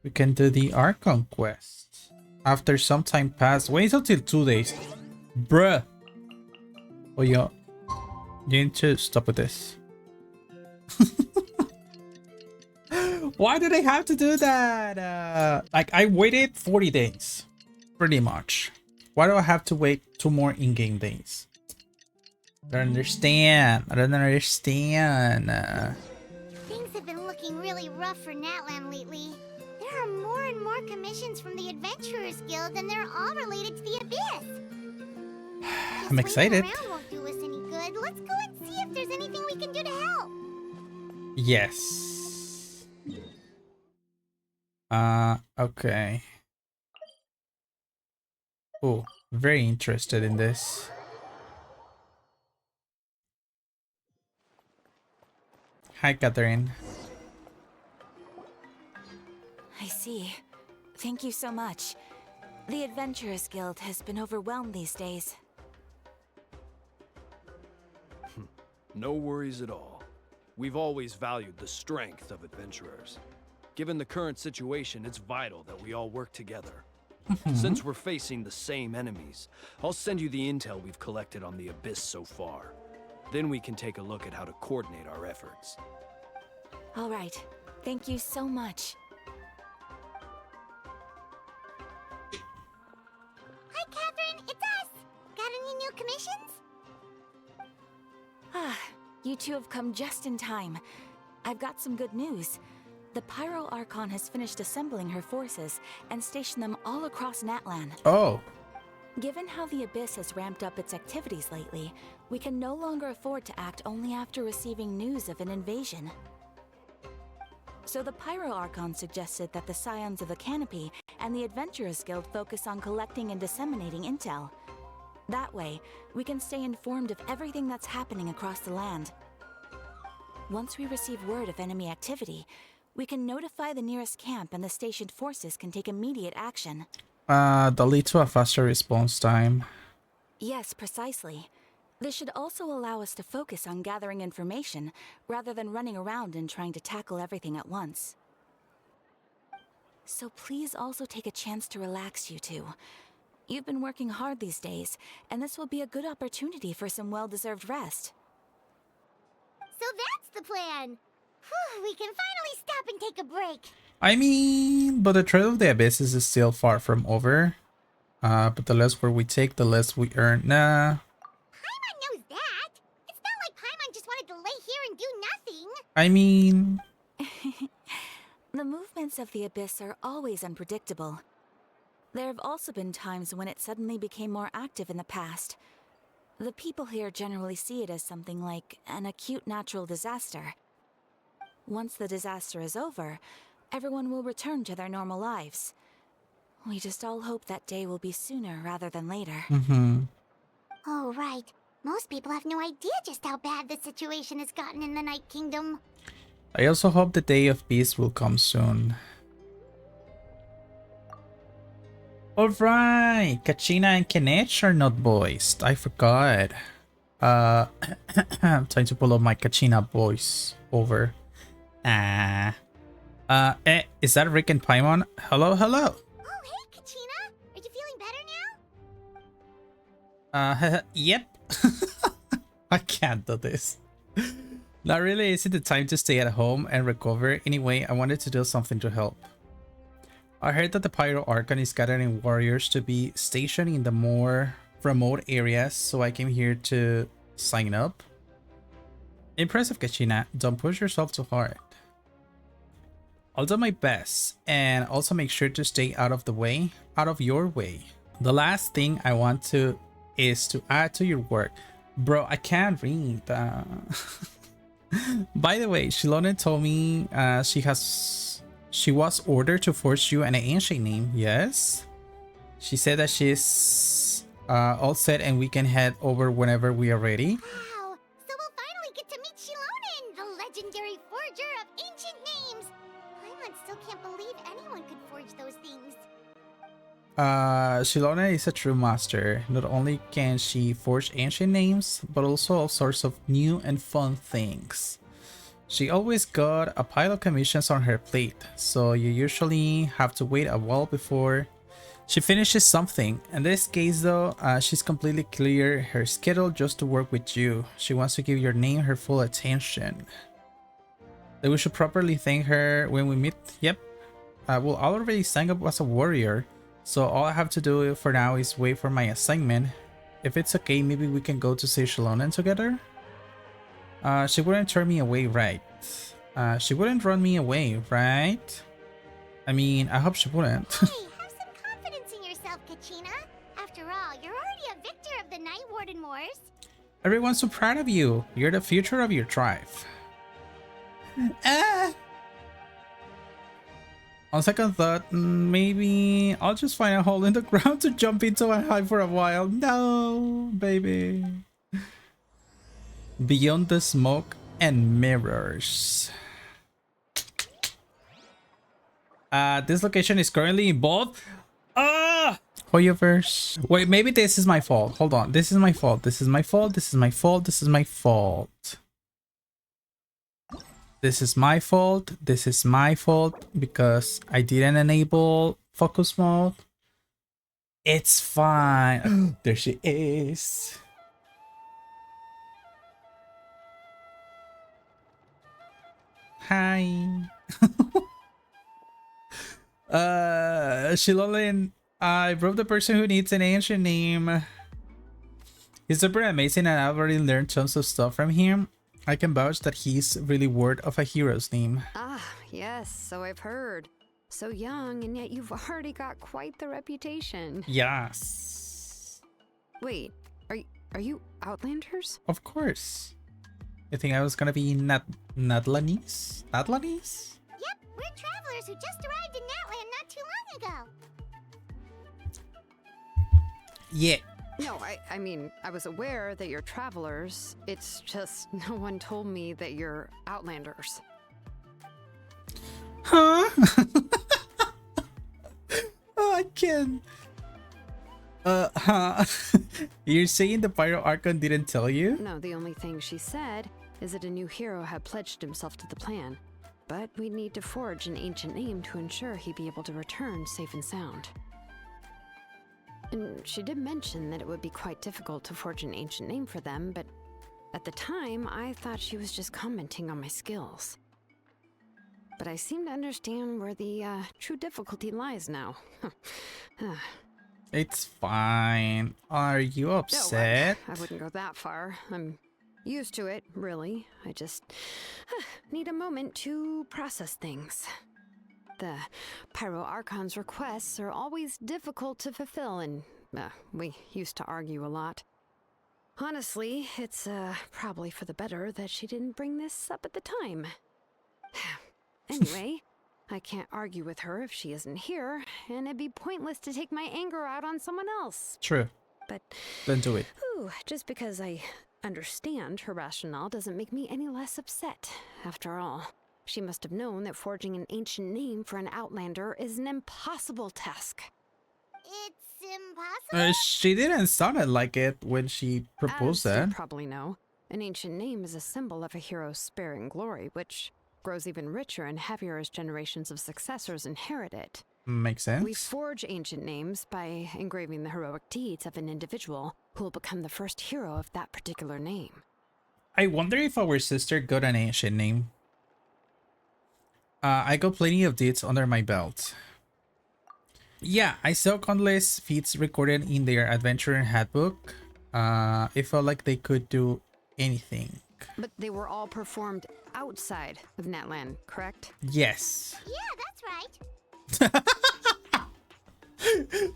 We can do the Archon quest. After some time passed. Wait until 2 days. Bruh. Oh, yeah. You need to stop with this. Why do they have to do that? Like, I waited 40 days. Pretty much. Why do I have to wait 2 more in-game days? I don't understand. I don't understand. Things have been looking really rough for NATLAN lately. There are more and more commissions from the Adventurers Guild, and they're all related to the Abyss. I'm excited. Just waiting around won't do us any good. Let's go and see if there's anything we can do to help. Yes. Okay. Oh, very interested in this. Hi, Catherine. I see. Thank you so much. The Adventurers Guild has been overwhelmed these days. No worries at all. We've always valued the strength of adventurers. Given the current situation, it's vital that we all work together. Since we're facing the same enemies, I'll send you the intel we've collected on the Abyss so far. Then we can take a look at how to coordinate our efforts. All right. Thank you so much. Hi, Catherine. It's us. Got any new commissions? Ah, you two have come just in time. I've got some good news. The Pyro Archon has finished assembling her forces and stationed them all across NATLAN. Oh. Given how the Abyss has ramped up its activities lately, we can no longer afford to act only after receiving news of an invasion. So the Pyro Archon suggested that the Scions of the Canopy and the Adventurers Guild focus on collecting and disseminating intel. That way, we can stay informed of everything that's happening across the land. Once we receive word of enemy activity, we can notify the nearest camp and the stationed forces can take immediate action. That lead to a faster response time. Yes, precisely. This should also allow us to focus on gathering information rather than running around and trying to tackle everything at once. So please also take a chance to relax, you two. You've been working hard these days, and this will be a good opportunity for some well-deserved rest. So that's the plan. Whew, we can finally stop and take a break. I mean, but the Trail of the Abyss is still far from over. But the less where we take, the less we earn. Nah. Paimon knows that. It's not like Paimon just wanted to lay here and do nothing. I mean... The movements of the Abyss are always unpredictable. There have also been times when it suddenly became more active in the past. The people here generally see it as something like an acute natural disaster. Once the disaster is over, everyone will return to their normal lives. We just all hope that day will be sooner rather than later. Oh, right. Most people have no idea just how bad the situation has gotten in the Night Kingdom. I also hope the day of peace will come soon. Alright, Kachina and Kenech are not voiced. I forgot. Time to pull up my Kachina voice over. Is that Rick and Paimon? Hello, hello. Oh, hey, Kachina. Are you feeling better now? Yep. I can't do this. Not really is it the time to stay at home and recover. Anyway, I wanted to do something to help. I heard that the Pyro Archon is gathering warriors to be stationed in the more remote areas, so I came here to sign up. Impressive, Kachina. Don't push yourself too hard. I'll do my best, and also make sure to stay out of your way. The last thing I want to is to add to your work. Bro, I can't read. By the way, Shilone told me she was ordered to forge you an ancient name. Yes? She said that she's all set and we can head over whenever we are ready. Wow. So we'll finally get to meet Shilonen, the legendary forger of ancient names. Paimon still can't believe anyone could forge those things. Shilone is a true master. Not only can she forge ancient names, but also all sorts of new and fun things. She always got a pile of commissions on her plate, so you usually have to wait a while before she finishes something. In this case though, she's completely cleared her schedule just to work with you. She wants to give your name her full attention. That we should properly thank her when we meet. Yep. Well, I already signed up as a warrior, so all I have to do for now is wait for my assignment. If it's okay, maybe we can go to Seychelles together? She wouldn't turn me away, right? She wouldn't run me away, right? I mean, I hope she wouldn't. Hey, have some confidence in yourself, Kachina. After all, you're already a victor of the Night Warden Wars. Everyone's so proud of you. You're the future of your tribe. On second thought, maybe I'll just find a hole in the ground to jump into and hide for a while. No, baby. Beyond the smoke and mirrors. This location is currently involved. Hoyoverse. Wait, maybe this is my fault. Hold on. This is my fault. This is my fault. This is my fault. This is my fault. This is my fault. This is my fault because I didn't enable focus mode. It's fine. There she is. Hi. Shilolin, I brought the person who needs an ancient name. He's super amazing and I've already learned tons of stuff from him. I can vouch that he's really worth of a hero's name. Ah, yes, so I've heard. So young, and yet you've already got quite the reputation. Yes. Wait, are you Outlanders? Of course. You think I was gonna be Natlanese? Natlanese? Yep, we're travelers who just arrived in Natlan not too long ago. Yeah. No, I mean, I was aware that you're travelers. It's just no one told me that you're Outlanders. Huh? Oh, I can't. Huh? You're saying the Pyro Archon didn't tell you? No, the only thing she said is that a new hero had pledged himself to the plan. But we'd need to forge an ancient name to ensure he'd be able to return safe and sound. And she did mention that it would be quite difficult to forge an ancient name for them, but at the time, I thought she was just commenting on my skills. But I seem to understand where the true difficulty lies now. It's fine. Are you upset? No, I wouldn't go that far. I'm used to it, really. I just need a moment to process things. The Pyro Archon's requests are always difficult to fulfill, and we used to argue a lot. Honestly, it's probably for the better that she didn't bring this up at the time. Anyway, I can't argue with her if she isn't here, and it'd be pointless to take my anger out on someone else. True. But Then do it. just because I understand her rationale doesn't make me any less upset. After all, she must have known that forging an ancient name for an Outlander is an impossible task. It's impossible? She didn't sound like it when she proposed As you that. probably know, an ancient name is a symbol of a hero's sparing glory, which grows even richer and heavier as generations of successors inherit it. Makes sense. We forge ancient names by engraving the heroic deeds of an individual who will become the first hero of that particular name. I wonder if our sister got an ancient name. I got plenty of deeds under my belt. Yeah, I saw countless feats recorded in their adventurer handbook. It felt like they could do anything. But they were all performed outside of NATLAN, correct? Yes. Yeah, that's right.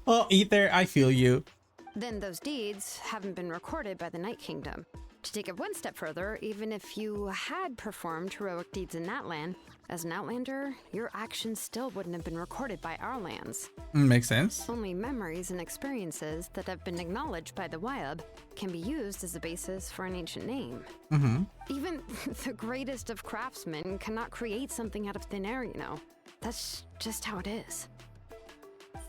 Oh, Ether, I feel you. Then those deeds haven't been recorded by the Night Kingdom. To take it one step further, even if you had performed heroic deeds in NATLAN, as an Outlander, your actions still wouldn't have been recorded by our lands. Makes sense. Only memories and experiences that have been acknowledged by the Wyab can be used as a basis for an ancient name. Even the greatest of craftsmen cannot create something out of thin air, you know. That's just how it is.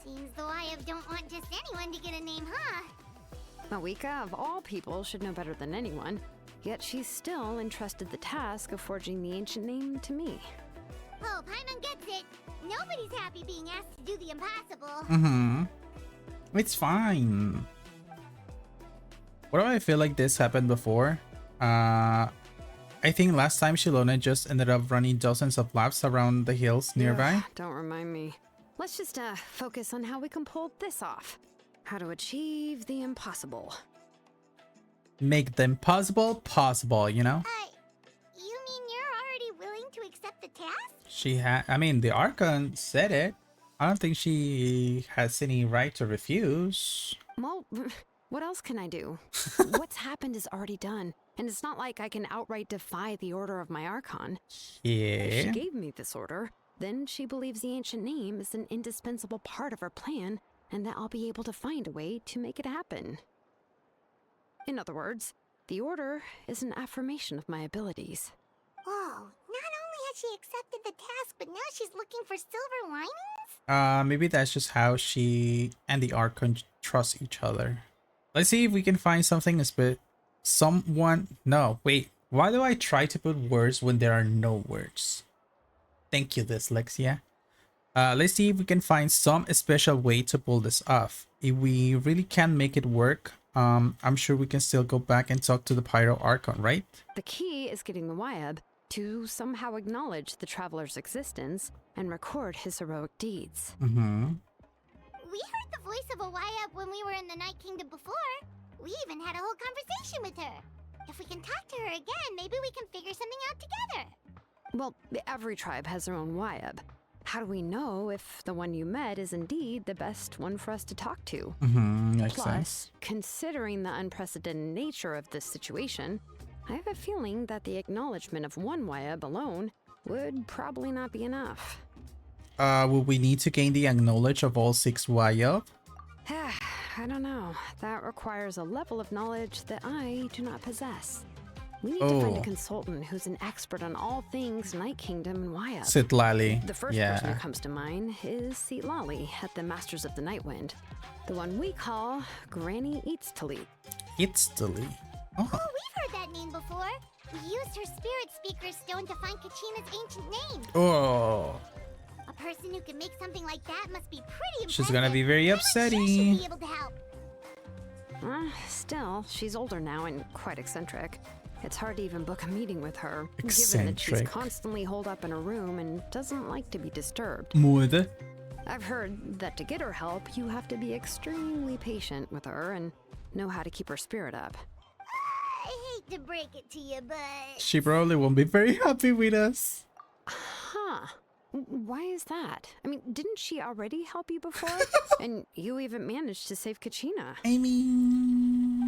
Seems the Wyab don't want just anyone to get a name, huh? Mawika, of all people, should know better than anyone. Yet she still entrusted the task of forging the ancient name to me. Oh, Paimon gets it. Nobody's happy being asked to do the impossible. Mm-hmm. It's fine. What do I feel like this happened before? I think last time Shilona just ended up running dozens of laps around the hills nearby. Ugh, don't remind me. Let's just focus on how we can pull this off. How to achieve the impossible. Make the impossible possible, you know? You mean you're already willing to accept the task? I mean, the Archon said it. I don't think she has any right to refuse. Well, what else can I do? What's happened is already done, and it's not like I can outright defy the order of my Archon. If she Yeah. gave me this order, then she believes the ancient name is an indispensable part of her plan, and that I'll be able to find a way to make it happen. In other words, the order is an affirmation of my abilities. Oh, not only has she accepted the task, but now she's looking for silver linings? Maybe that's just how she and the Archon trust each other. Let's see if we can find something No, wait. Why do I try to put words when there are no words? Thank you, dyslexia. Let's see if we can find some special way to pull this off. If we really can make it work, I'm sure we can still go back and talk to the Pyro Archon, right? The key is getting the Wyab to somehow acknowledge the traveler's existence and record his heroic deeds. Mm-hmm. We heard the voice of a Wyab when we were in the Night Kingdom before. We even had a whole conversation with her. If we can talk to her again, maybe we can figure something out together. Well, every tribe has their own Wyab. How do we know if the one you met is indeed the best one for us to talk to? Mm-hmm. Makes Plus, sense. considering the unprecedented nature of this situation, I have a feeling that the acknowledgement of one Wyab alone would probably not be enough. Will we need to gain the knowledge of all 6 Wyab? I don't know. That requires a level of knowledge that I do not possess. We need to find a Oh. consultant who's an expert on all things Night Kingdom and Wyab. Sitlali. The first person who comes to mind is Sitlali at the Masters of the Nightwind, the one we call Granny Eatstali. Eatstali. Oh. Oh, we've heard that name before. We used her spirit speaker stone to find Kachina's ancient name. Oh. A person who can make something like that must be pretty impressive. She's gonna be very I'm sure she'll upsetting. be able to help. Still, she's older now and quite eccentric. It's hard to even book a meeting with her, given that she's Eccentric. constantly holed up in her room and doesn't like to be disturbed. Mood. I've heard that to get her help, you have to be extremely patient with her and know how to keep her spirit up. I hate to break it to you, but She probably won't be very happy with us. Huh. Why is that? I mean, didn't she already help you before? And you even managed to save Kachina. I mean...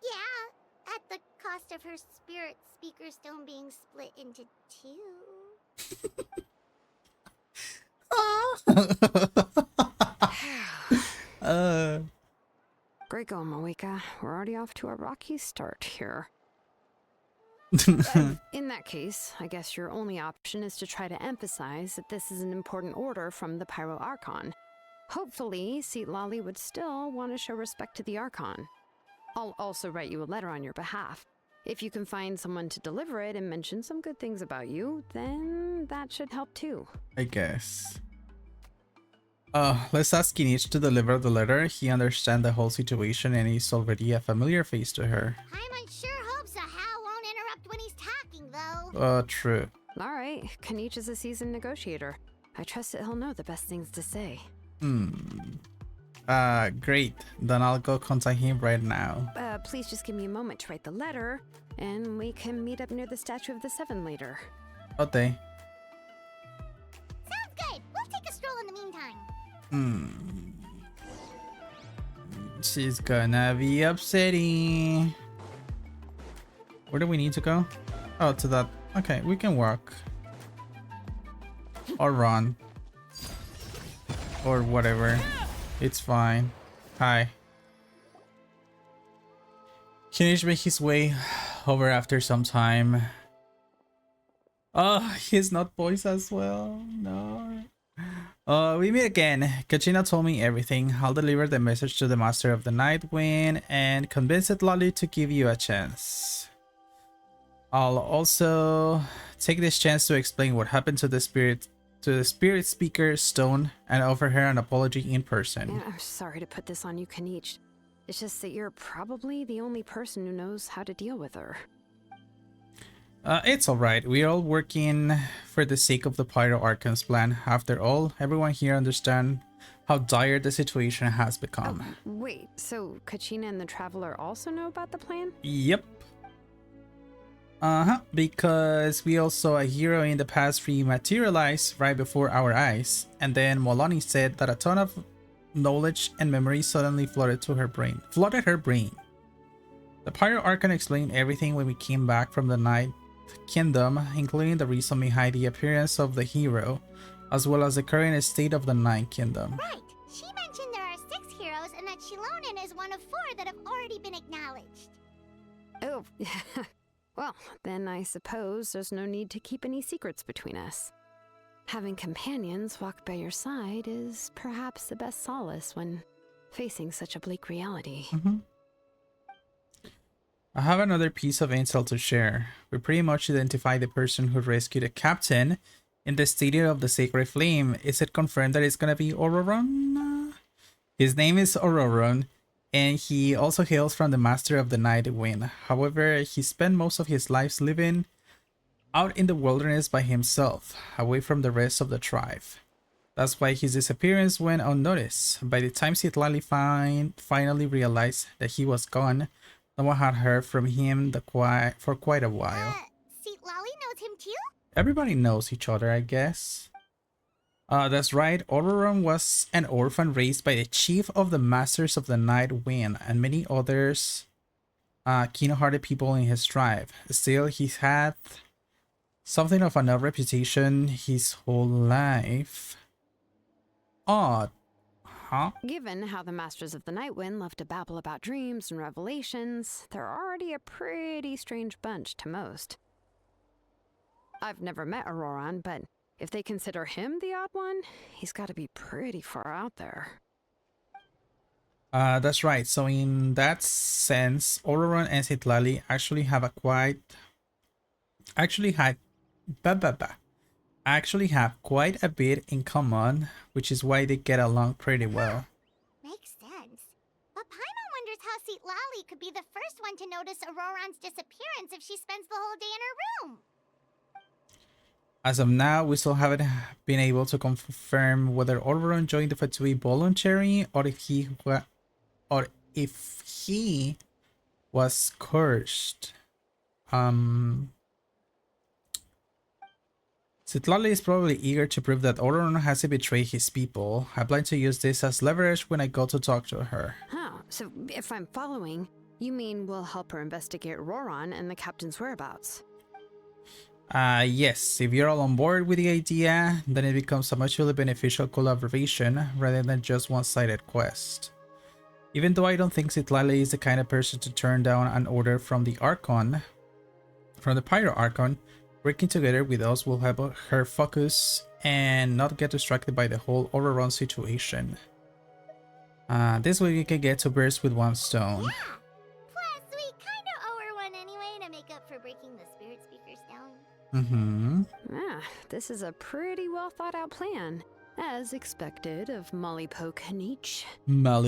yeah, at the cost of her spirit speaker stone being split into 2. Great going, Moeka. We're already off to a rocky start here. In that case, I guess your only option is to try to emphasize that this is an important order from the Pyro Archon. Hopefully, Sitlali would still want to show respect to the Archon. I'll also write you a letter on your behalf. If you can find someone to deliver it and mention some good things about you, then that should help too. I guess. Let's ask Kinich to deliver the letter. He understands the whole situation and he's already a familiar face to her. Paimon sure hopes a Hal won't interrupt when he's talking, though. True. All right, Kanich is a seasoned negotiator. I trust that he'll know the best things to say. Great. Then I'll go contact him right now. Please just give me a moment to write the letter, and we can meet up near the Statue of the Seven later. Okay. Sounds good. We'll take a stroll in the meantime. She's gonna be upsetting. Where do we need to go? Oh, to that. Okay, we can walk. Or run. Or whatever. It's fine. Hi. Kinich made his way over after some time. Oh, he's not voiced as well. No. We meet again. Kachina told me everything. I'll deliver the message to the Master of the Nightwind and convince Lolly to give you a chance. I'll also take this chance to explain what happened to the spirit speaker Stone and offer her an apology in person. Yeah, I'm sorry to put this on you, Kanich. It's just that you're probably the only person who knows how to deal with her. It's alright. We're all working for the sake of the Pyro Archon's plan. After all, everyone here understands how dire the situation has become. Oh, wait, so Kachina and the Traveler also know about the plan? Yep. Because we all saw a hero in the past rematerialize right before our eyes, and then Molani said that a ton of knowledge and memory suddenly flooded her brain. The Pyro Archon explained everything when we came back from the Night Kingdom, including the reason behind the appearance of the hero, as well as the current state of the Night Kingdom. Right. She mentioned there are 6 heroes and that Shilonen is one of 4 that have already been acknowledged. Oh, well, then I suppose there's no need to keep any secrets between us. Having companions walk by your side is perhaps the best solace when facing such a bleak reality. I have another piece of intel to share. We pretty much identified the person who rescued the captain in the Stadium of the Sacred Flame. Is it confirmed that it's gonna be Auroron? His name is Auroron, and he also hails from the Master of the Night Wind. However, he spent most of his life living out in the wilderness by himself, away from the rest of the tribe. That's why his disappearance went unnoticed. By the time Citlali finally realized that he was gone, no one had heard from him for quite a while. Citlali knows him too? Everybody knows each other, I guess. That's right, Auroron was an orphan raised by the chief of the Masters of the Night Wind and many others keen-hearted people in his tribe. Still, he's had something of an odd reputation his whole life. Odd. Huh? Given how the Masters of the Night Wind love to babble about dreams and revelations, they're already a pretty strange bunch to most. I've never met Auroron, but if they consider him the odd one, he's got to be pretty far out there. That's right. So in that sense, Auroron and Citlali actually have quite a bit in common, which is why they get along pretty well. Makes sense. But Paimon wonders how Citlali could be the first one to notice Auroron's disappearance if she spends the whole day in her room. As of now, we still haven't been able to confirm whether Auroron joined the Fatui voluntarily or if he was cursed. Citlali is probably eager to prove that Auroron hasn't betrayed his people. I plan to use this as leverage when I go to talk to her. Oh, so if I'm following, you mean we'll help her investigate Auroron and the captain's whereabouts? Yes, if you're all on board with the idea, then it becomes a mutually beneficial collaboration rather than just one-sided quest. Even though I don't think Citlali is the kind of person to turn down an order from the Pyro Archon, working together with us will help her focus and not get distracted by the whole Auroron situation. This way we can get 2 birds with 1 stone. Yeah! Plus, we kinda owe her one anyway to make up for breaking the Spirit Speaker's down. This is a pretty well thought out plan. As expected of Mollypoke Kanich. Then,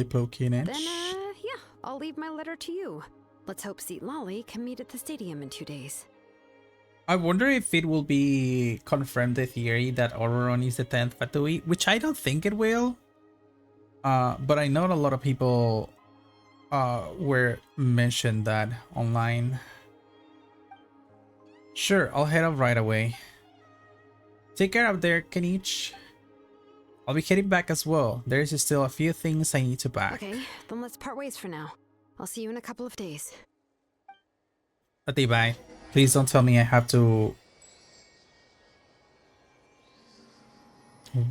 Yeah, I'll leave my letter to you. Let's hope Citlali can meet at the stadium in 2 days. I wonder if it will be confirmed the theory that Auroron is the 10th Fatui, which I don't think it will. But I know a lot of people were mentioned that online. Sure, I'll head off right away. Take care out there, Kanich. I'll be heading back as well. There's still a few things I need to pack. Okay, then let's part ways for now. I'll see you in a couple of days. Okay, bye. Please don't tell me I have to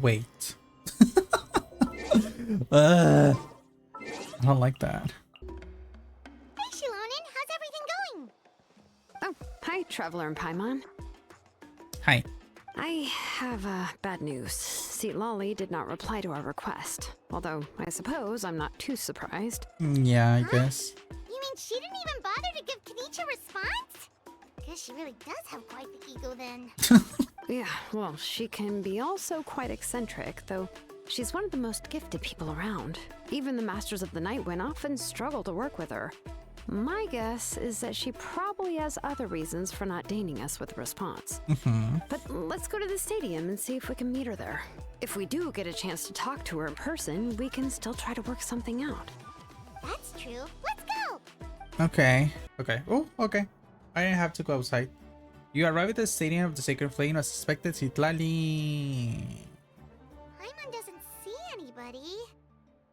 wait. I don't like that. Hey, Shilonen, how's everything going? Oh, hi, Traveler and Paimon. Hi. I have bad news. Citlali did not reply to our request. Although, I suppose I'm not too surprised. Yeah, I guess. You mean she didn't even bother to give Kanich a response? Guess she really does have quite the ego then. Yeah, well, she can be also quite eccentric, though she's one of the most gifted people around. Even the Masters of the Nightwind often struggle to work with her. My guess is that she probably has other reasons for not deigning us with a response. But let's go to the stadium and see if we can meet her there. If we do get a chance to talk to her in person, we can still try to work something out. That's true. Let's go! Okay. Okay. Oh, okay. I didn't have to go outside. You arrive at the stadium of the Sacred Flame as expected, Citlali. Paimon doesn't see anybody.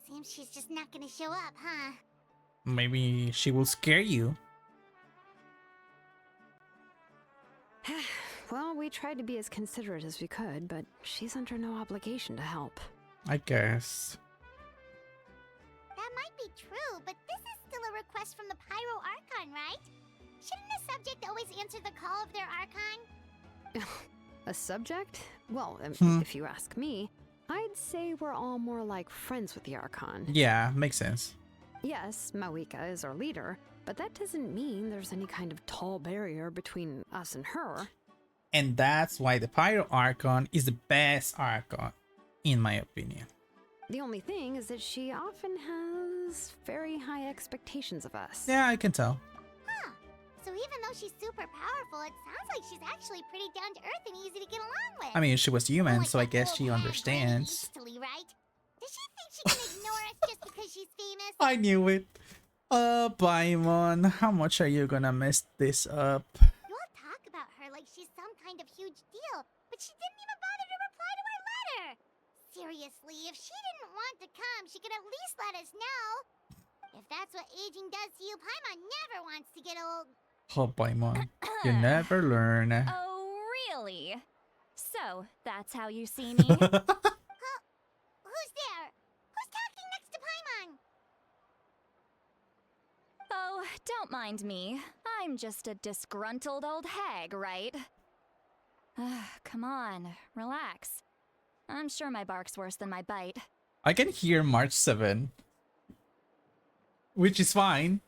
Seems she's just not gonna show up, huh? Maybe she will scare you. Well, we tried to be as considerate as we could, but she's under no obligation to help. I guess. That might be true, but this is still a request from the Pyro Archon, right? Shouldn't a subject always answer the call of their Archon? A subject? Well, if you ask me, I'd say we're all more like friends with the Archon. Yeah, makes sense. Yes, Mawika is our leader, but that doesn't mean there's any kind of tall barrier between us and her. And that's why the Pyro Archon is the best Archon, in my opinion. The only thing is that she often has very high expectations of us. Yeah, I can tell. Huh. So even though she's super powerful, it sounds like she's actually pretty down to earth and easy to get along with. I mean, she was human, Unlike so I that guess old she hag understands. Granny Easterly, right? Does she think she can ignore us just because she's famous? I knew it. Paimon, how much are you gonna mess this up? You all talk about her like she's some kind of huge deal, but she didn't even bother to reply to our letter. Seriously, if she didn't want to come, she could at least let us know. If that's what aging does to you, Paimon never wants to get old. Oh, Paimon, you never learn. Oh, really? So, that's how you see me? Who's there? Who's talking next to Paimon? Oh, don't mind me. I'm just a disgruntled old hag, right? Come on, relax. I'm sure my bark's worse than my bite. I can hear March 7, which is fine.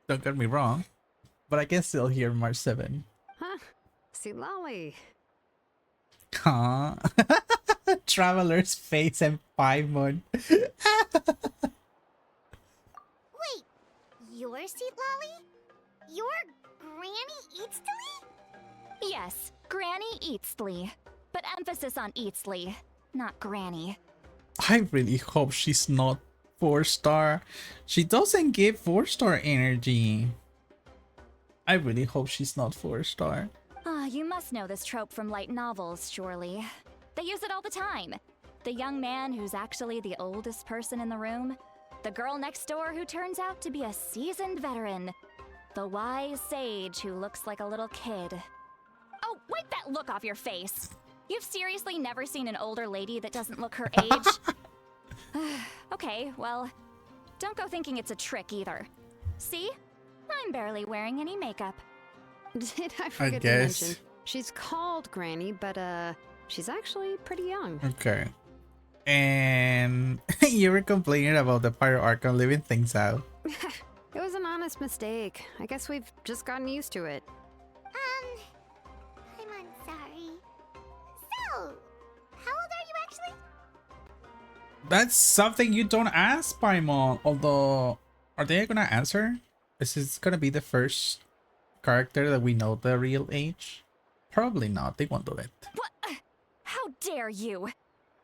Don't get me wrong, but I can still hear March 7. Huh? See, Lolly. Huh? Traveler's face and Paimon. Wait, you're Seat Lolly? You're Granny Eatstly? Yes, Granny Eatsley. But emphasis on Eatsley, not Granny. I really hope she's not 4-star. She doesn't give 4-star energy. I really hope she's not 4-star. You must know this trope from light novels, surely. They use it all the time. The young man who's actually the oldest person in the room. The girl next door who turns out to be a seasoned veteran. The wise sage who looks like a little kid. Oh, wipe that look off your face! You've seriously never seen an older lady that doesn't look her age? Okay, well, don't go thinking it's a trick either. See? I'm barely wearing any makeup. Did I forget to mention? She's called Granny, but she's actually pretty young. Okay. And you were complaining about the Pyro Archon leaving things out. It was an honest mistake. I guess we've just gotten used to it. I'm sorry. So, how old are you actually? That's something you don't ask, Paimon. Although, are they gonna answer? Is this gonna be the first character that we know the real age? Probably not. They won't do it. What? How dare you?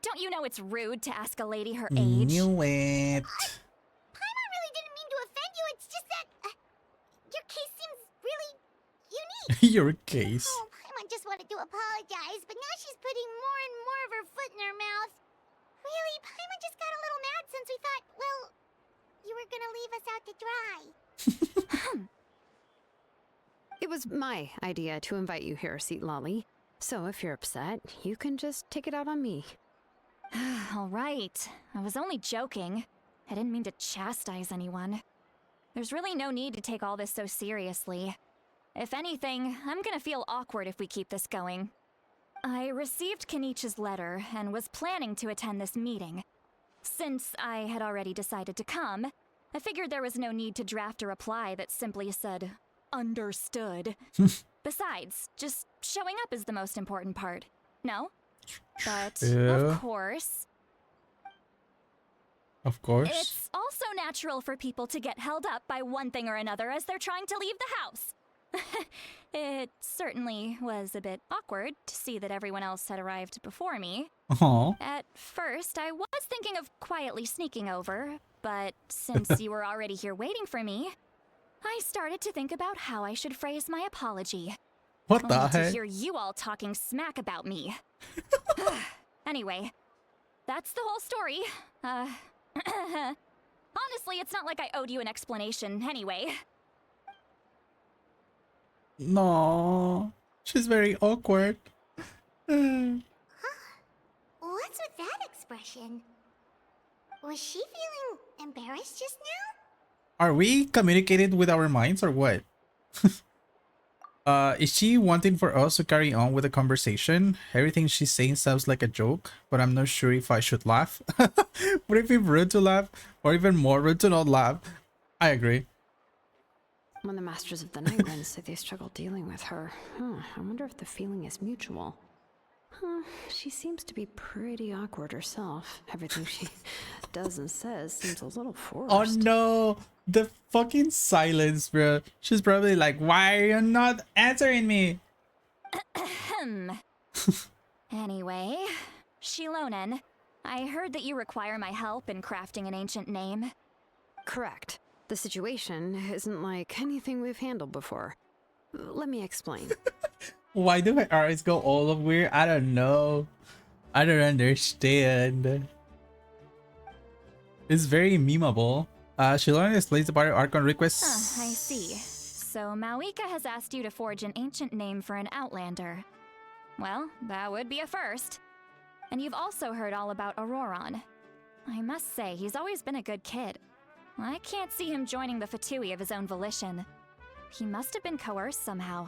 Don't you know it's rude to ask a lady her age? Knew it. Paimon really didn't mean to offend you. It's just that your case seems really unique. Your case. Oh, Paimon just wanted to apologize, but now she's putting more and more of her foot in her mouth. Really, Paimon just got a little mad since we thought, well, you were gonna leave us out to dry. It was my idea to invite you here, Seat Lolly. So if you're upset, you can just take it out on me. All right. I was only joking. I didn't mean to chastise anyone. There's really no need to take all this so seriously. If anything, I'm gonna feel awkward if we keep this going. I received Kenichi's letter and was planning to attend this meeting. Since I had already decided to come, I figured there was no need to draft a reply that simply said, understood. Besides, just showing up is the most important part. No? But, Yeah. of course, Of course. it's also natural for people to get held up by one thing or another as they're trying to leave the house. It certainly was a bit awkward to see that everyone else had arrived before me. Aw. At first, I was thinking of quietly sneaking over, but since you were already here waiting for me, I started to think about how I should phrase my apology. What the Only to heck? hear you all talking smack about me. Anyway, that's the whole story. Honestly, it's not like I owed you an explanation anyway. No. She's very awkward. What's with that expression? Was she feeling embarrassed just now? Are we communicating with our minds or what? Is she wanting for us to carry on with the conversation? Everything she's saying sounds like a joke, but I'm not sure if I should laugh. Would it be rude to laugh? Or even more rude to not laugh? I agree. When the Masters of the Nightlands say they struggle dealing with her, I wonder if the feeling is mutual. She seems to be pretty awkward herself. Everything she does and says seems a little forced. Oh no! The fucking silence, bro. She's probably like, why are you not answering me? Anyway, Shilonen, I heard that you require my help in crafting an ancient name. Correct. The situation isn't like anything we've handled before. Let me explain. Why do my eyes go all of weird? I don't know. I don't understand. It's very memeable. Shilonen explains about her Archon requests. I see. So Mawika has asked you to forge an ancient name for an Outlander. Well, that would be a first. And you've also heard all about Auroron. I must say, he's always been a good kid. I can't see him joining the Fatui of his own volition. He must have been coerced somehow.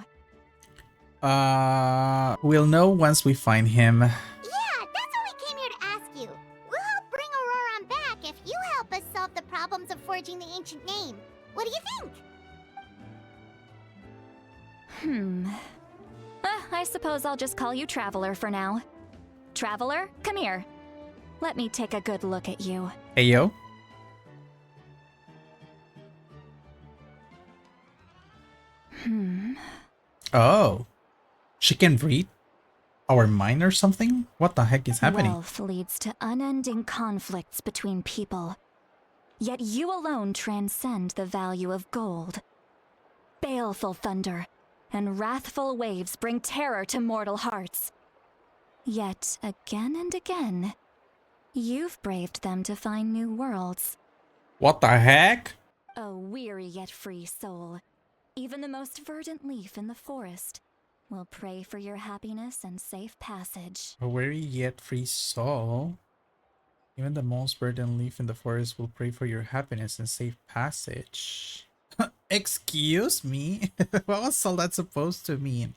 We'll know once we find him. Yeah, that's what we came here to ask you. We'll help bring Auroron back if you help us solve the problems of forging the ancient name. What do you think? I suppose I'll just call you Traveler for now. Traveler, come here. Let me take a good look at you. Hey yo. Oh. She can read our mind or something? What the heck is happening? Wealth leads to unending conflicts between people. Yet you alone transcend the value of gold. Baleful thunder and wrathful waves bring terror to mortal hearts. Yet again and again, you've braved them to find new worlds. What the heck? A weary yet free soul. Even the most verdant leaf in the forest will pray for your happiness and safe passage. A weary yet free soul. Even the most burdened leaf in the forest will pray for your happiness and safe passage. Excuse me? What was all that supposed to mean?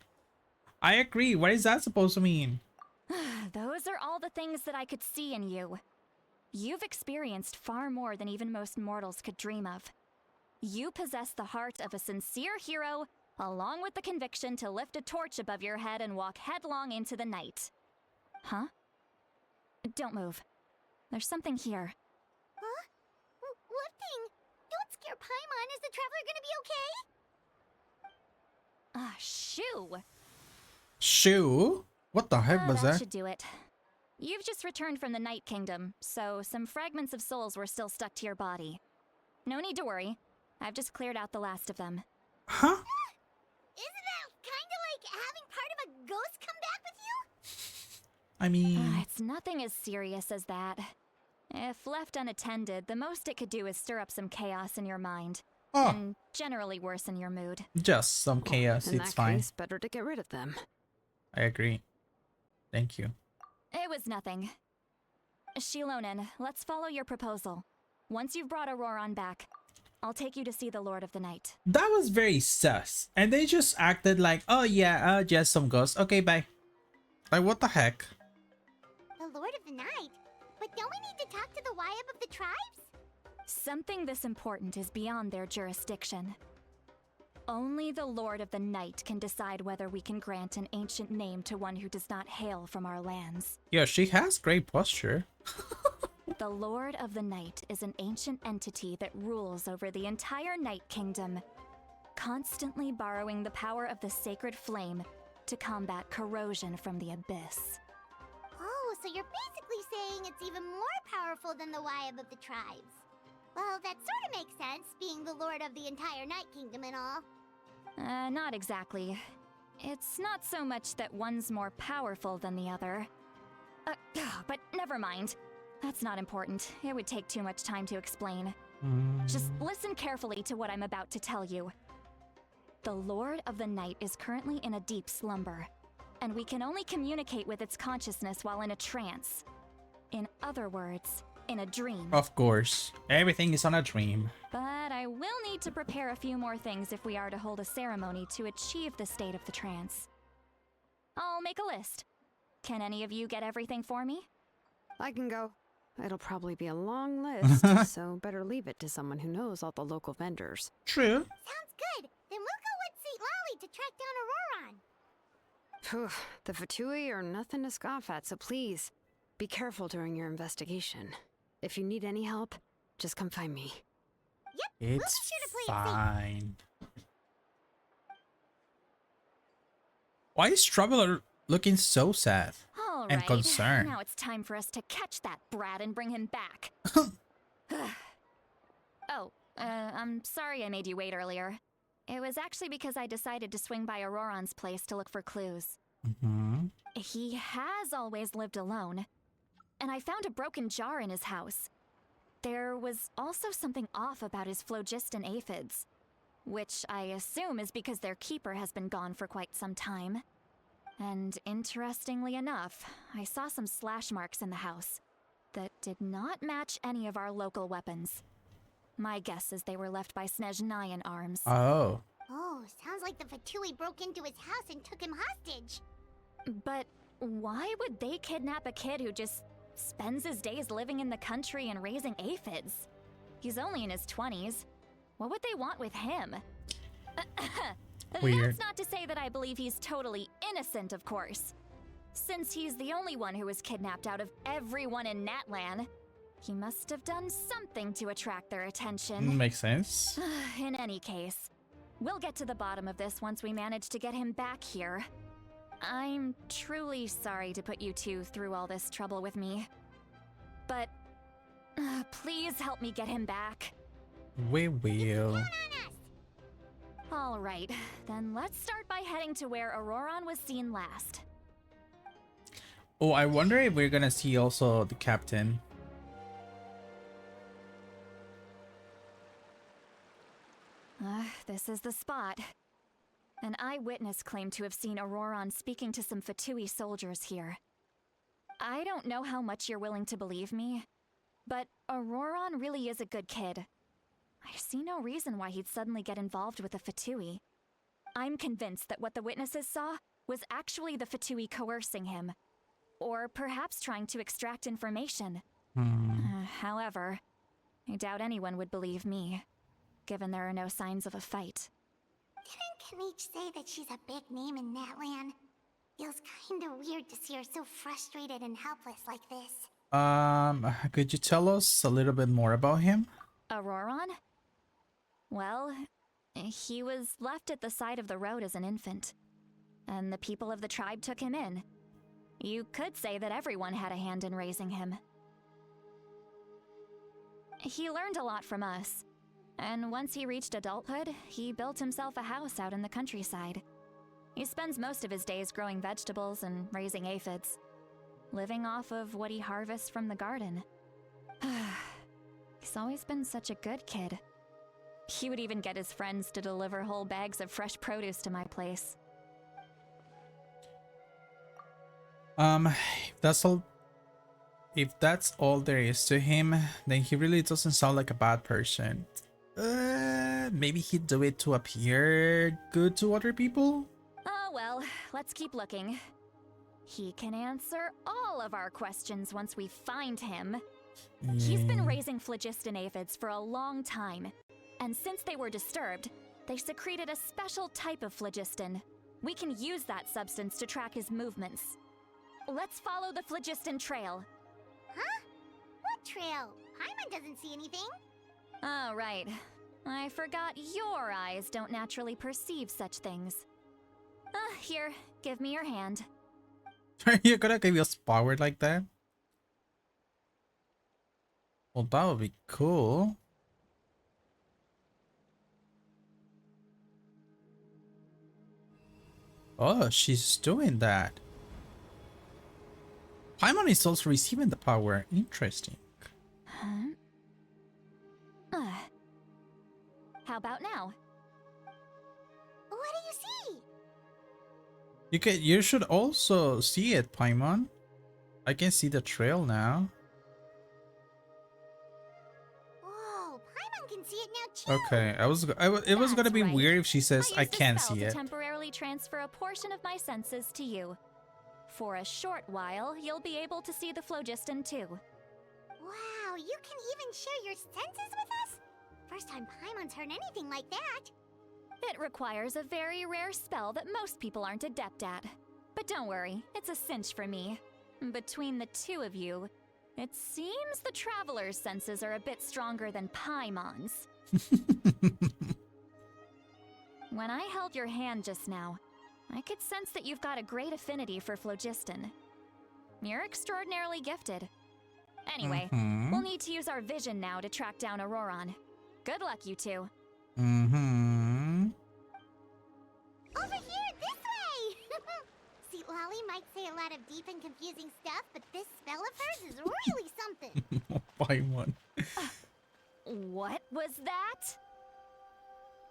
I agree. What is that supposed to mean? Those are all the things that I could see in you. You've experienced far more than even most mortals could dream of. You possess the heart of a sincere hero, along with the conviction to lift a torch above your head and walk headlong into the night. Huh? Don't move. There's something here. Huh? What thing? Don't scare Paimon. Is the Traveler gonna be okay? Shoe! Shoe? What the heck was That that? should do it. You've just returned from the Night Kingdom, so some fragments of souls were still stuck to your body. No need to worry. I've just cleared out the last of them. Huh? Isn't that kinda like having part of a ghost come back with you? I mean... It's nothing as serious as that. If left unattended, the most it could do is stir up some chaos in your mind. Oh, And generally worsen your mood. just some chaos. In It's that fine. case, better to get rid of them. I agree. Thank you. It was nothing. Shilonen, let's follow your proposal. Once you've brought Auroron back, I'll take you to see the Lord of the Night. That was very sus. And they just acted like, oh yeah, just some ghosts. Okay, bye. Like, what the heck? The Lord of the Night? But don't we need to talk to the Wyab of the tribes? Something this important is beyond their jurisdiction. Only the Lord of the Night can decide whether we can grant an ancient name to one who does not hail from our lands. Yeah, she has great posture. The Lord of the Night is an ancient entity that rules over the entire Night Kingdom, constantly borrowing the power of the sacred flame to combat corrosion from the abyss. Oh, so you're basically saying it's even more powerful than the Wyab of the tribes. Well, that sort of makes sense, being the lord of the entire Night Kingdom and all. Not exactly. It's not so much that one's more powerful than the other. But never mind. That's not important. It would take too much time to explain. Just listen carefully to what I'm about to tell you. The Lord of the Night is currently in a deep slumber, and we can only communicate with its consciousness while in a trance. In other words, in a dream. Of course. Everything is on a dream. But I will need to prepare a few more things if we are to hold a ceremony to achieve the state of the trance. I'll make a list. Can any of you get everything for me? I can go. It'll probably be a long list, so better leave it to someone who knows all the local vendors. True. Sounds good. Then we'll go with St. Lolly to track down Auroron. Phew, the Fatui are nothing to scoff at, so please, be careful during your investigation. If you need any help, just come find me. Yep, we'll be It's sure to play it safe. fine. Why is Traveler looking so sad? All And right. concerned. Now it's time for us to catch that brat and bring him back. I'm sorry I made you wait earlier. It was actually because I decided to swing by Auroron's place to look for clues. He has always lived alone, and I found a broken jar in his house. There was also something off about his phlogiston aphids, which I assume is because their keeper has been gone for quite some time. And interestingly enough, I saw some slash marks in the house that did not match any of our local weapons. My guess is they were left by Snezhnayan arms. Oh. Oh, sounds like the Fatui broke into his house and took him hostage. But why would they kidnap a kid who just spends his days living in the country and raising aphids? He's only in his 20s. What would they want with him? Weird. That's not to say that I believe he's totally innocent, of course. Since he's the only one who was kidnapped out of everyone in NATLAN, he must have done something to attract their attention. Makes sense. In any case, we'll get to the bottom of this once we manage to get him back here. I'm truly sorry to put you two through all this trouble with me. But please help me get him back. We will. All right, then let's start by heading to where Auroron was seen last. Oh, I wonder if we're gonna see also the captain. This is the spot. An eyewitness claimed to have seen Auroron speaking to some Fatui soldiers here. I don't know how much you're willing to believe me, but Auroron really is a good kid. I see no reason why he'd suddenly get involved with the Fatui. I'm convinced that what the witnesses saw was actually the Fatui coercing him, or perhaps trying to extract information. However, I doubt anyone would believe me, given there are no signs of a fight. Didn't Kanich say that she's a big name in NATLAN? Feels kinda weird to see her so frustrated and helpless like this. Could you tell us a little bit more about him? Auroron? Well, he was left at the side of the road as an infant, and the people of the tribe took him in. You could say that everyone had a hand in raising him. He learned a lot from us, and once he reached adulthood, he built himself a house out in the countryside. He spends most of his days growing vegetables and raising aphids, living off of what he harvests from the garden. He's always been such a good kid. He would even get his friends to deliver whole bags of fresh produce to my place. If that's all there is to him, then he really doesn't sound like a bad person. Maybe he'd do it to appear good to other people? Oh well, let's keep looking. He can answer all of our questions once we find him. He's been raising phlogiston aphids for a long time, and since they were disturbed, they secreted a special type of phlogiston. We can use that substance to track his movements. Let's follow the phlogiston trail. Huh? What trail? Paimon doesn't see anything. Oh, right. I forgot your eyes don't naturally perceive such things. Here, give me your hand. Are you gonna give us power like that? Well, that would be cool. Oh, she's doing that. Paimon is also receiving the power. Interesting. Huh? How about now? What do you see? You should also see it, Paimon. I can see the trail now. Whoa, Paimon can see it now too. Okay, it was gonna That's be right. weird if she says I used a can't spell see to it. temporarily transfer a portion of my senses to you. For a short while, you'll be able to see the phlogiston too. Wow, you can even share your senses with us? First time Paimon's heard anything like that. It requires a very rare spell that most people aren't adept at. But don't worry, it's a cinch for me. Between the two of you, it seems the Traveler's senses are a bit stronger than Paimon's. When I held your hand just now, I could sense that you've got a great affinity for phlogiston. You're extraordinarily gifted. Anyway, we'll need to use our vision now to track down Auroron. Good luck, you two. Over here, this way! See, Lolly might say a lot of deep and confusing stuff, but this spell of hers is really something. Paimon. What was that?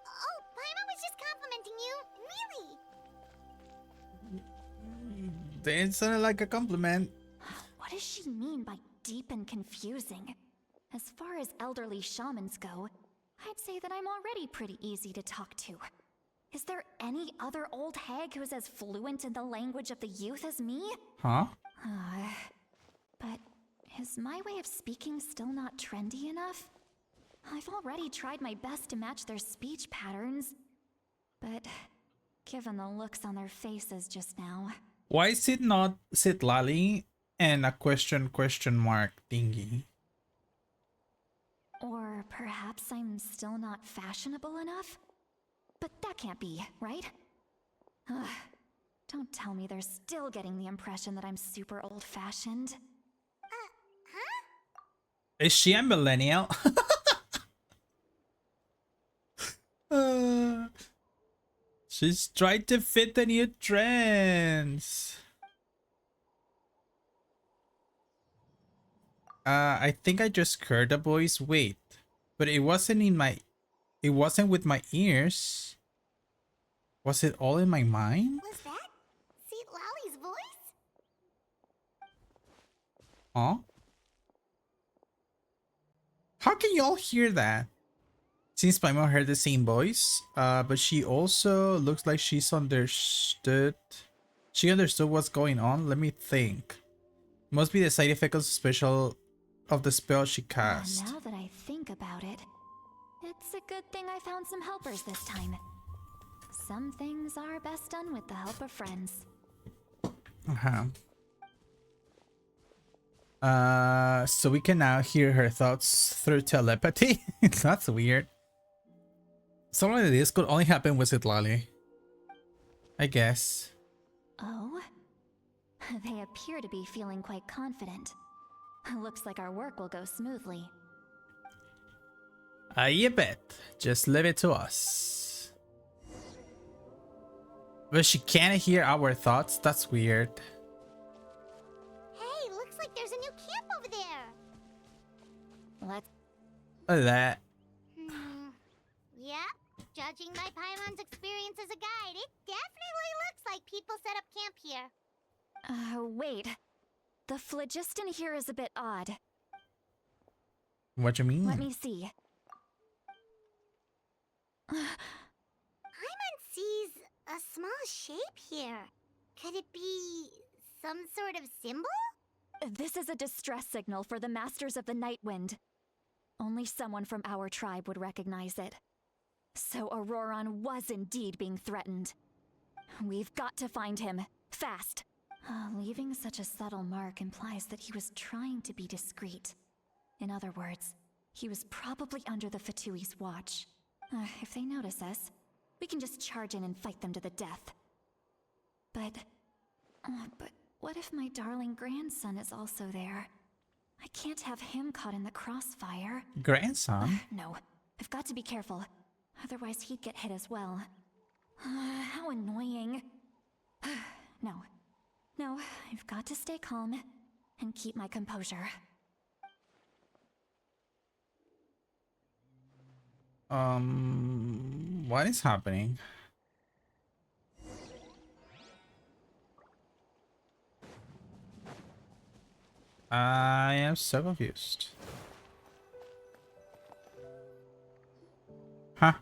Oh, Paimon was just complimenting you. Really? That sounded like a compliment. What does she mean by deep and confusing? As far as elderly shamans go, I'd say that I'm already pretty easy to talk to. Is there any other old hag who's as fluent in the language of the youth as me? Huh? But is my way of speaking still not trendy enough? I've already tried my best to match their speech patterns. But given the looks on their faces just now... Why is it not Sitlali and a question mark thingy? Or perhaps I'm still not fashionable enough? But that can't be, right? Ugh. Don't tell me they're still getting the impression that I'm super old-fashioned. Huh? Is she a millennial? She's trying to fit the new trends. I think I just heard a voice. Wait, but it wasn't with my ears. Was it all in my mind? Was that Seat Lolly's voice? Huh? How can y'all hear that? Since Paimon heard the same voice, but she also looks like she understood what's going on. Let me think. Must be the side effect of the spell she cast. Now that I think about it, it's a good thing I found some helpers this time. Some things are best done with the help of friends. So we can now hear her thoughts through telepathy. That's weird. Something like this could only happen with Sitlali, I guess. Oh? They appear to be feeling quite confident. Looks like our work will go smoothly. You bet. Just leave it to us. But she can't hear our thoughts? That's weird. Hey, looks like there's a new camp over there. Let's... That. Yep. Judging by Paimon's experience as a guide, it definitely looks like people set up camp here. Wait. The phlogiston here is a bit odd. What you mean? Let me see. Paimon sees a small shape here. Could it be some sort of symbol? This is a distress signal for the Masters of the Night Wind. Only someone from our tribe would recognize it. So Auroron was indeed being threatened. We've got to find him. Fast. Leaving such a subtle mark implies that he was trying to be discreet. In other words, he was probably under the Fatui's watch. If they notice us, we can just charge in and fight them to the death. But what if my darling grandson is also there? I can't have him caught in the crossfire. Grandson? No, I've got to be careful. Otherwise he'd get hit as well. How annoying. No, I've got to stay calm and keep my composure. What is happening? I am so confused. Huh?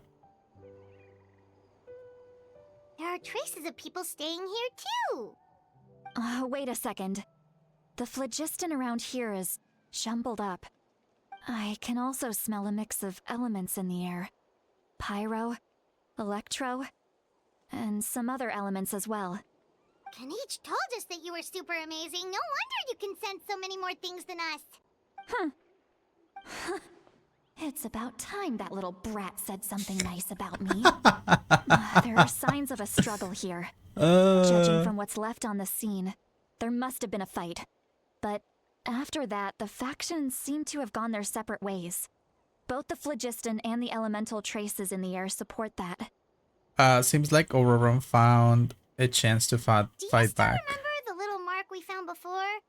There are traces of people staying here too. Wait a second. The phlogiston around here is jumbled up. I can also smell a mix of elements in the air. Pyro, electro, and some other elements as well. Kanich told us that you were super amazing. No wonder you can sense so many more things than us. It's about time that little brat said something nice about me. There are signs of a struggle here. Judging from what's left on the scene, there must have been a fight. But after that, the factions seem to have gone their separate ways. Both the phlogiston and the elemental traces in the air support that. Seems like Auroron found a chance to fight Do you back. still remember the little mark we found before?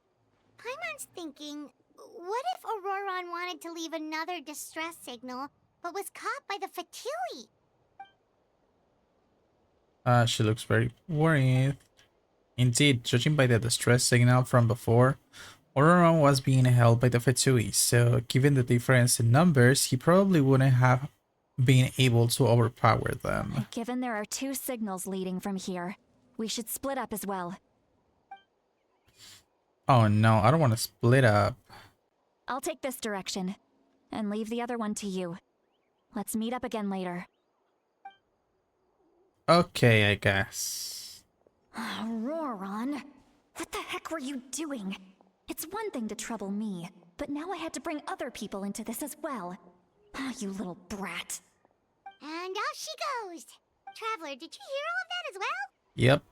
Paimon's thinking, what if Auroron wanted to leave another distress signal, but was caught by the Fatui? She looks very worried. Indeed, judging by the distress signal from before, Auroron was being held by the Fatui, so given the difference in numbers, he probably wouldn't have been able to overpower them. Given there are 2 signals leading from here, we should split up as well. Oh no, I don't want to split up. I'll take this direction, and leave the other one to you. Let's meet up again later. Okay, I guess. Auroron, what the heck were you doing? It's one thing to trouble me, but now I had to bring other people into this as well. You little brat. And off she goes. Traveler, did you hear all of that as well? Yep.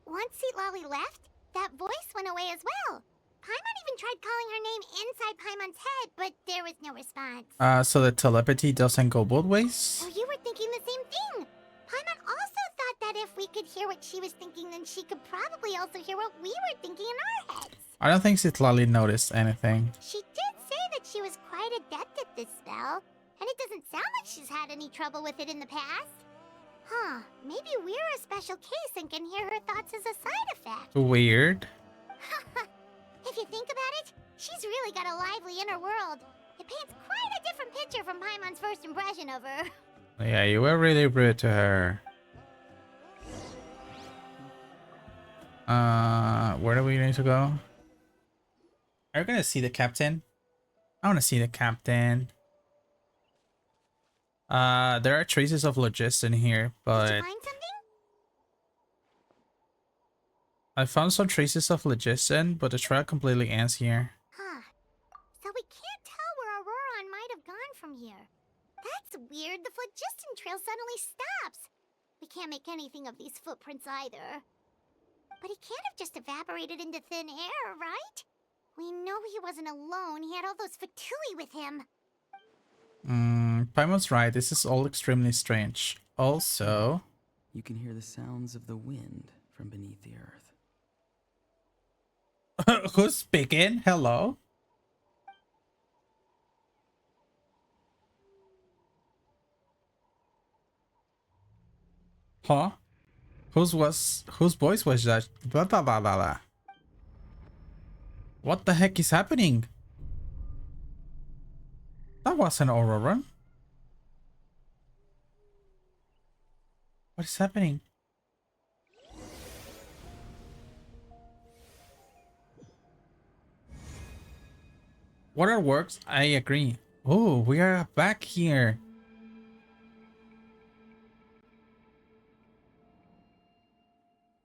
Once Seat Lolly left, that voice went away as well. Paimon even tried calling her name inside Paimon's head, but there was no response. So the telepathy doesn't go both ways? So you were thinking the same thing. Paimon also thought that if we could hear what she was thinking, then she could probably also hear what we were thinking in our heads. I don't think Citlali noticed anything. She did say that she was quite adept at this spell, and it doesn't sound like she's had any trouble with it in the past. Huh, maybe we're a special case and can hear her thoughts as a side effect. Weird. If you think about it, she's really got a lively inner world. It paints quite a different picture from Paimon's first impression of her. Yeah, you were really rude to her. Where do we need to go? Are we gonna see the captain? I wanna see the captain. There are traces of phlogiston here, Did but you find something? I found some traces of phlogiston, but the trail completely ends here. Huh. So we can't tell where Auroron might have gone from here. That's weird. The phlogiston trail suddenly stops. We can't make anything of these footprints either. But he can't have just evaporated into thin air, right? We know he wasn't alone. He had all those Fatui with him. Paimon's right. This is all extremely strange. Also, You can hear the sounds of the wind from beneath the earth. who's speaking? Hello? Huh? Whose voice was that? Blah, blah, blah, blah, blah. What the heck is happening? That wasn't Auroron. What is happening? Water works, I agree. Oh, we are back here.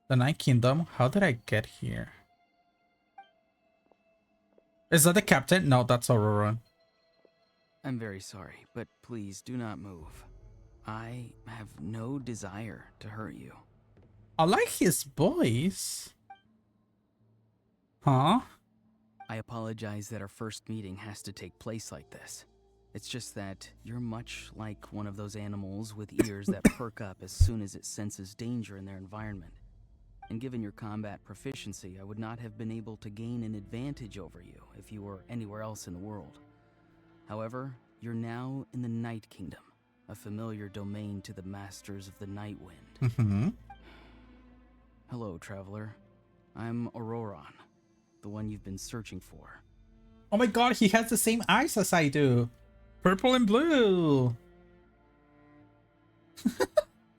The Night Kingdom? How did I get here? Is that the captain? No, that's Aurora. I'm very sorry, but please do not move. I have no desire to hurt you. I like his voice. Huh? I apologize that our first meeting has to take place like this. It's just that you're much like one of those animals with ears that perk up as soon as it senses danger in their environment. And given your combat proficiency, I would not have been able to gain an advantage over you if you were anywhere else in the world. However, you're now in the Night Kingdom, a familiar domain to the masters of the Night Wind. Mm-hmm. Hello, traveler. I'm Auroron, the one you've been searching for. Oh my god, he has the same eyes as I do. Purple and blue.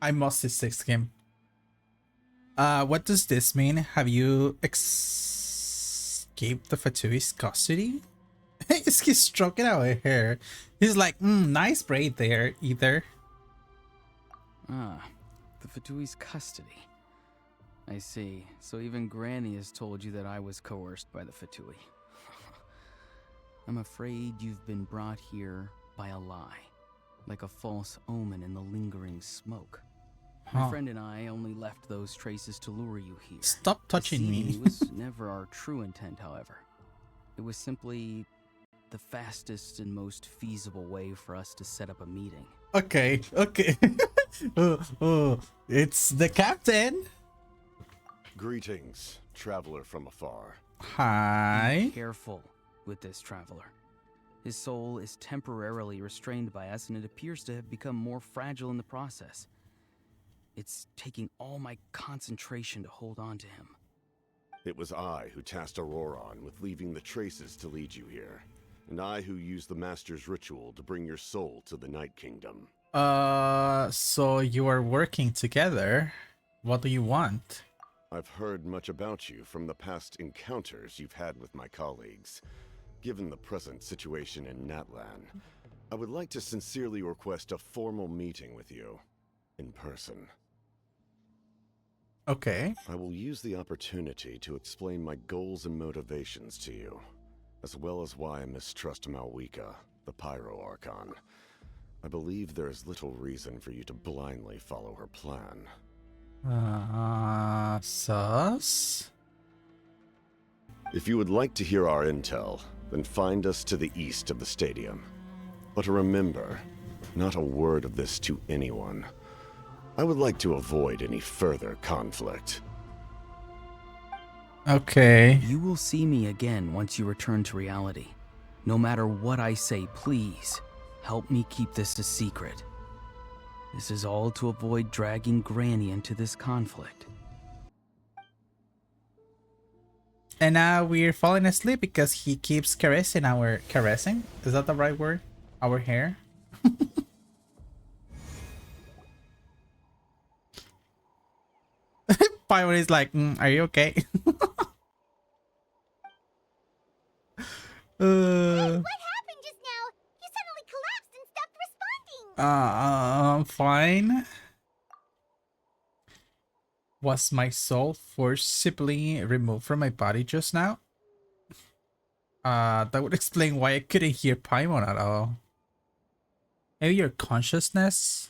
I must escape him. What does this mean? Have you escaped the Fatui's custody? He's stroking our hair. He's like, nice braid there, either. Ah, the Fatui's custody. I see. So even Granny has told you that I was coerced by the Fatui. I'm afraid you've been brought here by a lie, like a false omen in the lingering smoke. My friend and I only left those traces to lure you here. Stop touching me. It was never our true intent, however. It was simply the fastest and most feasible way for us to set up a meeting. Okay. It's the captain. Greetings, traveler from afar. Hi. Be careful with this traveler. His soul is temporarily restrained by us, and it appears to have become more fragile in the process. It's taking all my concentration to hold on to him. It was I who tasked Auroron with leaving the traces to lead you here, and I who used the Master's ritual to bring your soul to the Night Kingdom. So you are working together. What do you want? I've heard much about you from the past encounters you've had with my colleagues. Given the present situation in NATLAN, I would like to sincerely request a formal meeting with you, in person. Okay. I will use the opportunity to explain my goals and motivations to you, as well as why I mistrust Malwika, the Pyro Archon. I believe there is little reason for you to blindly follow her plan. Sus? If you would like to hear our intel, then find us to the east of the stadium. But remember, not a word of this to anyone. I would like to avoid any further conflict. Okay. You will see me again once you return to reality. No matter what I say, please, help me keep this a secret. This is all to avoid dragging Granny into this conflict. And now we're falling asleep because he keeps caressing our... Caressing? Is that the right word? Our hair? Pyro is like, are you okay? What happened just now? You suddenly collapsed and stopped responding. I'm fine. Was my soul forcibly removed from my body just now? That would explain why I couldn't hear Paimon at all. Maybe your consciousness?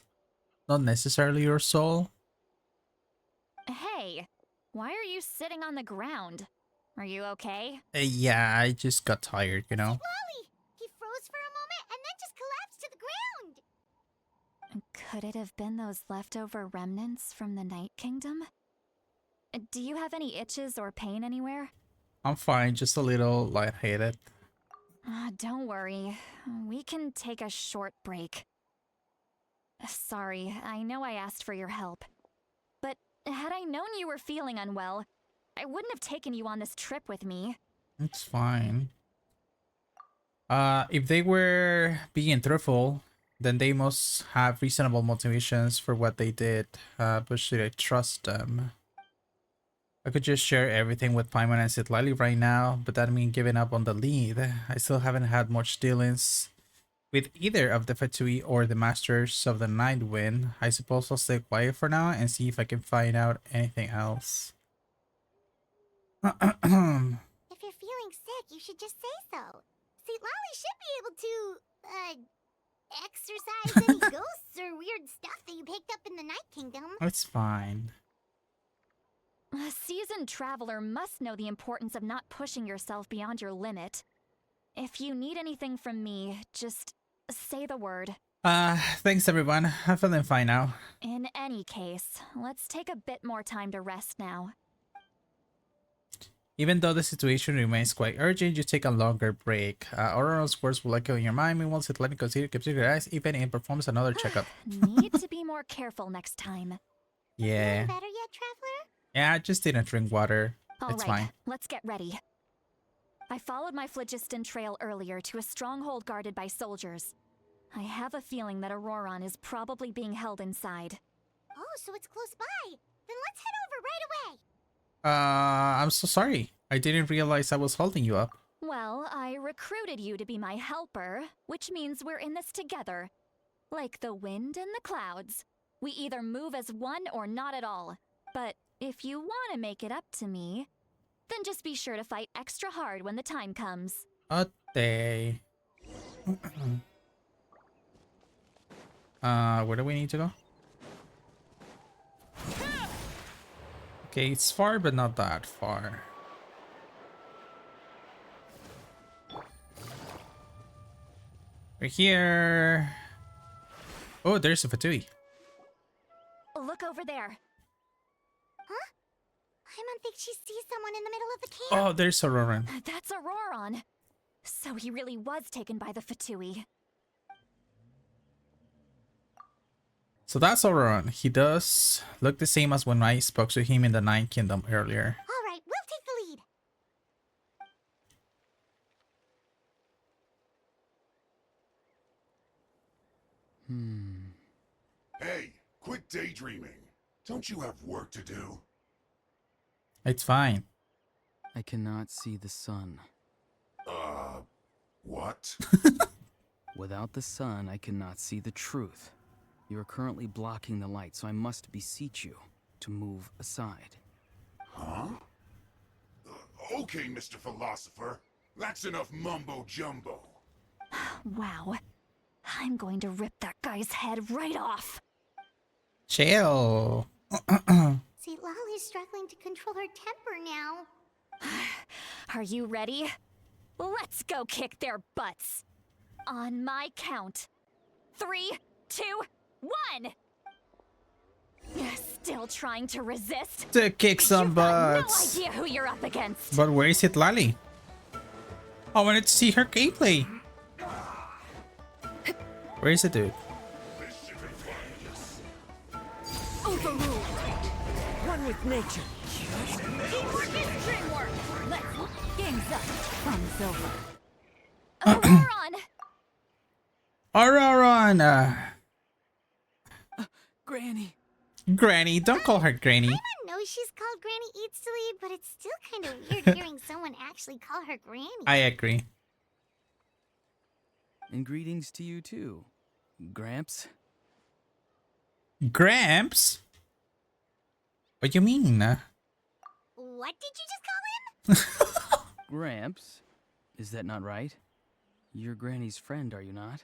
Not necessarily your soul? Hey, why are you sitting on the ground? Are you okay? Yeah, I just got tired, you know? Lolly! He froze for a moment and then just collapsed to the ground. Could it have been those leftover remnants from the Night Kingdom? Do you have any itches or pain anywhere? I'm fine, just a little lightheaded. Don't worry. We can take a short break. Sorry, I know I asked for your help. But had I known you were feeling unwell, I wouldn't have taken you on this trip with me. It's fine. If they were being truthful, then they must have reasonable motivations for what they did. But should I trust them? I could just share everything with Paimon and Citlali right now, but that means giving up on the lead. I still haven't had much dealings with either of the Fatui or the Masters of the Night Wind. I suppose I'll stay quiet for now and see if I can find out anything else. If you're feeling sick, you should just say so. See, Lolly should be able to, exercise any ghosts or weird stuff that you picked up in the Night Kingdom. It's fine. A seasoned traveler must know the importance of not pushing yourself beyond your limit. If you need anything from me, just say the word. Thanks everyone. I'm feeling fine now. In any case, let's take a bit more time to rest now. Even though the situation remains quite urgent, you take a longer break. Aurora's words will echo in your mind. Meanwhile, Atlantic consider keeps your eyes even and performs another checkup. Need to be more careful next time. Yeah. Feeling better yet, Traveler? Yeah, I just didn't drink water. It's All right, fine. let's get ready. I followed my phlogiston trail earlier to a stronghold guarded by soldiers. I have a feeling that Auroron is probably being held inside. Oh, so it's close by. Then let's head over right away. I'm so sorry. I didn't realize I was holding you up. Well, I recruited you to be my helper, which means we're in this together. Like the wind and the clouds. We either move as one or not at all. But if you want to make it up to me, then just be sure to fight extra hard when the time comes. Okay. Where do we need to go? Okay, it's far, but not that far. We're here. Oh, there's a Fatui. Look over there. Huh? Paimon thinks she sees someone in the middle of the camp. Oh, there's Auroran. That's Auroron. So he really was taken by the Fatui. So that's Auroran. He does look the same as when I spoke to him in the Ninth Kingdom earlier. All right, we'll take the lead. Hey, quit daydreaming. Don't you have work to do? It's fine. I cannot see the sun. What? Without the sun, I cannot see the truth. You are currently blocking the light, so I must beseech you to move aside. Huh? Okay, Mr. Philosopher. That's enough mumbo-jumbo. Wow. I'm going to rip that guy's head right off. Chill. See, Lolly's struggling to control her temper now. Are you ready? Let's go kick their butts. On my count. 3, 2, 1. Still trying to resist? To kick some You've got butts. no idea who you're up against. But where is it, Lali? I wanted to see her gameplay. Where is it, dude? Overruled. One with nature. Teamwork is dreamwork. Let's games up. Fun's over. Auroron! Auroran! Granny! Granny, don't call her Granny. I know she's called Granny Eats to Lead, but it's still kind of weird hearing someone actually call her Granny. I agree. And greetings to you too, Gramps. Gramps? What do you mean? What did you just call him? Gramps? Is that not right? You're Granny's friend, are you not?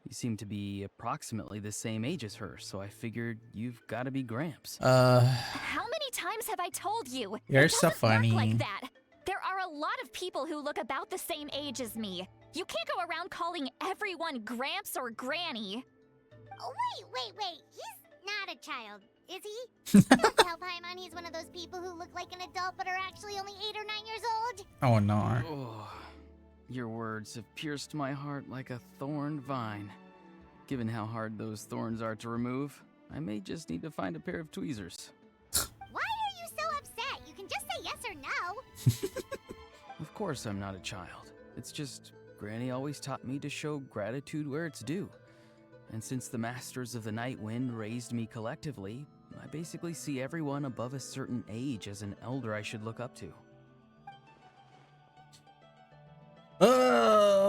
You seem to be approximately the same age as her, so I figured you've got to be Gramps. How many times have I told you? You're It so doesn't work funny. like that. There are a lot of people who look about the same age as me. You can't go around calling everyone Gramps or Granny. Oh, wait. He's not a child, is he? Don't tell Paimon he's one of those people who look like an adult but are actually only 8 or 9 years old. Oh no. Oh, your words have pierced my heart like a thorned vine. Given how hard those thorns are to remove, I may just need to find a pair of tweezers. Why are you so upset? You can just say yes or no. Of course I'm not a child. It's just Granny always taught me to show gratitude where it's due. And since the Masters of the Night Wind raised me collectively, I basically see everyone above a certain age as an elder I should look up to.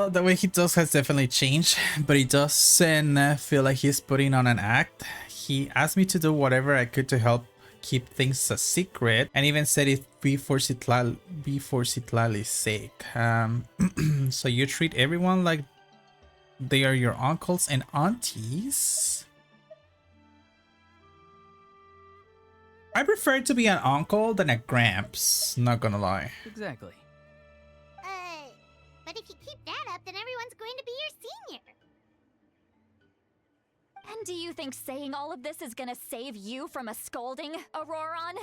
Well, the way he does has definitely changed, but he doesn't feel like he's putting on an act. He asked me to do whatever I could to help keep things a secret, and even said it be for Citlali's sake. So you treat everyone like they are your uncles and aunties? I prefer to be an uncle than a gramps, not gonna lie. Exactly. But if you keep that up, then everyone's going to be your senior. And do you think saying all of this is gonna save you from a scolding, Auroron?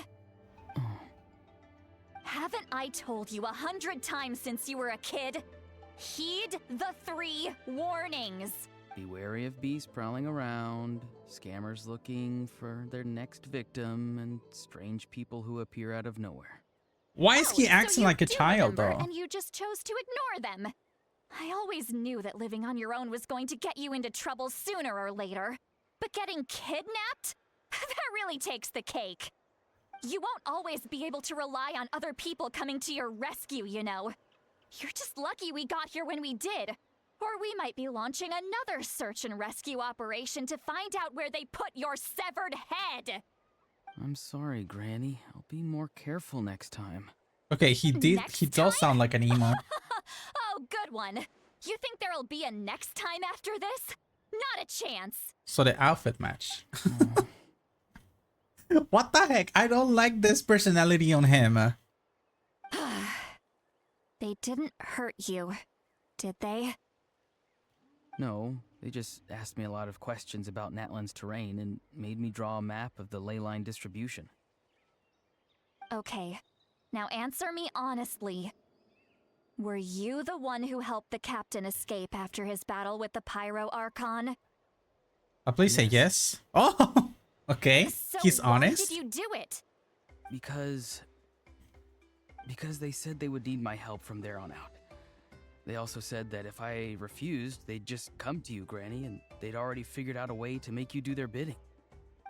Haven't I told you 100 times since you were a kid? Heed the 3 warnings. Be wary of beasts prowling around, scammers looking for their next victim, and strange people who appear out of nowhere. Why is he so acting you like a do child, remember, though? And you just chose to ignore them. I always knew that living on your own was going to get you into trouble sooner or later. But getting kidnapped? That really takes the cake. You won't always be able to rely on other people coming to your rescue, you know. You're just lucky we got here when we did. Or we might be launching another search and rescue operation to find out where they put your severed head. I'm sorry, Granny. I'll be more careful next time. Okay, he does sound like an emo. Oh, good one. You think there'll be a next time after this? Not a chance. So the outfit match. What the heck? I don't like this personality on him. They didn't hurt you, did they? No, they just asked me a lot of questions about NATLAN's terrain and made me draw a map of the ley line distribution. Okay, now answer me honestly. Were you the one who helped the captain escape after his battle with the Pyro Archon? Please say yes. Oh, okay. So He's why honest. did you do it? Because they said they would need my help from there on out. They also said that if I refused, they'd just come to you, Granny, and they'd already figured out a way to make you do their bidding.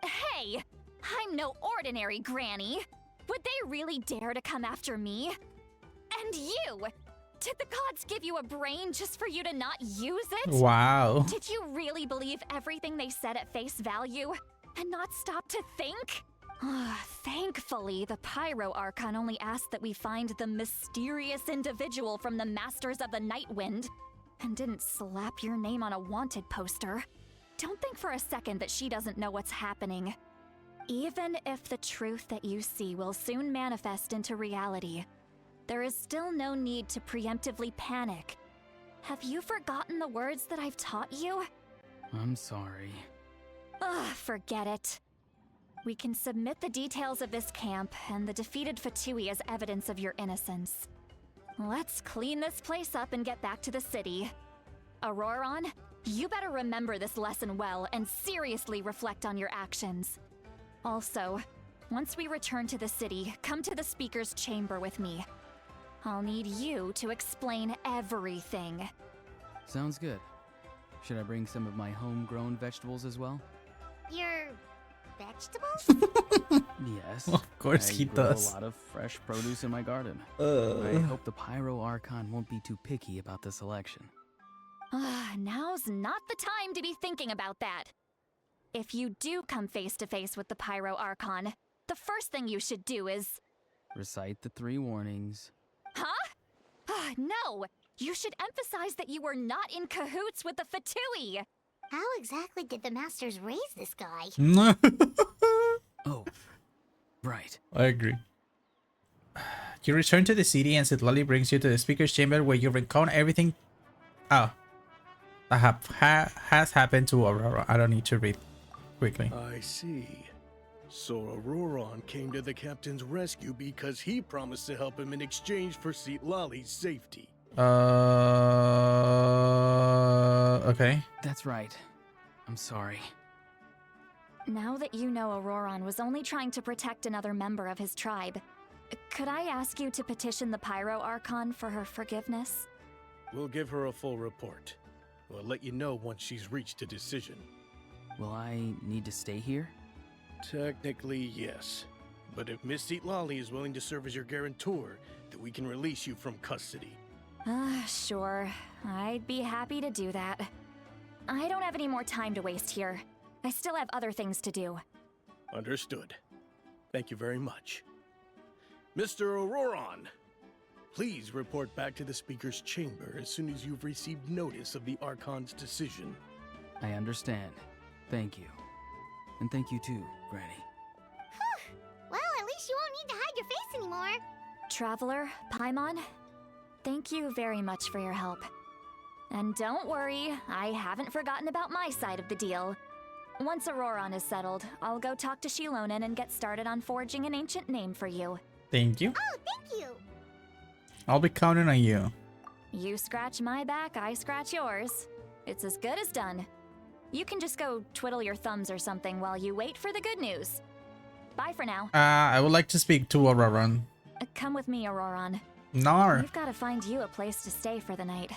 Hey, I'm no ordinary Granny. Would they really dare to come after me? And you! Did the gods give you a brain just for you to not use it? Wow. Did you really believe everything they said at face value? And not stop to think? Thankfully, the Pyro Archon only asked that we find the mysterious individual from the Masters of the Night Wind, and didn't slap your name on a wanted poster. Don't think for a second that she doesn't know what's happening. Even if the truth that you see will soon manifest into reality, there is still no need to preemptively panic. Have you forgotten the words that I've taught you? I'm sorry. Forget it. We can submit the details of this camp and the defeated Fatui as evidence of your innocence. Let's clean this place up and get back to the city. Auroron, you better remember this lesson well and seriously reflect on your actions. Also, once we return to the city, come to the speaker's chamber with me. I'll need you to explain everything. Sounds good. Should I bring some of my homegrown vegetables as well? Your vegetables? Yes. Of course he grow does. a lot of fresh produce in my garden. I hope the Pyro Archon won't be too picky about the selection. Now's not the time to be thinking about that. If you do come face to face with the Pyro Archon, the first thing you should do is... Recite the 3 warnings. Huh? No! You should emphasize that you were not in cahoots with the Fatui! How exactly did the masters raise this guy? Oh, right. I agree. You return to the city and Citlali brings you to the speaker's chamber where you recount everything. Oh. That has happened to Aurora. I don't need to read quickly. I see. So Auroron came to the captain's rescue because he promised to help him in exchange for Citlali's safety. Okay. That's right. I'm sorry. Now that you know Auroron was only trying to protect another member of his tribe, could I ask you to petition the Pyro Archon for her forgiveness? We'll give her a full report. We'll let you know once she's reached a decision. Will I need to stay here? Technically, yes. But if Miss Citlali is willing to serve as your guarantor, then we can release you from custody. Sure. I'd be happy to do that. I don't have any more time to waste here. I still have other things to do. Understood. Thank you very much. Mr. Auroron, please report back to the Speaker's chamber as soon as you've received notice of the Archon's decision. I understand. Thank you. And thank you too, Granny. Well, at least you won't need to hide your face anymore. Traveler, Paimon, thank you very much for your help. And don't worry, I haven't forgotten about my side of the deal. Once Auroron is settled, I'll go talk to Shilonen and get started on forging an ancient name for you. Thank you. Oh, thank you. I'll be counting on you. You scratch my back, I scratch yours. It's as good as done. You can just go twiddle your thumbs or something while you wait for the good news. Bye for now. I would like to speak to Auroron. Come with me, Auroron. Nar. We've got to find you a place to stay for the night.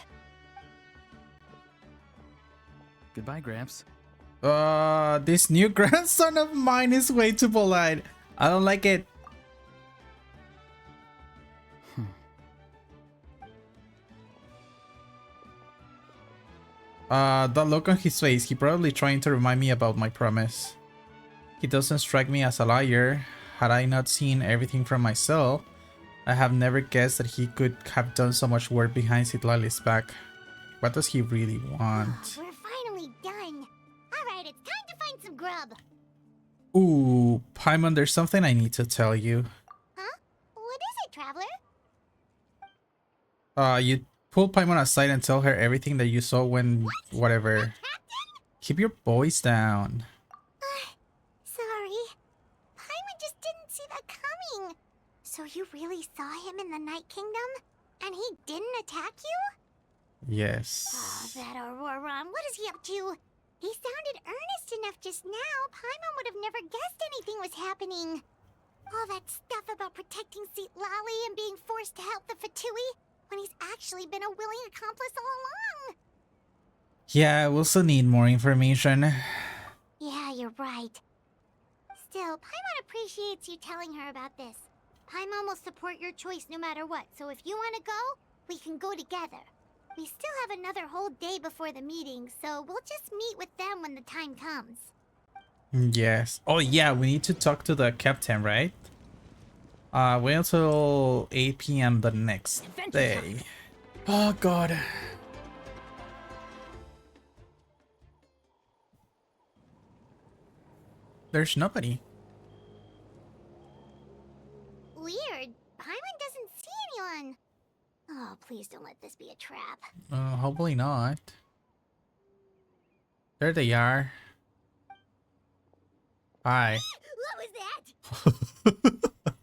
Goodbye, Gramps. This new grandson of mine is way too polite. I don't like it. The look on his face, he probably trying to remind me about my promise. He doesn't strike me as a liar. Had I not seen everything from myself, I have never guessed that he could have done so much work behind Citlali's back. What does he really want? We're finally done. Alright, it's time to find some grub. Ooh, Paimon, there's something I need to tell you. Huh? What is it, Traveler? You pull Paimon aside and tell her everything that you saw when whatever. Keep your voice down. Sorry. Paimon just didn't see that coming. So you really saw him in the Night Kingdom? And he didn't attack you? Yes. Oh, that Auroron. What is he up to? He sounded earnest enough just now. Paimon would have never guessed anything was happening. All that stuff about protecting Citlali and being forced to help the Fatui when he's actually been a willing accomplice all along. Yeah, I also need more information. Yeah, you're right. Still, Paimon appreciates you telling her about this. Paimon will support your choice no matter what, so if you want to go, we can go together. We still have another whole day before the meeting, so we'll just meet with them when the time comes. Yes. Oh yeah, we need to talk to the captain, right? Wait until 8 p.m. the next day. Oh god. There's nobody. Weird. Paimon doesn't see anyone. Oh, please don't let this be a trap. Hopefully not. There they are. Hi. What was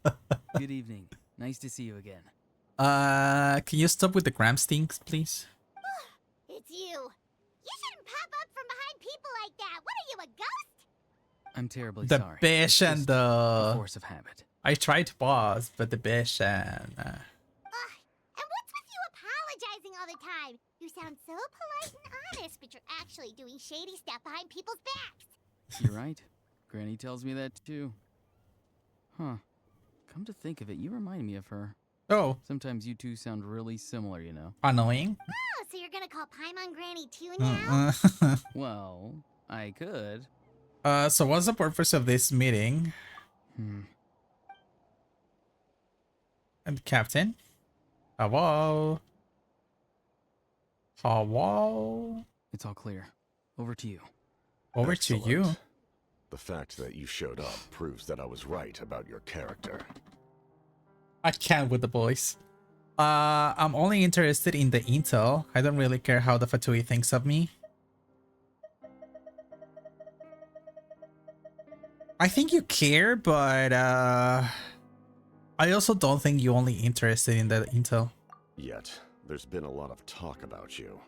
that? Good evening. Nice to see you again. Can you stop with the Gramps things, please? It's you. You shouldn't pop up from behind people like that. What are you, a ghost? I'm terribly The sorry. bish and Just the force of habit. I tried to pause, but the bish and And what's with you apologizing all the time? You sound so polite and honest, but you're actually doing shady stuff behind people's backs. You're right. Granny tells me that too. Huh. Come to think of it, you remind me of her. Oh. Sometimes you two sound really similar, you know. Annoying. Oh, so you're gonna call Paimon Granny too now? Well, I could. So what's the purpose of this meeting? And Captain? Hello? Hello? It's all clear. Over to you. Over Excellent. to you. The fact that you showed up proves that I was right about your character. I can't with the boys. I'm only interested in the intel. I don't really care how the Fatui thinks of me. I think you care, but I also don't think you're only interested in the intel. Yet, there's been a lot of talk about you.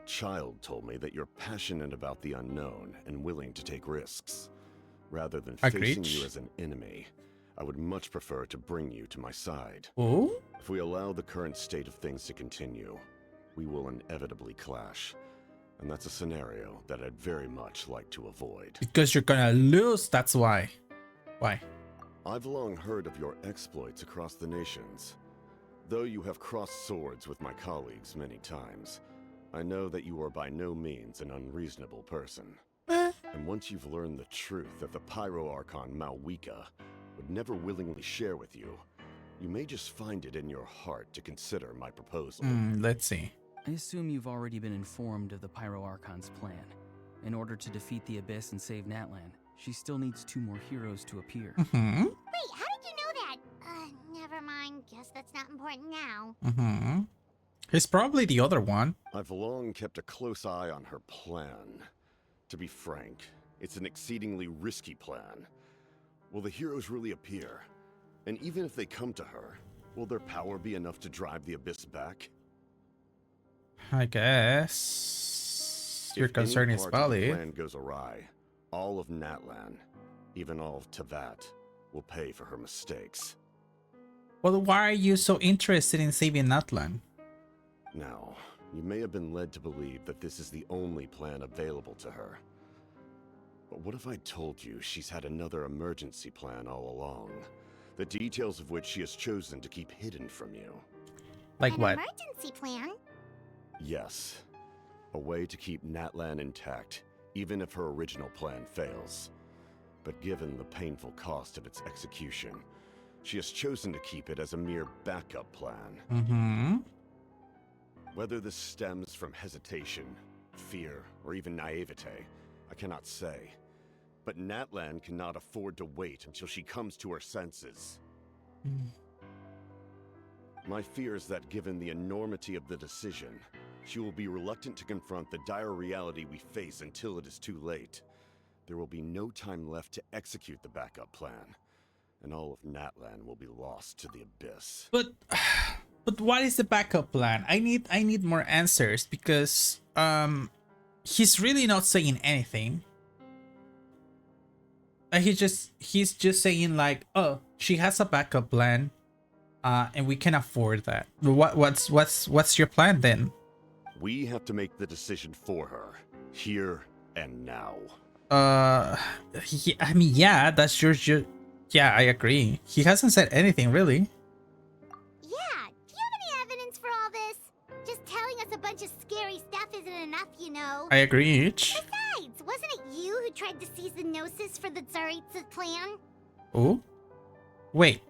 Child told me that you're passionate about the unknown and willing to take risks. Rather than facing you as an enemy, I would much prefer to bring you to my side. Ooh? If we allow the current state of things to continue, we will inevitably clash. And that's a scenario that I'd very much like to avoid. Because you're gonna lose, that's why. Why? I've long heard of your exploits across the nations. Though you have crossed swords with my colleagues many times, I know that you are by no means an unreasonable person. And once you've learned the truth that the Pyro Archon Malwika would never willingly share with you, you may just find it in your heart to consider my proposal. Let's see. I assume you've already been informed of the Pyro Archon's plan. In order to defeat the Abyss and save NATLAN, she still needs 2 more heroes to appear. Wait, how did you know that? Never mind. Guess that's not important now. He's probably the other one. I've long kept a close eye on her plan. To be frank, it's an exceedingly risky plan. Will the heroes really appear? And even if they come to her, will their power be enough to drive the Abyss back? I guess your concern is If any part of the valid. plan goes awry, all of NATLAN, even all of Teyvat, will pay for her mistakes. Well, why are you so interested in saving NATLAN? Now, you may have been led to believe that this is the only plan available to her. But what if I told you she's had another emergency plan all along, the details of which she has chosen to keep hidden from you? Like An what? emergency plan? Yes, a way to keep NATLAN intact, even if her original plan fails. But given the painful cost of its execution, she has chosen to keep it as a mere backup plan. Whether this stems from hesitation, fear, or even naivete, I cannot say. But NATLAN cannot afford to wait until she comes to her senses. My fear is that given the enormity of the decision, she will be reluctant to confront the dire reality we face until it is too late. There will be no time left to execute the backup plan, and all of NATLAN will be lost to the Abyss. But what is the backup plan? I need more answers because he's really not saying anything. He's just saying like, oh, she has a backup plan, and we can afford that. What's your plan then? We have to make the decision for her, here and now. I mean, yeah, that's your yeah, I agree. He hasn't said anything really. Yeah, do you have any evidence for all this? Just telling us a bunch of scary stuff isn't enough, you know. I agree. Besides, wasn't it you who tried to seize the Gnosis for the Tsaritsa plan? Oh, wait.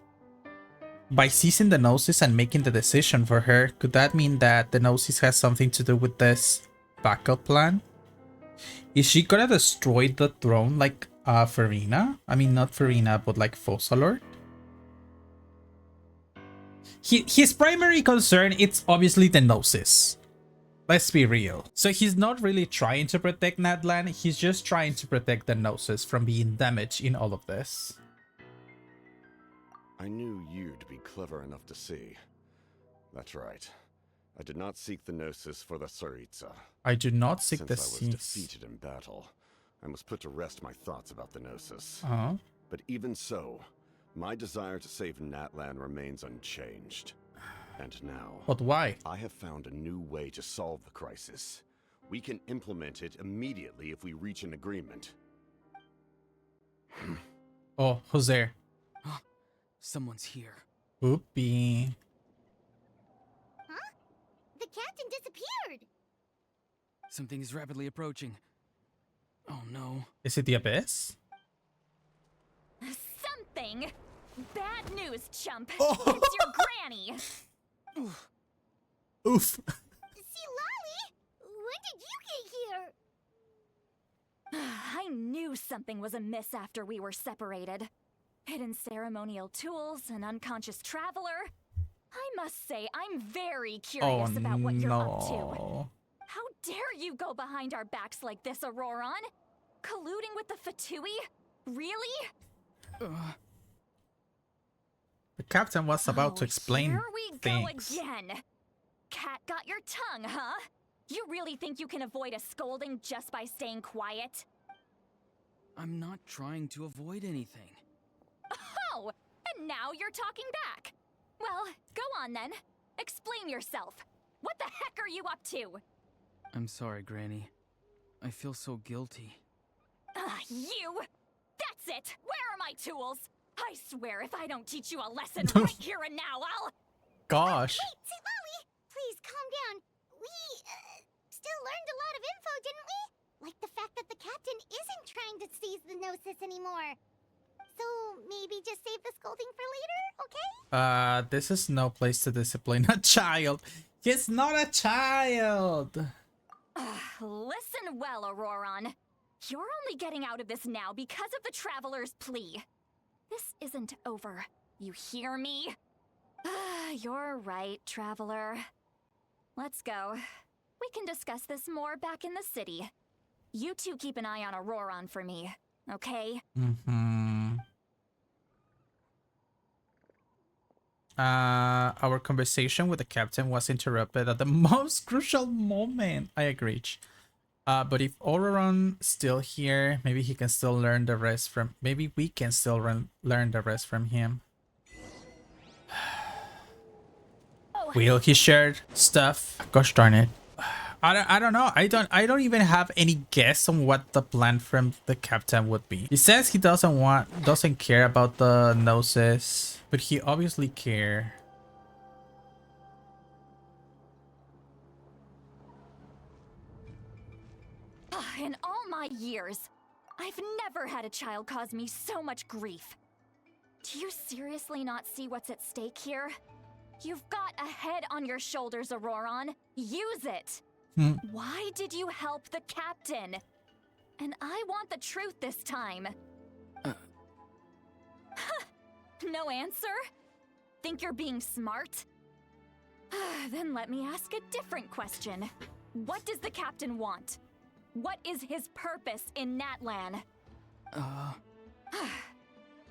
By seizing the Gnosis and making the decision for her, could that mean that the Gnosis has something to do with this backup plan? Is she gonna destroy the throne like Farina? I mean, not Farina, but like Focalord? His primary concern, it's obviously the Gnosis. Let's be real. So he's not really trying to protect NATLAN, he's just trying to protect the Gnosis from being damaged in all of this. I knew you to be clever enough to see. That's right. I did not seek the Gnosis for the Tsaritsa. I do not seek the Since I was defeated in battle, I must put to rest my thoughts about the Gnosis. But even so, my desire to save NATLAN remains unchanged. And now, But why? I have found a new way to solve the crisis. We can implement it immediately if we reach an agreement. Oh, who's there? Someone's here. Oopie. Huh? The captain disappeared. Something is rapidly approaching. Oh no. Is it the Abyss? Something? Bad news, chump. Oh. It's your granny. Oof. See, Lolly, when did you get here? I knew something was amiss after we were separated. Hidden ceremonial tools, an unconscious traveler. I must say, I'm very curious about what you're up to. How dare you go behind our backs like this, Auroron? Colluding with the Fatui? Really? The captain was about to explain Here we things. go again. Cat got your tongue, huh? You really think you can avoid a scolding just by staying quiet? I'm not trying to avoid anything. Oh, and now you're talking back. Well, go on then. Explain yourself. What the heck are you up to? I'm sorry, Granny. I feel so guilty. You! That's it! Where are my tools? I swear if I don't teach you a lesson right here and now, gosh. Wait, see, Lolly, please calm down. We still learned a lot of info, didn't we? Like the fact that the captain isn't trying to seize the Gnosis anymore. So maybe just save the scolding for later, okay? This is no place to discipline a child. He's not a child. Listen well, Auroron. You're only getting out of this now because of the Traveler's plea. This isn't over. You hear me? You're right, Traveler. Let's go. We can discuss this more back in the city. You two keep an eye on Auroron for me, okay? Our conversation with the captain was interrupted at the most crucial moment. I agree. But if Auroron still here, maybe he can still learn the rest from. Maybe we can still learn the rest from him. Will he share stuff? Gosh darn it! I don't know. I don't even have any guess on what the plan from the captain would be. He says he doesn't care about the Gnosis, but he obviously care. In all my years, I've never had a child cause me so much grief. Do you seriously not see what's at stake here? You've got a head on your shoulders, Auroron. Use it! Why did you help the captain? And I want the truth this time. No answer? Think you're being smart? Then let me ask a different question. What does the captain want? What is his purpose in NATLAN?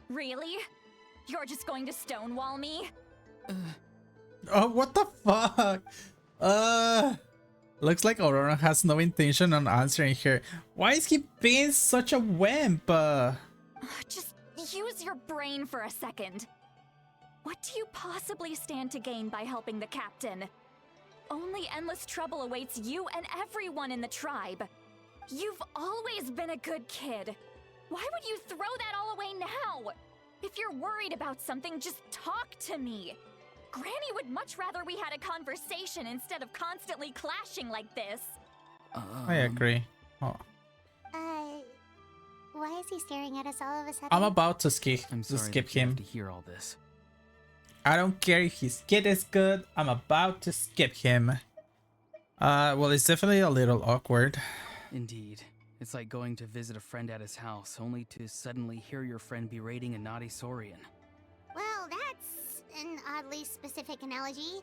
Really? You're just going to stonewall me? Oh, what the fuck? Looks like Aurora has no intention on answering her. Why is he being such a wimp? Just use your brain for a second. What do you possibly stand to gain by helping the captain? Only endless trouble awaits you and everyone in the tribe. You've always been a good kid. Why would you throw that all away now? If you're worried about something, just talk to me. Granny would much rather we had a conversation instead of constantly clashing like this. I agree. Oh. Why is he staring at us all of a sudden? I'm about to skip I'm sorry skip that you have him. to hear all this. I don't care if his kid is good. I'm about to skip him. Well, it's definitely a little awkward. Indeed. It's like going to visit a friend at his house, only to suddenly hear your friend berating a naughty Saurian. Well, that's an oddly specific analogy.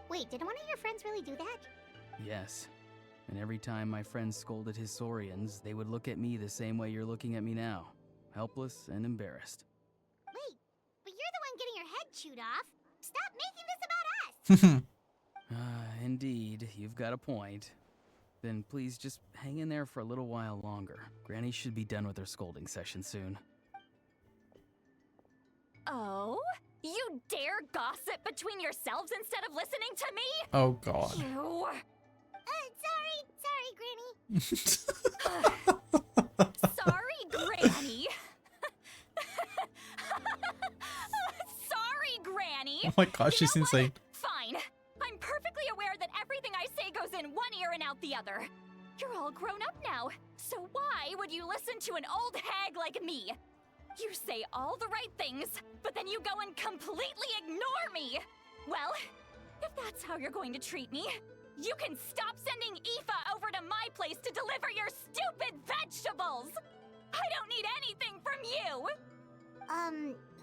Wait, did one of your friends really do that? Yes. And every time my friends scolded his Saurians, they would look at me the same way you're looking at me now. Helpless and embarrassed. Wait, but you're the one getting your head chewed off. Stop making this about us! Indeed, you've got a point. Then please just hang in there for a little while longer. Granny should be done with her scolding session soon. Oh? You dare gossip between yourselves instead of listening to me? Oh god. You... Sorry, Sorry, Granny. Sorry, Granny. Oh my gosh, she's You know insane. what? Fine. I'm perfectly aware that everything I say goes in one ear and out the other. You're all grown up now, so why would you listen to an old hag like me? You say all the right things, but then you go and completely ignore me. Well, if that's how you're going to treat me, you can stop sending Aoife over to my place to deliver your stupid vegetables! I don't need anything from you!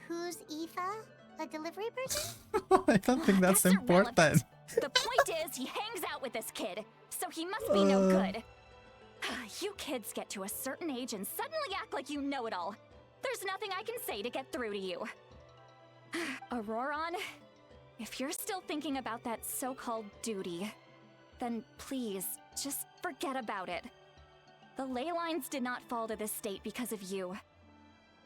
Who's Aoife? A delivery person? I don't think that's important. Irrelevant. The point is, he hangs out with this kid, so he must be no good. You kids get to a certain age and suddenly act like you know it all. There's nothing I can say to get through to you. Auroron, if you're still thinking about that so-called duty, then please, just forget about it. The ley lines did not fall to this state because of you.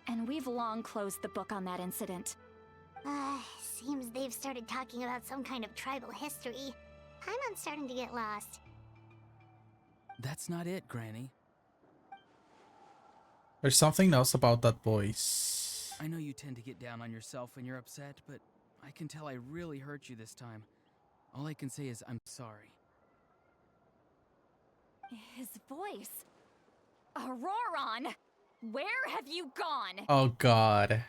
And we've long closed the book on that incident. Seems they've started talking about some kind of tribal history. I'm starting to get lost. That's not it, Granny. There's something else about that voice. I know you tend to get down on yourself when you're upset, but I can tell I really hurt you this time. All I can say is I'm sorry. His voice. Auroron! Where have you gone? Oh god.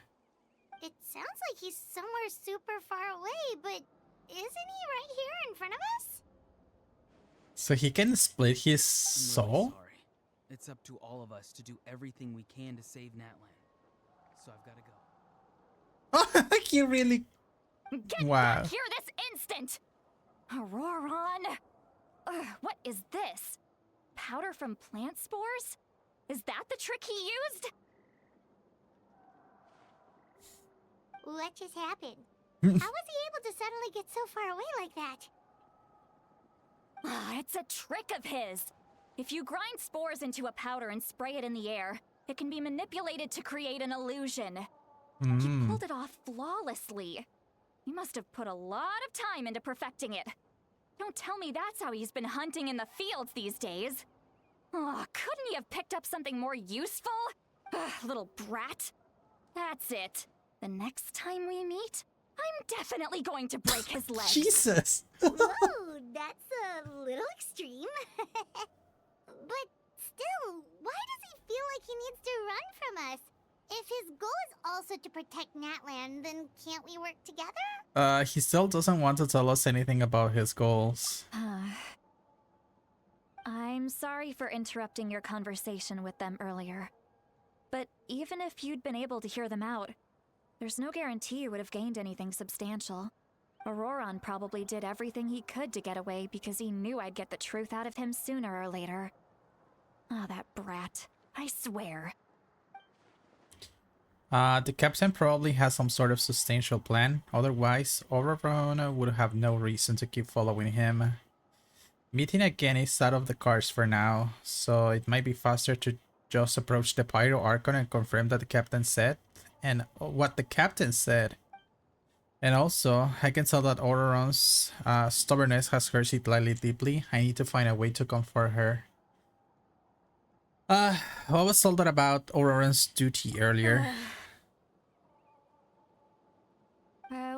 It sounds like he's somewhere super far away, but isn't he right here in front of us? So he can split his I'm really soul? sorry. It's up to all of us to do everything we can to save NATLAN. So I've got to go. He really... Get Wow. back here this instant! Auroron! What is this? Powder from plant spores? Is that the trick he used? What just happened? How was he able to suddenly get so far away like that? It's a trick of his. If you grind spores into a powder and spray it in the air, it can be manipulated to create an illusion. He pulled it off flawlessly. He must have put a lot of time into perfecting it. Don't tell me that's how he's been hunting in the fields these days. Oh, couldn't he have picked up something more useful? Little brat. That's it. The next time we meet, I'm definitely going to break his legs. Jesus. Whoa, that's a little extreme. But still, why does he feel like he needs to run from us? If his goal is also to protect NATLAN, then can't we work together? He still doesn't want to tell us anything about his goals. I'm sorry for interrupting your conversation with them earlier. But even if you'd been able to hear them out, there's no guarantee you would have gained anything substantial. Auroron probably did everything he could to get away because he knew I'd get the truth out of him sooner or later. Ah, that brat. I swear. The captain probably has some sort of substantial plan. Otherwise, Auroron would have no reason to keep following him. Meeting again is out of the cards for now, so it might be faster to just approach the Pyro Archon and confirm that the captain said, and what the captain said. And also, I can tell that Auroron's stubbornness has hurt Citlali deeply. I need to find a way to comfort her. I was told that about Auroron's duty earlier.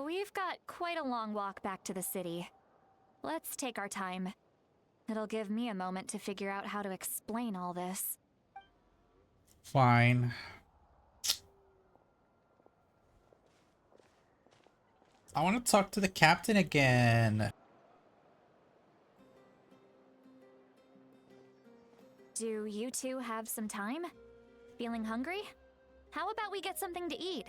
We've got quite a long walk back to the city. Let's take our time. It'll give me a moment to figure out how to explain all this. Fine. I want to talk to the captain again. Do you two have some time? Feeling hungry? How about we get something to eat?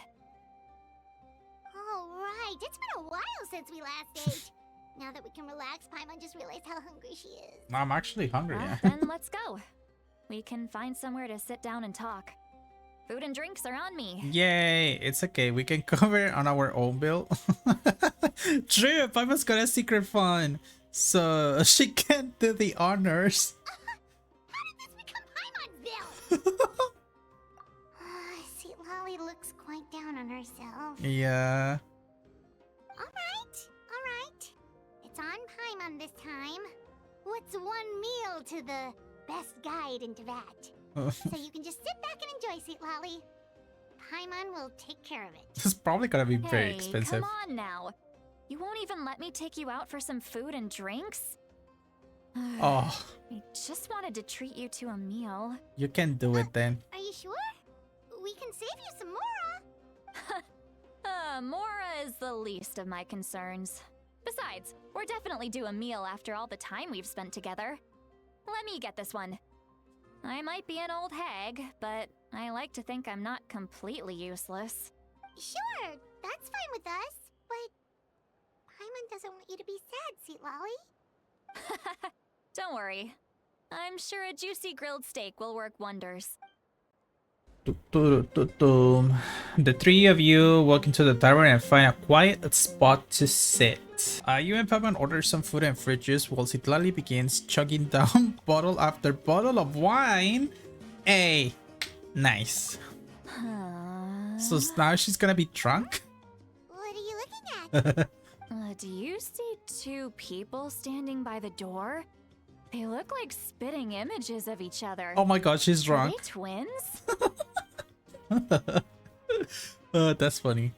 Oh, right. It's been a while since we last ate. Now that we can relax, Paimon just realized how hungry she is. I'm actually hungry. Well, then let's go. We can find somewhere to sit down and talk. Food and drinks are on me. Yay! It's okay. We can cover it on our own bill. True, Paimon's got a secret fund, so she can't do the honors. How did this become Paimon's bill? Citlali looks quite down on herself. Yeah. Alright. It's on Paimon this time. What's one meal to the best guide into that? So you can just sit back and enjoy, Citlali. Paimon will take care of it. This is probably gonna be very Hey, expensive. come on now. You won't even let me take you out for some food and drinks? Oh, I just wanted to treat you to a meal. you can do it then. Are you sure? We can save you some Mora. Mora is the least of my concerns. Besides, we're definitely due a meal after all the time we've spent together. Let me get this one. I might be an old hag, but I like to think I'm not completely useless. Sure, that's fine with us. But Paimon doesn't want you to be sad, Citlali. Don't worry. I'm sure a juicy grilled steak will work wonders. The three of you walk into the tavern and find a quiet spot to sit. You and Paimon order some food and fruit juice while Citlali begins chugging down bottle after bottle of wine. Hey, nice. So now she's gonna be drunk? What are you looking at? Do you see two people standing by the door? They look like spitting images of each other. Oh my god, she's Are drunk. they twins? That's funny.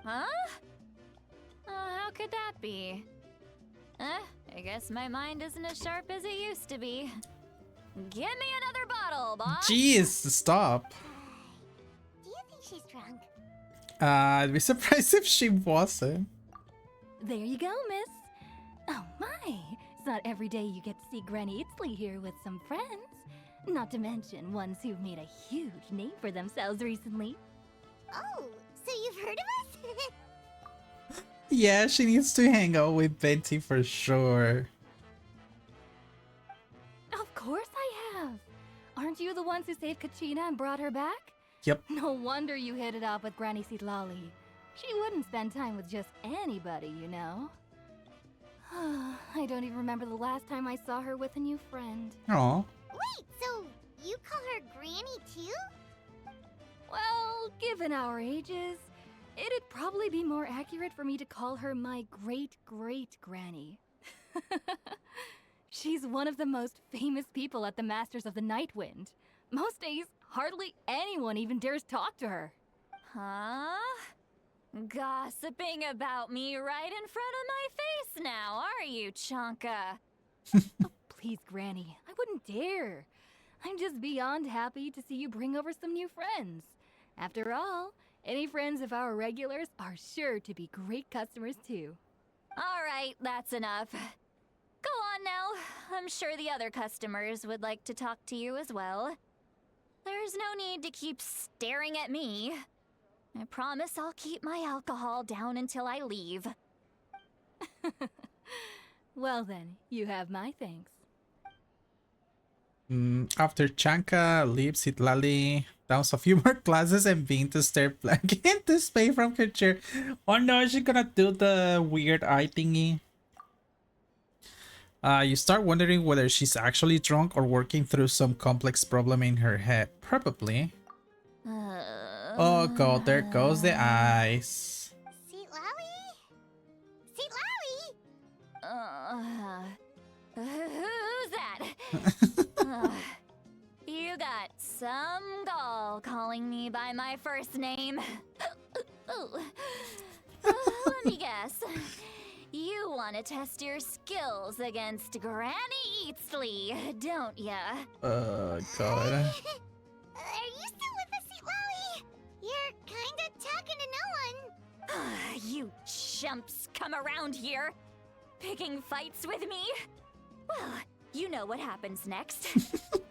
Huh? How could that be? I guess my mind isn't as sharp as it used to be. Give me another bottle, boss! Jeez, stop. Do you think she's drunk? I'd be surprised if she wasn't. There you go, miss. Oh my, it's not every day you get to see Granny Itzley here with some friends. Not to mention ones who've made a huge name for themselves recently. Oh, so you've heard of us? Yeah, she needs to hang out with Venti for sure. Of course I have. Aren't you the ones who saved Kachina and brought her back? Yep. No wonder you hit it off with Granny Sitlali. She wouldn't spend time with just anybody, you know. I don't even remember the last time I saw her with a new friend. Aw. Wait, so you call her Granny too? Well, given our ages, it'd probably be more accurate for me to call her my great-great-granny. She's one of the most famous people at the Masters of the Nightwind. Most days, hardly anyone even dares talk to her. Huh? Gossiping about me right in front of my face now, are you, Chonka? Oh, please, Granny, I wouldn't dare. I'm just beyond happy to see you bring over some new friends. After all, any friends of our regulars are sure to be great customers too. All right, that's enough. Go on now. I'm sure the other customers would like to talk to you as well. There's no need to keep staring at me. I promise I'll keep my alcohol down until I leave. Well then, you have my thanks. After Chanka leaves, Hitlali downs a few more glasses and being to start blanking to spay from her chair. Oh no, is she gonna do the weird eye thingy? You start wondering whether she's actually drunk or working through some complex problem in her head. Probably. Oh god, there goes the eyes. Who's that? You got some gall calling me by my first name. Let me guess. You want to test your skills against Granny Eatsley, don't ya? God. Are you still with us, Seatlowy? You're kinda talking to no one. You chumps come around here, picking fights with me? Well, you know what happens next.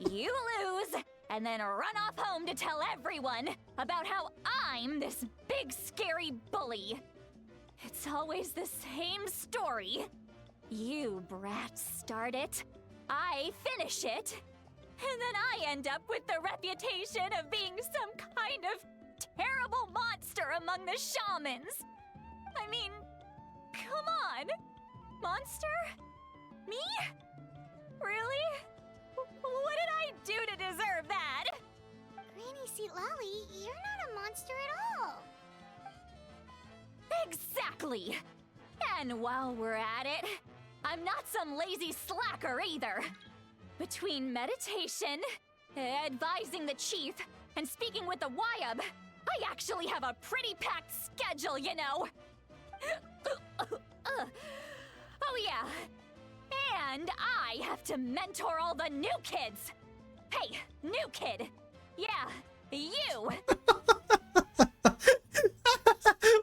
You lose, and then run off home to tell everyone about how I'm this big scary bully. It's always the same story. You brats start it, I finish it, and then I end up with the reputation of being some kind of terrible monster among the shamans. I mean, come on. Monster? Me? Really? What did I do to deserve that? Granny Seatlali, you're not a monster at all. Exactly! And while we're at it, I'm not some lazy slacker either. Between meditation, advising the chief, and speaking with the Wyab, I actually have a pretty packed schedule, you know. Oh yeah, and I have to mentor all the new kids. Hey, new kid, yeah, you.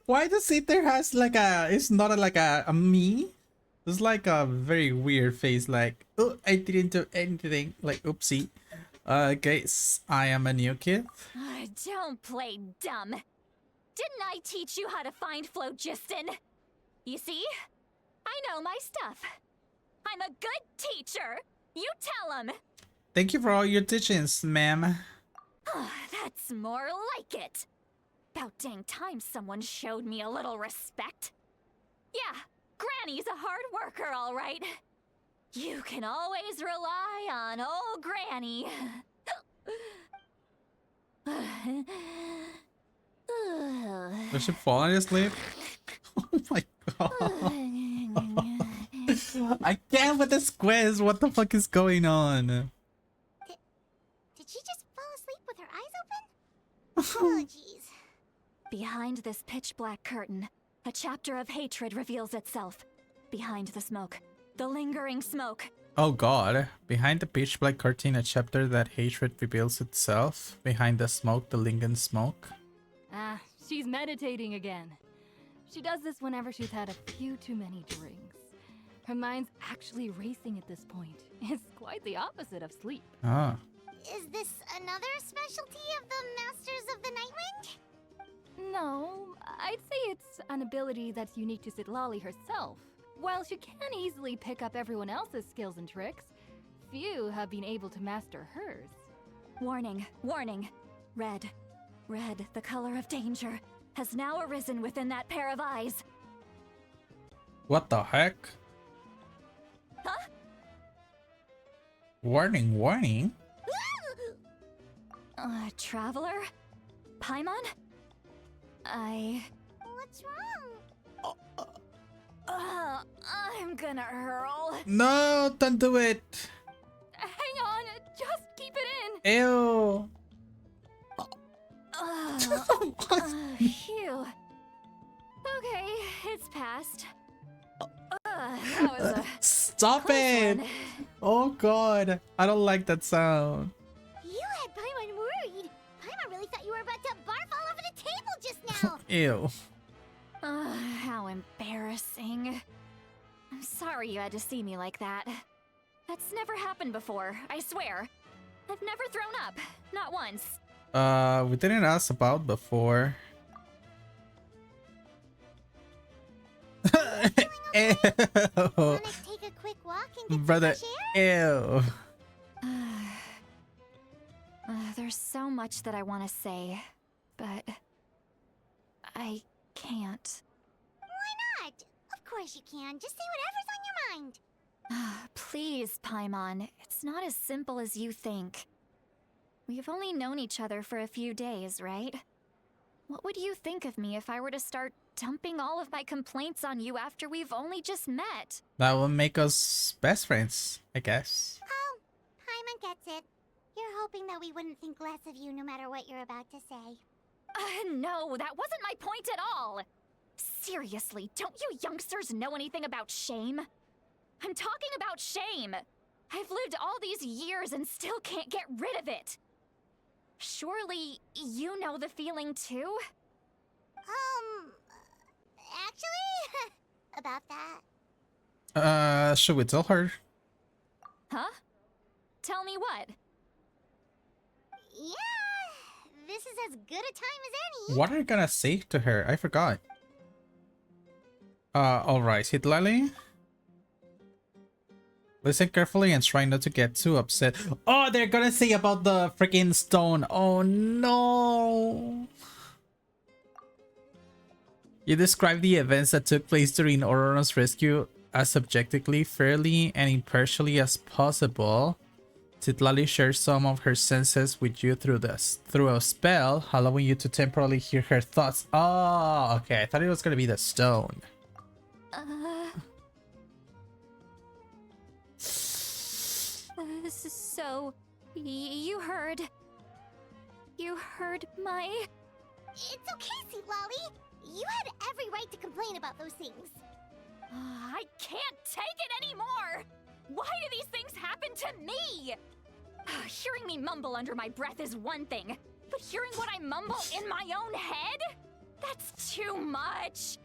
Why does it there has like a, it's not like a me? It's like a very weird face, like, oh, I didn't do anything, like, oopsie. Okay, I am a new kid. Don't play dumb. Didn't I teach you how to find phlogiston? You see? I know my stuff. I'm a good teacher. You tell him. Thank you for all your teachings, ma'am. That's more like it. About dang time someone showed me a little respect. Yeah, Granny's a hard worker, all right. You can always rely on old Granny. Does she fall asleep? Oh my god. I can't with this quiz. What the fuck is going on? Did she just fall asleep with her eyes open? Oh, jeez. Behind this pitch-black curtain, a chapter of hatred reveals itself. Behind the smoke, the lingering smoke. Oh god. Behind the pitch black curtain, a chapter that hatred reveals itself. Behind the smoke, the lingering smoke. Ah, she's meditating again. She does this whenever she's had a few too many drinks. Her mind's actually racing at this point. It's quite the opposite of sleep. Ah. Is this another specialty of the Masters of the Nightwind? No, I'd say it's an ability that's unique to Citlali herself. While she can easily pick up everyone else's skills and tricks, few have been able to master hers. Warning, warning. Red, the color of danger, has now arisen within that pair of eyes. What the heck? Huh? Warning, warning. Traveler? Paimon? What's wrong? I'm gonna hurl. No, don't do it. Hang on, just keep it in. Ew. Phew. Okay, it's passed. That was a Stop close it. one. Oh god. I don't like that sound. You had Paimon worried. Paimon really thought you were about to barf all over the table just now. Ew. How embarrassing. I'm sorry you had to see me like that. That's never happened before, I swear. I've never thrown up. Not once. We didn't ask about before. Ew. Wanna take a quick walk and get Brother, some fresh air? ew. There's so much that I want to say, but I can't. Why not? Of course you can. Just say whatever's on your mind. Please, Paimon, it's not as simple as you think. We've only known each other for a few days, right? What would you think of me if I were to start dumping all of my complaints on you after we've only just met? That will make us best friends, I guess. Oh, Paimon gets it. You're hoping that we wouldn't think less of you no matter what you're about to say. No, that wasn't my point at all. Seriously, don't you youngsters know anything about shame? I'm talking about shame. I've lived all these years and still can't get rid of it. Surely you know the feeling too? Actually, about that. Should we tell her? Huh? Tell me what? Yeah, this is as good a time as any. What are you gonna say to her? I forgot. Alright, Citlali. Listen carefully and try not to get too upset. Oh, they're gonna say about the freaking stone. Oh no. You describe the events that took place during Aurora's rescue as objectively, fairly, and impartially as possible. Citlali shares some of her senses with you through a spell, allowing you to temporarily hear her thoughts. Oh, okay. I thought it was gonna be the stone. So, you heard my... It's okay, Citlali. You had every right to complain about those things. I can't take it anymore! Why do these things happen to me? Hearing me mumble under my breath is one thing, but hearing what I mumble in my own head? That's too much!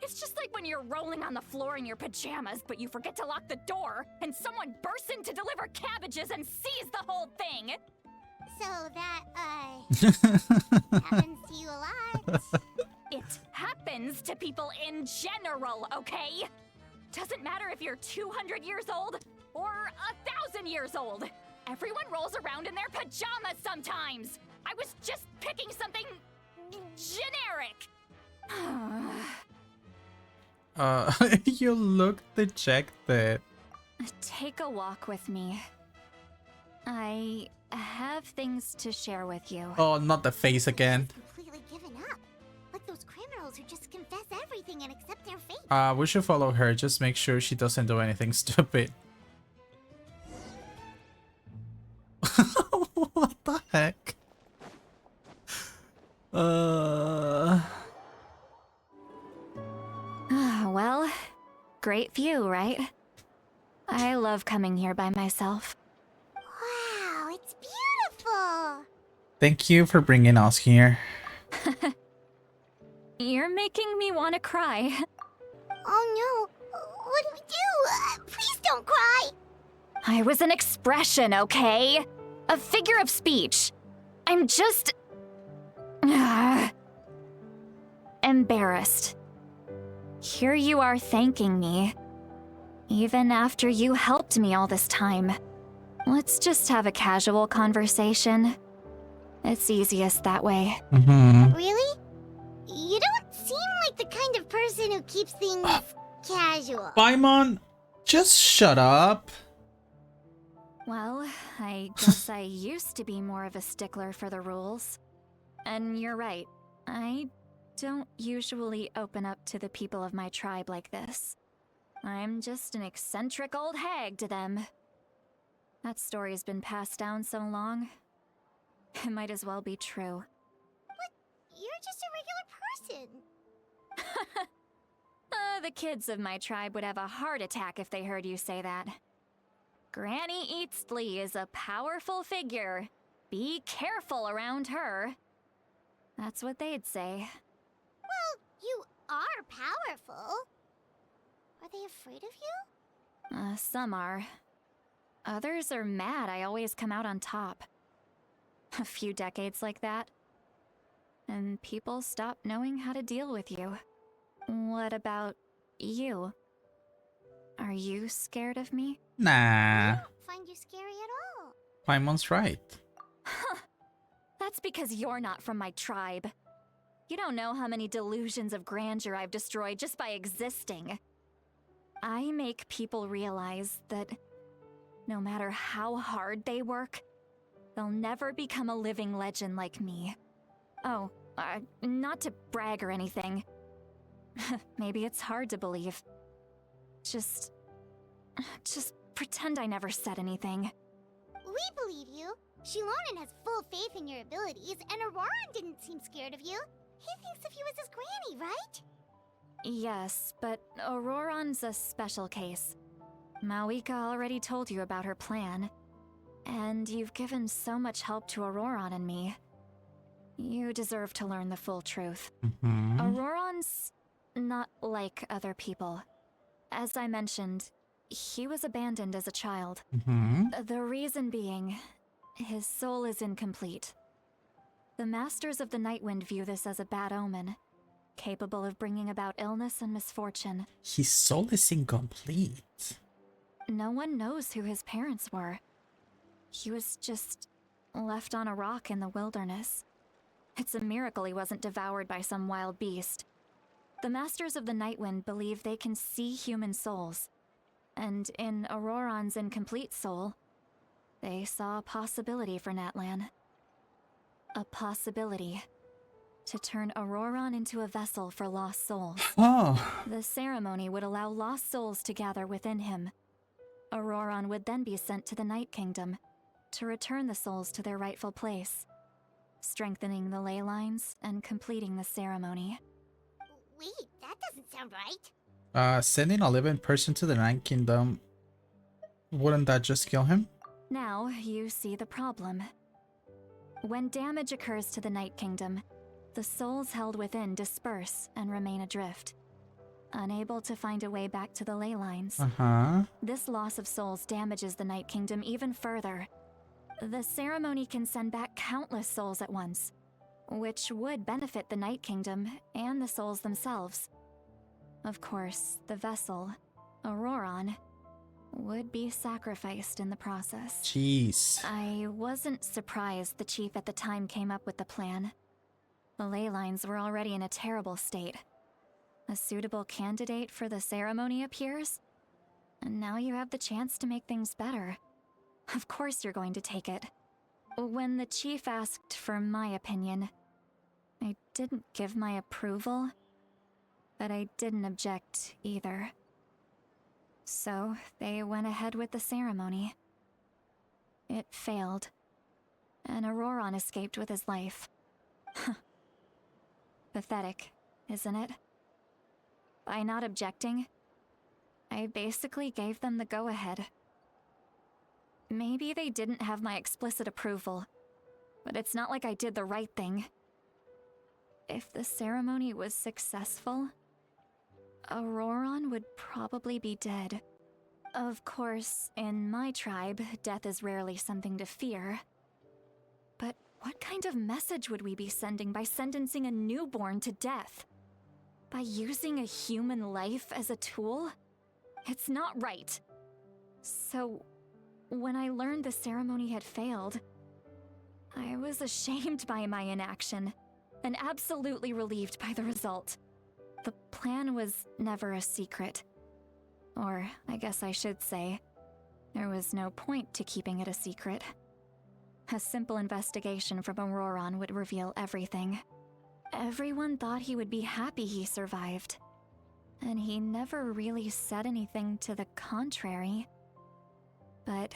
It's just like when you're rolling on the floor in your pajamas, but you forget to lock the door, and someone bursts in to deliver cabbages and sees the whole thing! So that, happens to you a lot. It happens to people in general, okay? Doesn't matter if you're 200 years old or 1,000 years old. Everyone rolls around in their pajamas sometimes. I was just picking something generic. You look dejected. Take a walk with me. I have things to share with you. Oh, not the face again. Completely given up. Like those criminals who just confess everything and accept their fate. We should follow her. Just make sure she doesn't do anything stupid. What the heck? Well, great view, right? I love coming here by myself. Wow, it's beautiful. Thank you for bringing us here. You're making me want to cry. Oh no, what do we do? Please don't cry. I was an expression, okay? A figure of speech. I'm just... embarrassed. Here you are thanking me. Even after you helped me all this time. Let's just have a casual conversation. It's easiest that way. Really? You don't seem like the kind of person who keeps things casual. Paimon, just shut up. Well, I guess I used to be more of a stickler for the rules. And you're right, I don't usually open up to the people of my tribe like this. I'm just an eccentric old hag to them. That story's been passed down so long, it might as well be true. But you're just a regular person. The kids of my tribe would have a heart attack if they heard you say that. Granny Eatsley is a powerful figure. Be careful around her. That's what they'd say. Well, you are powerful. Are they afraid of you? Some are. Others are mad I always come out on top. A few decades like that, and people stop knowing how to deal with you. What about you? Are you scared of me? Nah. I don't find you scary at all. Paimon's right. That's because you're not from my tribe. You don't know how many delusions of grandeur I've destroyed just by existing. I make people realize that no matter how hard they work, they'll never become a living legend like me. Oh, not to brag or anything. Maybe it's hard to believe. Just pretend I never said anything. We believe you. Shilonen has full faith in your abilities, and Auroran didn't seem scared of you. He thinks of you as his granny, right? Yes, but Auroran's a special case. Mawika already told you about her plan. And you've given so much help to Auroran and me. You deserve to learn the full truth. Auroran's not like other people. As I mentioned, he was abandoned as a child. The reason being, his soul is incomplete. The Masters of the Nightwind view this as a bad omen, capable of bringing about illness and misfortune. His soul is incomplete. No one knows who his parents were. He was just left on a rock in the wilderness. It's a miracle he wasn't devoured by some wild beast. The Masters of the Nightwind believe they can see human souls. And in Auroran's incomplete soul, they saw a possibility for NATLAN. A possibility to turn Auroran into a vessel for lost souls. The ceremony would allow lost souls to gather within him. Auroran would then be sent to the Night Kingdom to return the souls to their rightful place, strengthening the ley lines and completing the ceremony. Wait, that doesn't sound right. Sending a living person to the Night Kingdom, wouldn't that just kill him? Now you see the problem. When damage occurs to the Night Kingdom, the souls held within disperse and remain adrift, unable to find a way back to the ley lines. This loss of souls damages the Night Kingdom even further. The ceremony can send back countless souls at once, which would benefit the Night Kingdom and the souls themselves. Of course, the vessel, Auroran, would be sacrificed in the process. Jeez. I wasn't surprised the chief at the time came up with the plan. The ley lines were already in a terrible state. A suitable candidate for the ceremony appears, and now you have the chance to make things better. Of course you're going to take it. When the chief asked for my opinion, I didn't give my approval, but I didn't object either. So they went ahead with the ceremony. It failed, and Auroran escaped with his life. Pathetic, isn't it? By not objecting, I basically gave them the go-ahead. Maybe they didn't have my explicit approval, but it's not like I did the right thing. If the ceremony was successful, Auroron would probably be dead. Of course, in my tribe, death is rarely something to fear. But what kind of message would we be sending by sentencing a newborn to death? By using a human life as a tool? It's not right. So, when I learned the ceremony had failed, I was ashamed by my inaction, and absolutely relieved by the result. The plan was never a secret. Or, I guess I should say, there was no point to keeping it a secret. A simple investigation from Auroron would reveal everything. Everyone thought he would be happy he survived. And he never really said anything to the contrary. But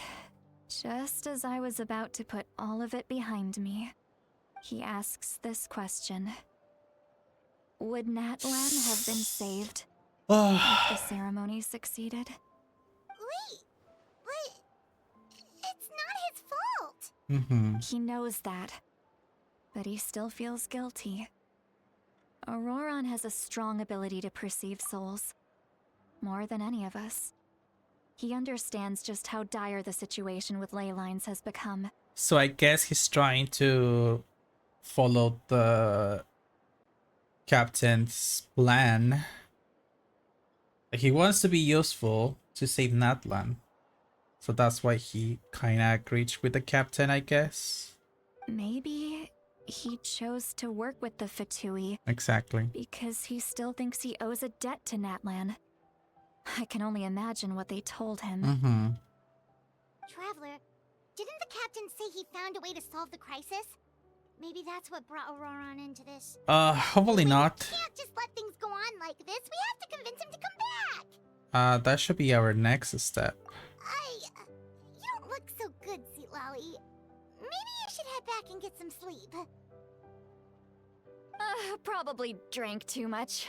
just as I was about to put all of it behind me, he asks this question. Would NATLAN have been saved if the ceremony succeeded? Wait, but it's not his fault. He knows that, but he still feels guilty. Auroron has a strong ability to perceive souls, more than any of us. He understands just how dire the situation with ley lines has become. So I guess he's trying to follow the captain's plan. He wants to be useful to save NATLAN. So that's why he kinda agreed with the captain, I guess. Maybe he chose to work with the Fatui Exactly. because he still thinks he owes a debt to NATLAN. I can only imagine what they told him. Traveler, didn't the captain say he found a way to solve the crisis? Maybe that's what brought Auroron into this. Hopefully not. We can't just let things go on like this. We have to convince him to come back. That should be our next step. You don't look so good, Sweet Lolly. Maybe you should head back and get some sleep. Probably drank too much.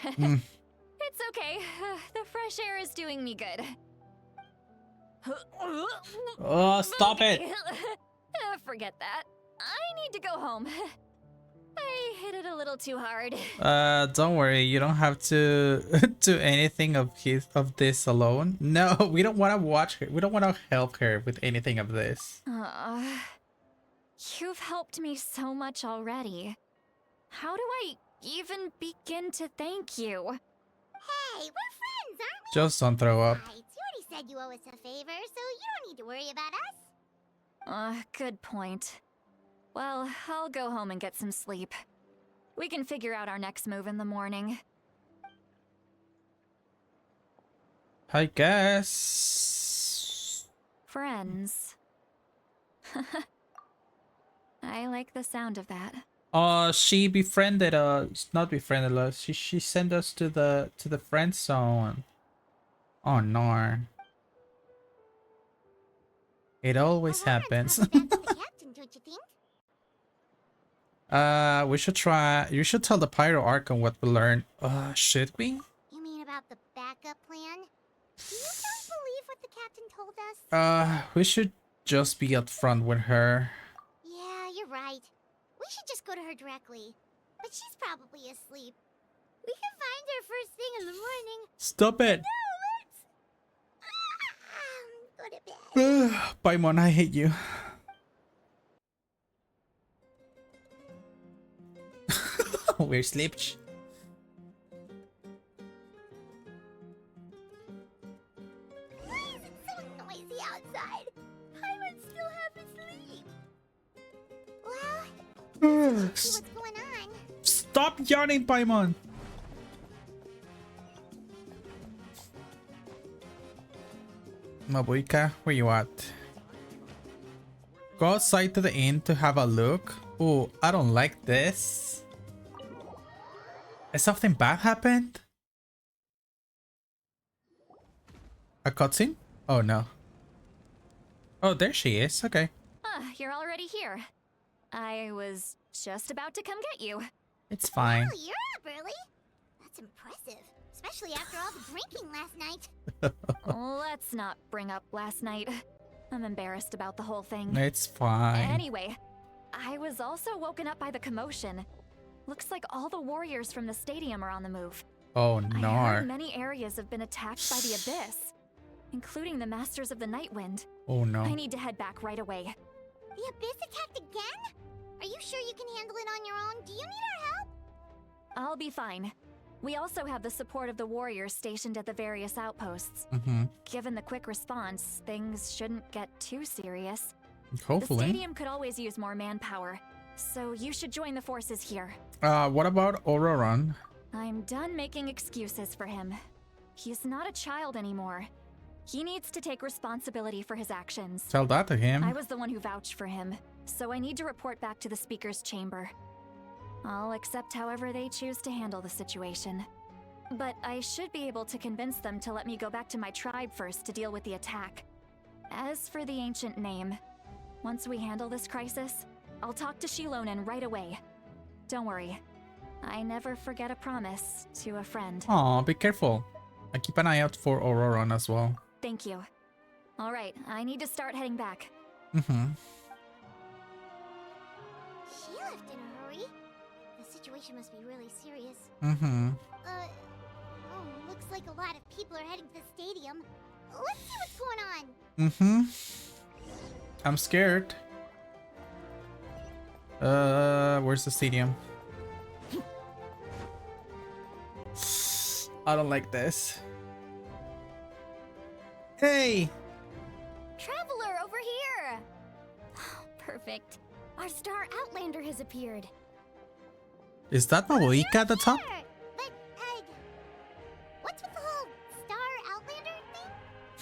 It's okay. The fresh air is doing me good. Oh, stop it! Forget that. I need to go home. I hit it a little too hard. Don't worry. You don't have to do anything of this alone. No, we don't want to watch her. We don't want to help her with anything of this. You've helped me so much already. How do I even begin to thank you? Hey, we're friends, aren't we? Just don't throw up. Right, you already said you owe us a favor, so you don't need to worry about us. Good point. Well, I'll go home and get some sleep. We can figure out our next move in the morning. I guess. Friends. I like the sound of that. She befriended us. Not befriended us. She sent us to the friend zone. Oh no. It always happens. Captain, don't you think? We should try. You should tell the Pyro Archon what we learned. Should we? You mean about the backup plan? Do you really believe what the captain told us? We should just be upfront with her. Yeah, you're right. We should just go to her directly. But she's probably asleep. We can find her first thing in the morning. Stop it! No, let's... go to bed. Paimon, I hate you. We're sleeped. Why is it so noisy outside? Pirates still half asleep. Well, let's see what's going on. Stop yawning, Paimon! Mabuika, where you at? Go outside to the inn to have a look. Oh, I don't like this. Has something bad happened? A cutscene? Oh no. Oh, there she is. Okay. You're already here. I was just about to come get you. It's fine. Oh, you're up early. That's impressive. especially after all the drinking last night. Let's not bring up last night. I'm embarrassed about the whole thing. It's fine. Anyway, I was also woken up by the commotion. Looks like all the warriors from the stadium are on the move. Oh I no. heard many areas have been attacked by the Abyss, including the Masters of the Night Wind. Oh no. I need to head back right away. The Abyss attacked again? Are you sure you can handle it on your own? Do you need our help? I'll be fine. We also have the support of the warriors stationed at the various outposts. Given the quick response, things shouldn't get too serious. Hopefully. The stadium could always use more manpower, so you should join the forces here. What about Auroron? I'm done making excuses for him. He's not a child anymore. He needs to take responsibility for his actions. Tell that to him. I was the one who vouched for him, so I need to report back to the Speaker's chamber. I'll accept however they choose to handle the situation. But I should be able to convince them to let me go back to my tribe first to deal with the attack. As for the ancient name, once we handle this crisis, I'll talk to Shilonen right away. Don't worry, I never forget a promise to a friend. Aw, be careful. I keep an eye out for Auroron as well. Thank you. Alright, I need to start heading back. She left in a hurry. The situation must be really serious. Looks like a lot of people are heading to the stadium. Let's see what's going on. I'm scared. Where's the stadium? I don't like this. Hey! Traveler, over here! Perfect. Our star Outlander has appeared. Is that Mabuika at the top? Sure, but, what's with the whole star Outlander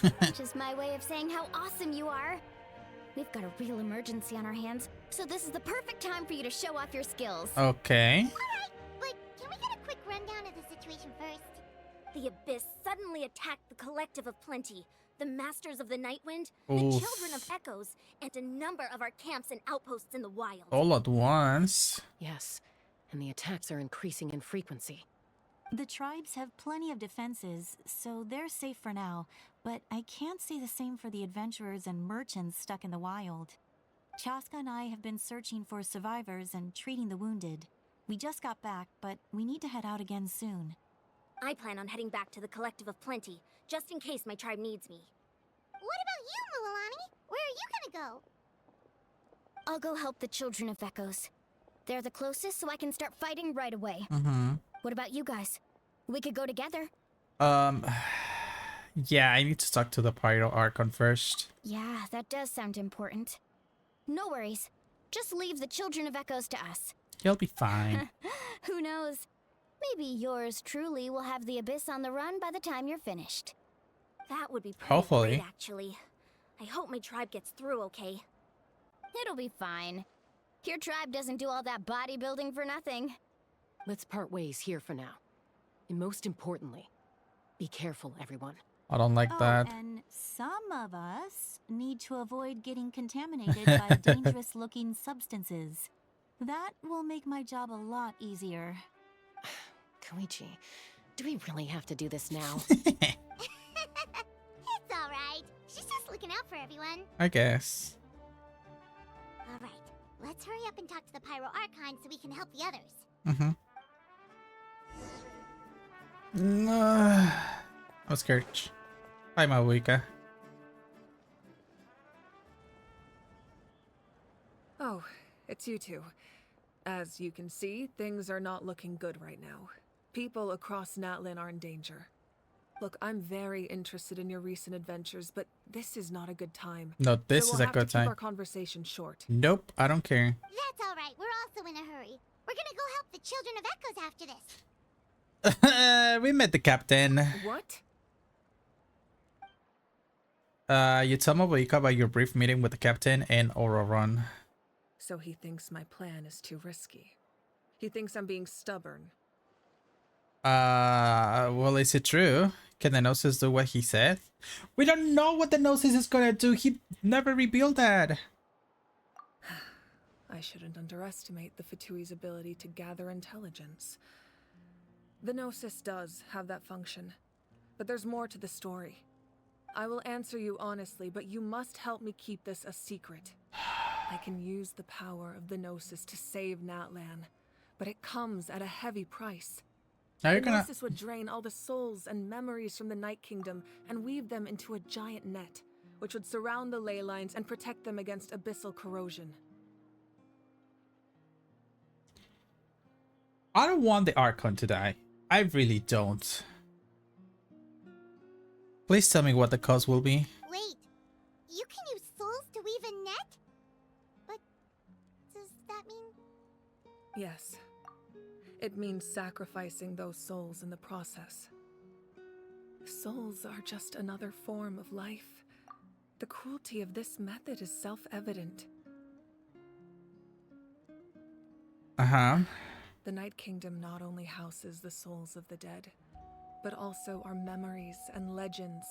thing? Just my way of saying how awesome you are. We've got a real emergency on our hands, so this is the perfect time for you to show off your skills. Okay. Alright, but can we get a quick rundown of the situation first? The Abyss suddenly attacked the Collective of Plenty, the Masters of the Night Wind, the Oof. Children of Echoes, and a number of our camps and outposts in the wild. All at once. Yes, and the attacks are increasing in frequency. The tribes have plenty of defenses, so they're safe for now, but I can't say the same for the adventurers and merchants stuck in the wild. Chaska and I have been searching for survivors and treating the wounded. We just got back, but we need to head out again soon. I plan on heading back to the Collective of Plenty, just in case my tribe needs me. What about you, Mulalani? Where are you gonna go? I'll go help the Children of Echoes. They're the closest, so I can start fighting right away. What about you guys? We could go together. Yeah, I need to talk to the Pyro Archon first. Yeah, that does sound important. No worries. Just leave the Children of Echoes to us. He'll be fine. Who knows? Maybe yours truly will have the Abyss on the run by the time you're finished. That would be pretty Hopefully. great, actually. I hope my tribe gets through okay. It'll be fine. Your tribe doesn't do all that bodybuilding for nothing. Let's part ways here for now. And most importantly, be careful, everyone. I don't like that. And some of us need to avoid getting contaminated by dangerous-looking substances. That will make my job a lot easier. Koichi, do we really have to do this now? It's alright. She's just looking out for everyone. I guess. Alright, let's hurry up and talk to the Pyro Archon so we can help the others. I'm scared. Hi, Mabuika. Oh, it's you two. As you can see, things are not looking good right now. People across NATLAN are in danger. Look, I'm very interested in your recent adventures, but this is not a good time. No, this so is we'll a have good to time. keep our conversation short. Nope, I don't care. That's alright, we're also in a hurry. We're gonna go help the Children of Echoes after this. We met the captain. What? You tell Mabuika about your brief meeting with the captain and Auroron. So he thinks my plan is too risky. He thinks I'm being stubborn. Well, is it true? Can the Gnosis do what he said? We don't know what the Gnosis is gonna do. He never revealed that. I shouldn't underestimate the Fatui's ability to gather intelligence. The Gnosis does have that function, but there's more to the story. I will answer you honestly, but you must help me keep this a secret. I can use the power of the Gnosis to save NATLAN, but it comes at a heavy price. The Gnosis would drain all the souls and memories from the Night Kingdom and weave them into a giant net, which would surround the ley lines and protect them against abyssal corrosion. I don't want the Archon to die. I really don't. Please tell me what the cost will be. Wait, you can use souls to weave a net? But does that mean... Yes. It means sacrificing those souls in the process. Souls are just another form of life. The cruelty of this method is self-evident. Uh-huh. The Night Kingdom not only houses the souls of the dead, but also our memories and legends.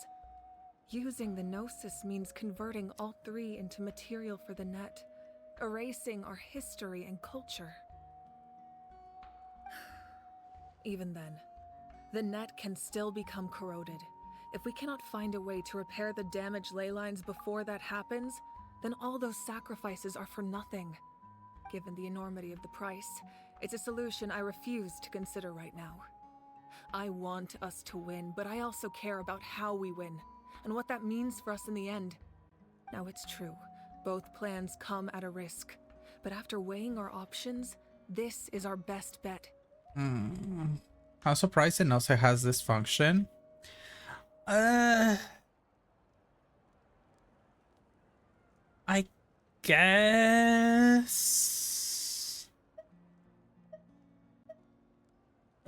Using the Gnosis means converting all three into material for the net, erasing our history and culture. Even then, the net can still become corroded. If we cannot find a way to repair the damaged ley lines before that happens, then all those sacrifices are for nothing. Given the enormity of the price, it's a solution I refuse to consider right now. I want us to win, but I also care about how we win, and what that means for us in the end. Now it's true, both plans come at a risk, but after weighing our options, this is our best bet. I'm surprised it also has this function. I guess.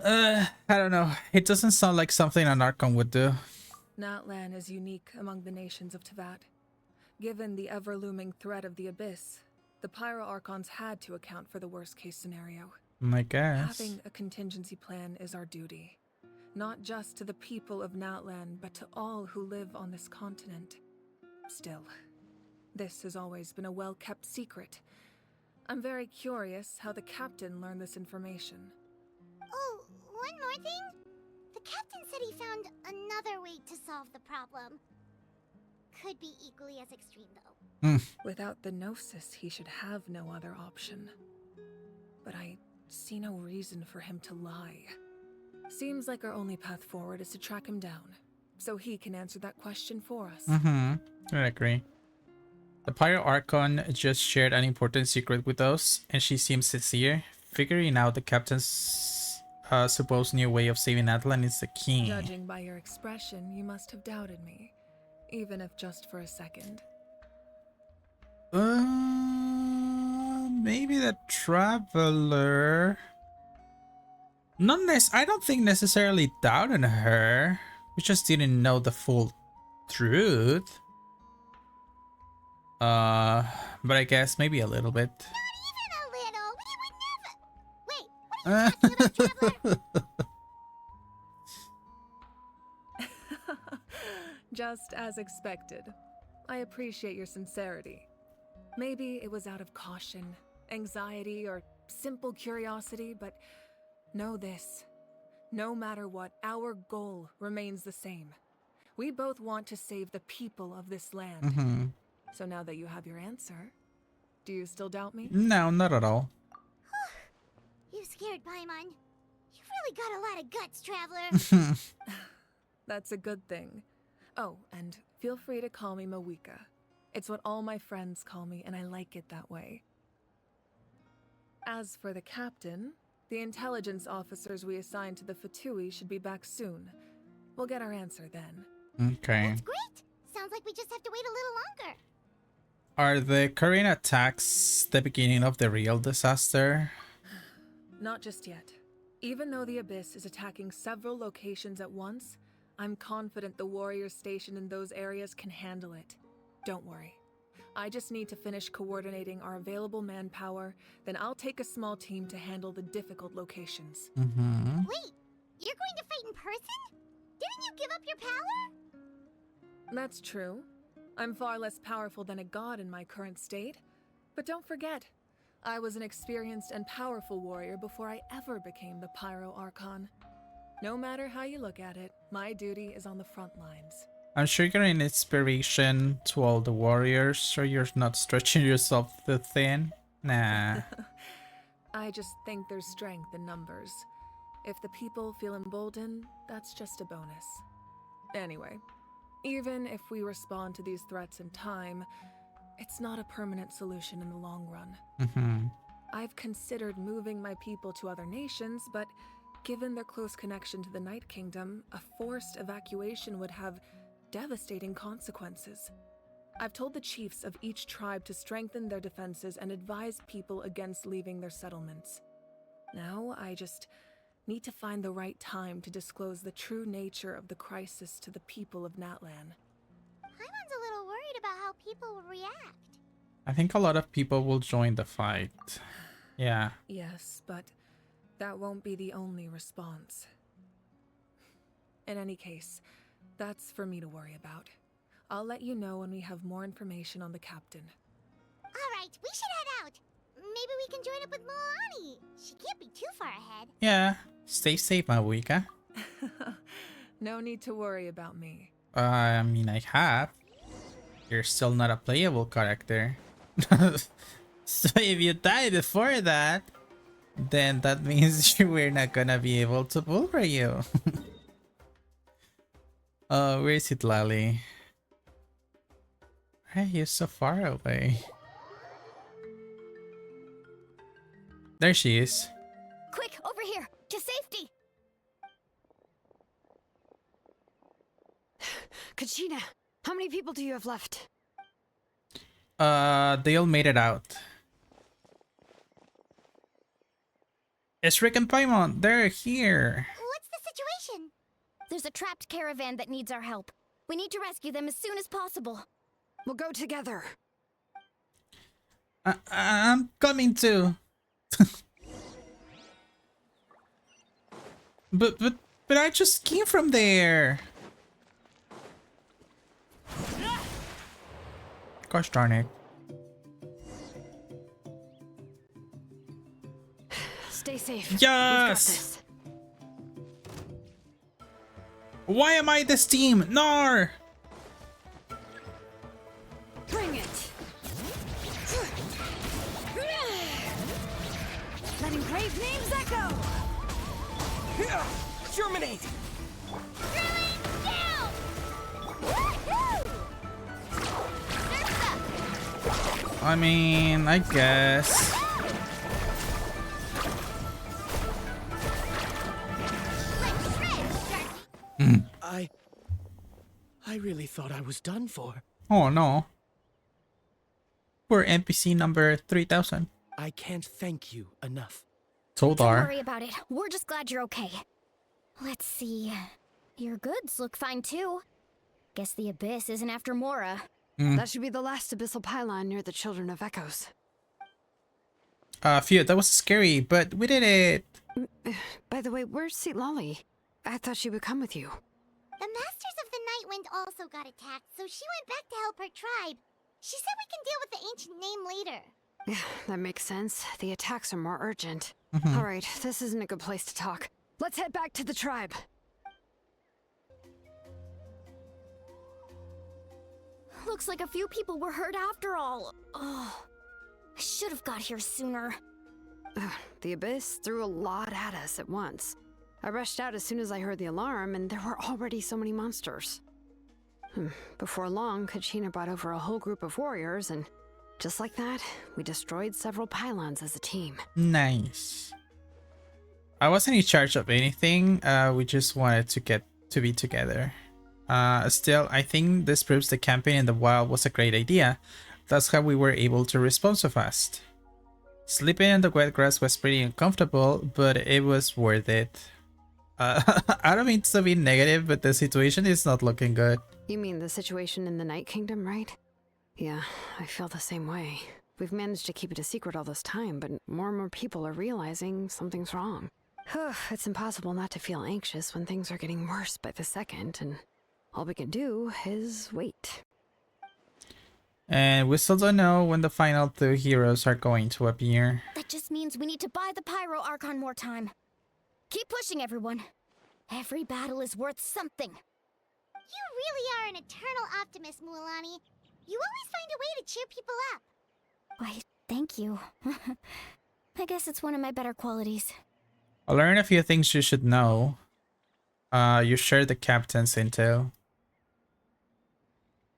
I don't know. It doesn't sound like something an Archon would do. NATLAN is unique among the nations of Teyvat. Given the ever-looming threat of the Abyss, the Pyro Archons had to account for the worst-case scenario. I guess. Having a contingency plan is our duty. Not just to the people of NATLAN, but to all who live on this continent. Still, this has always been a well-kept secret. I'm very curious how the captain learned this information. Oh, one more thing? The captain said he found another way to solve the problem. Could be equally as extreme, though. Without the Gnosis, he should have no other option. But I see no reason for him to lie. Seems like our only path forward is to track him down, so he can answer that question for us. I agree. The Pyro Archon just shared an important secret with us, and she seems sincere. Figuring out the captain's supposed new way of saving NATLAN is the key. Judging by your expression, you must have doubted me, even if just for a second. Maybe the Traveler. I don't think necessarily doubting her. We just didn't know the full truth. But I guess maybe a little bit. Not even a little. We would never. Wait, what are you talking about, Traveler? Just as expected. I appreciate your sincerity. Maybe it was out of caution, anxiety, or simple curiosity, but know this. No matter what, our goal remains the same. We both want to save the people of this land. So now that you have your answer, do you still doubt me? No, not at all. You scared Paimon. You've really got a lot of guts, Traveler. That's a good thing. Oh, and feel free to call me Mawika. It's what all my friends call me, and I like it that way. As for the captain, the intelligence officers we assigned to the Fatui should be back soon. We'll get our answer then. Okay. That's great. Sounds like we just have to wait a little longer. Are the current attacks the beginning of the real disaster? Not just yet. Even though the Abyss is attacking several locations at once, I'm confident the warriors stationed in those areas can handle it. Don't worry. I just need to finish coordinating our available manpower, then I'll take a small team to handle the difficult locations. Wait, you're going to fight in person? Didn't you give up your power? That's true. I'm far less powerful than a god in my current state. But don't forget, I was an experienced and powerful warrior before I ever became the Pyro Archon. No matter how you look at it, my duty is on the front lines. I'm sure you're an inspiration to all the warriors, or you're not stretching yourself too thin. Nah. I just think there's strength in numbers. If the people feel emboldened, that's just a bonus. Anyway, even if we respond to these threats in time, it's not a permanent solution in the long run. I've considered moving my people to other nations, but given their close connection to the Night Kingdom, a forced evacuation would have devastating consequences. I've told the chiefs of each tribe to strengthen their defenses and advise people against leaving their settlements. Now, I just need to find the right time to disclose the true nature of the crisis to the people of Natlan. Paimon's a little worried about how people will react. I think a lot of people will join the fight. Yeah. Yes, but that won't be the only response. In any case, that's for me to worry about. I'll let you know when we have more information on the captain. Alright, we should head out. Maybe we can join up with Moani. She can't be too far ahead. Yeah. Stay safe, my Wika. No need to worry about me. I mean, I have. You're still not a playable character. So if you die before that, then that means we're not gonna be able to pull for you. Oh, where is it, Lally? Why are you so far away? There she is. Quick, over here, to safety! Kachina, how many people do you have left? They all made it out. It's Rick and Paimon. They're here. What's the situation? There's a trapped caravan that needs our help. We need to rescue them as soon as possible. We'll go together. I'm coming too. but I just came from there. Gosh darn it. Stay safe. Yes! Why am I this team? Nar! Bring it! Letting brave names echo! Germinate! Down! I mean, I guess. I really thought I was done for. Oh no. Poor NPC number 3000. I can't thank you enough. Don't Toldar. worry about it. We're just glad you're okay. Let's see. Your goods look fine too. Guess the Abyss isn't after Mora. That should be the last abyssal pylon near the Children of Echoes. Phew, that was scary, but we did it. By the way, where's Seat Lolly? I thought she would come with you. The Masters of the Nightwind also got attacked, so she went back to help her tribe. She said we can deal with the ancient name later. Yeah, that makes sense. The attacks are more urgent. Alright, this isn't a good place to talk. Let's head back to the tribe. Looks like a few people were hurt after all. Oh, I should have got here sooner. The Abyss threw a lot at us at once. I rushed out as soon as I heard the alarm, and there were already so many monsters. Before long, Kachina brought over a whole group of warriors, and just like that, we destroyed several pylons as a team. Nice. I wasn't in charge of anything. We just wanted to get to be together. Still, I think this proves the camping in the wild was a great idea. That's how we were able to respond so fast. Sleeping in the wet grass was pretty uncomfortable, but it was worth it. I don't mean to be negative, but the situation is not looking good. You mean the situation in the Night Kingdom, right? Yeah, I feel the same way. We've managed to keep it a secret all this time, but more and more people are realizing something's wrong. It's impossible not to feel anxious when things are getting worse by the second, and all we can do is wait. And we still don't know when the final two heroes are going to appear. That just means we need to buy the Pyro Archon more time. Keep pushing, everyone. Every battle is worth something. You really are an eternal optimist, Mualani. You always find a way to cheer people up. Why, thank you. I guess it's one of my better qualities. I learned a few things you should know. You shared the captain's intel.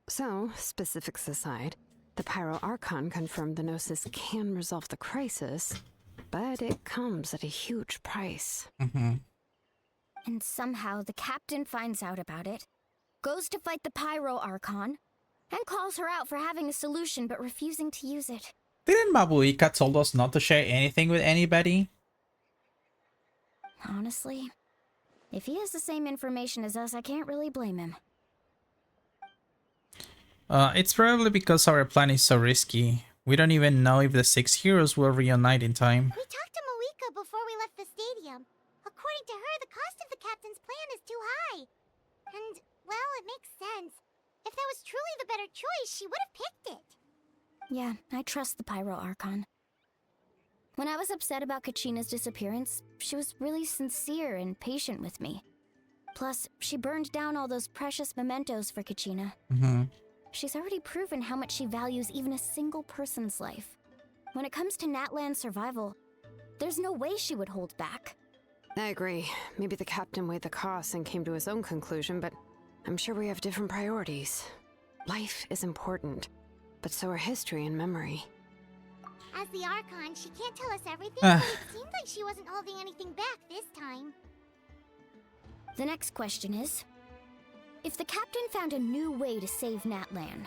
So, specifics aside, the Pyro Archon confirmed the Gnosis can resolve the crisis, but it comes at a huge price. And somehow the captain finds out about it, goes to fight the Pyro Archon, and calls her out for having a solution but refusing to use it. Didn't Mabuika told us not to share anything with anybody? Honestly, if he has the same information as us, I can't really blame him. It's probably because our plan is so risky. We don't even know if the 6 heroes will reunite in time. We talked to Moika before we left the stadium. According to her, the cost of the captain's plan is too high. And, well, it makes sense. If that was truly the better choice, she would have picked it. Yeah, I trust the Pyro Archon. When I was upset about Kachina's disappearance, she was really sincere and patient with me. Plus, she burned down all those precious mementos for Kachina. She's already proven how much she values even a single person's life. When it comes to NATLAN's survival, there's no way she would hold back. I agree. Maybe the captain weighed the costs and came to his own conclusion, but I'm sure we have different priorities. Life is important, but so are history and memory. As the Archon, she can't tell us everything, but it seemed like she wasn't holding anything back this time. The next question is, if the captain found a new way to save NATLAN,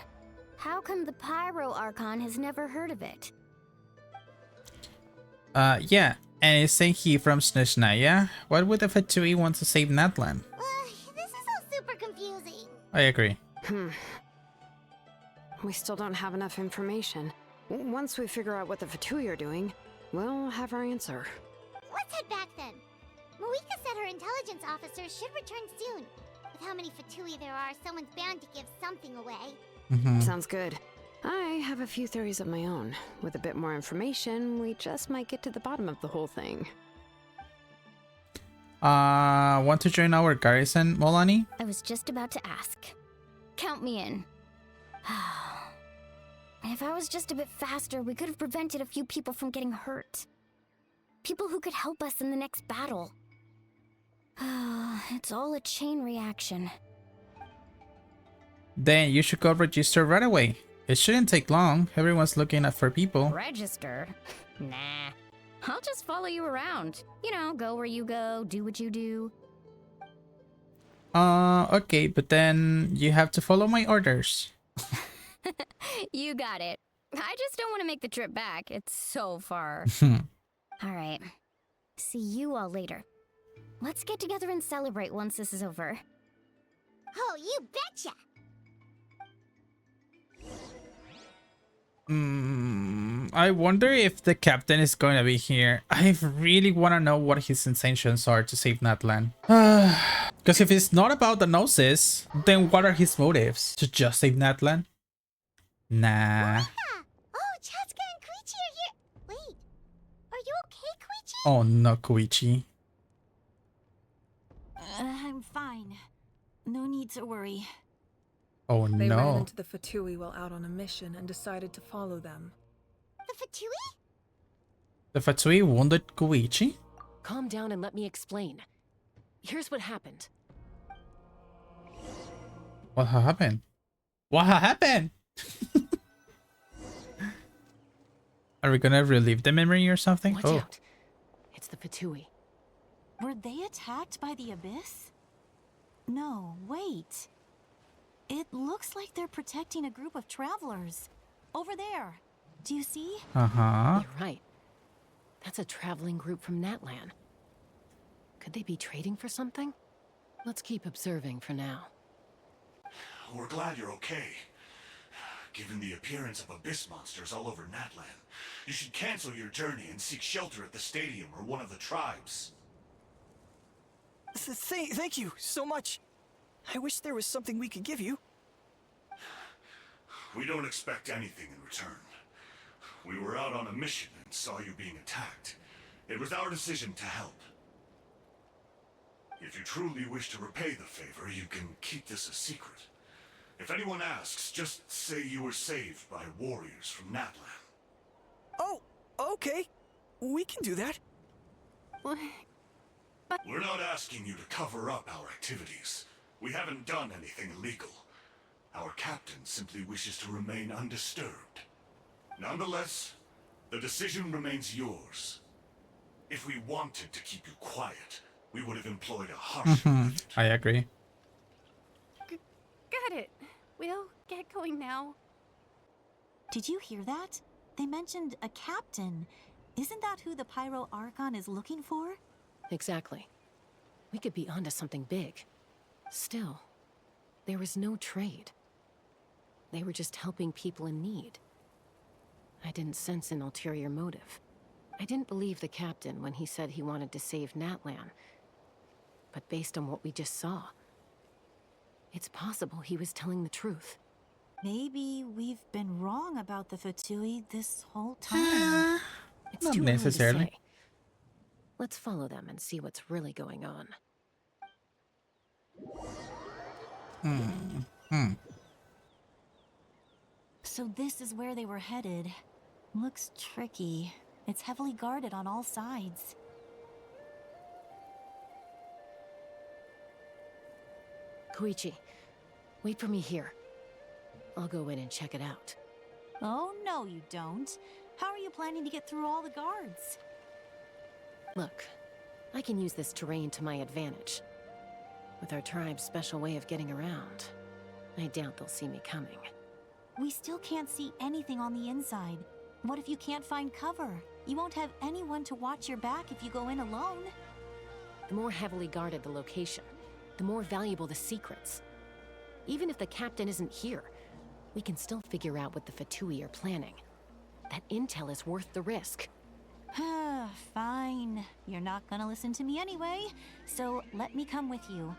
how come the Pyro Archon has never heard of it? Yeah, and isn't he from Snezhnaya? Why would the Fatui want to save NATLAN? This is all super confusing. I agree. We still don't have enough information. Once we figure out what the Fatui are doing, we'll have our answer. Let's head back then. Moika said her intelligence officers should return soon. With how many Fatui there are, someone's bound to give something away. Sounds good. I have a few theories of my own. With a bit more information, we just might get to the bottom of the whole thing. Want to join our garrison, Molani? I was just about to ask. Count me in. If I was just a bit faster, we could have prevented a few people from getting hurt. People who could help us in the next battle. It's all a chain reaction. Then you should go register right away. It shouldn't take long. Everyone's looking for people. Register? Nah. I'll just follow you around. You know, go where you go, do what you do. Okay, but then you have to follow my orders. You got it. I just don't want to make the trip back. It's so far. Alright. See you all later. Let's get together and celebrate once this is over. Oh, you betcha! I wonder if the captain is going to be here. I really want to know what his intentions are to save NATLAN. Because if it's not about the Gnosis, then what are his motives? To just save NATLAN? Nah. Oh, Chaska and Koichi are here. Wait, are you okay, Koichi? Oh no, Koichi. I'm fine. No need to worry. Oh They ran no. into the Fatui while out on a mission and decided to follow them. The Fatui? The Fatui wounded Koichi? Calm down and let me explain. Here's what happened. What happened? What happened? Are we gonna relive the memory or something? Watch Oh. out. It's the Fatui. Were they attacked by the Abyss? No, wait. It looks like they're protecting a group of travelers. Over there. Do you see? Uh-huh. You're right. That's a traveling group from NATLAN. Could they be trading for something? Let's keep observing for now. We're glad you're okay. Given the appearance of abyss monsters all over NATLAN, you should cancel your journey and seek shelter at the stadium or one of the tribes. Thank you so much. I wish there was something we could give you. We don't expect anything in return. We were out on a mission and saw you being attacked. It was our decision to help. If you truly wish to repay the favor, you can keep this a secret. If anyone asks, just say you were saved by warriors from NATLAN. Oh, okay. We can do that. We're not asking you to cover up our activities. We haven't done anything illegal. Our captain simply wishes to remain undisturbed. Nonetheless, the decision remains yours. If we wanted to keep you quiet, we would have employed a harsher method. I agree. Got it. We'll get going now. Did you hear that? They mentioned a captain. Isn't that who the Pyro Archon is looking for? Exactly. We could be onto something big. Still, there was no trade. They were just helping people in need. I didn't sense an ulterior motive. I didn't believe the captain when he said he wanted to save NATLAN. But based on what we just saw, it's possible he was telling the truth. Maybe we've been wrong about the Fatui this whole time. It's Not too early to necessarily. say. Let's follow them and see what's really going on. So this is where they were headed. Looks tricky. It's heavily guarded on all sides. Koichi, wait for me here. I'll go in and check it out. Oh, no, you don't. How are you planning to get through all the guards? Look, I can use this terrain to my advantage. With our tribe's special way of getting around, I doubt they'll see me coming. We still can't see anything on the inside. What if you can't find cover? You won't have anyone to watch your back if you go in alone. The more heavily guarded the location, the more valuable the secrets. Even if the captain isn't here, we can still figure out what the Fatui are planning. That intel is worth the risk. Fine. You're not gonna listen to me anyway, so let me come with you.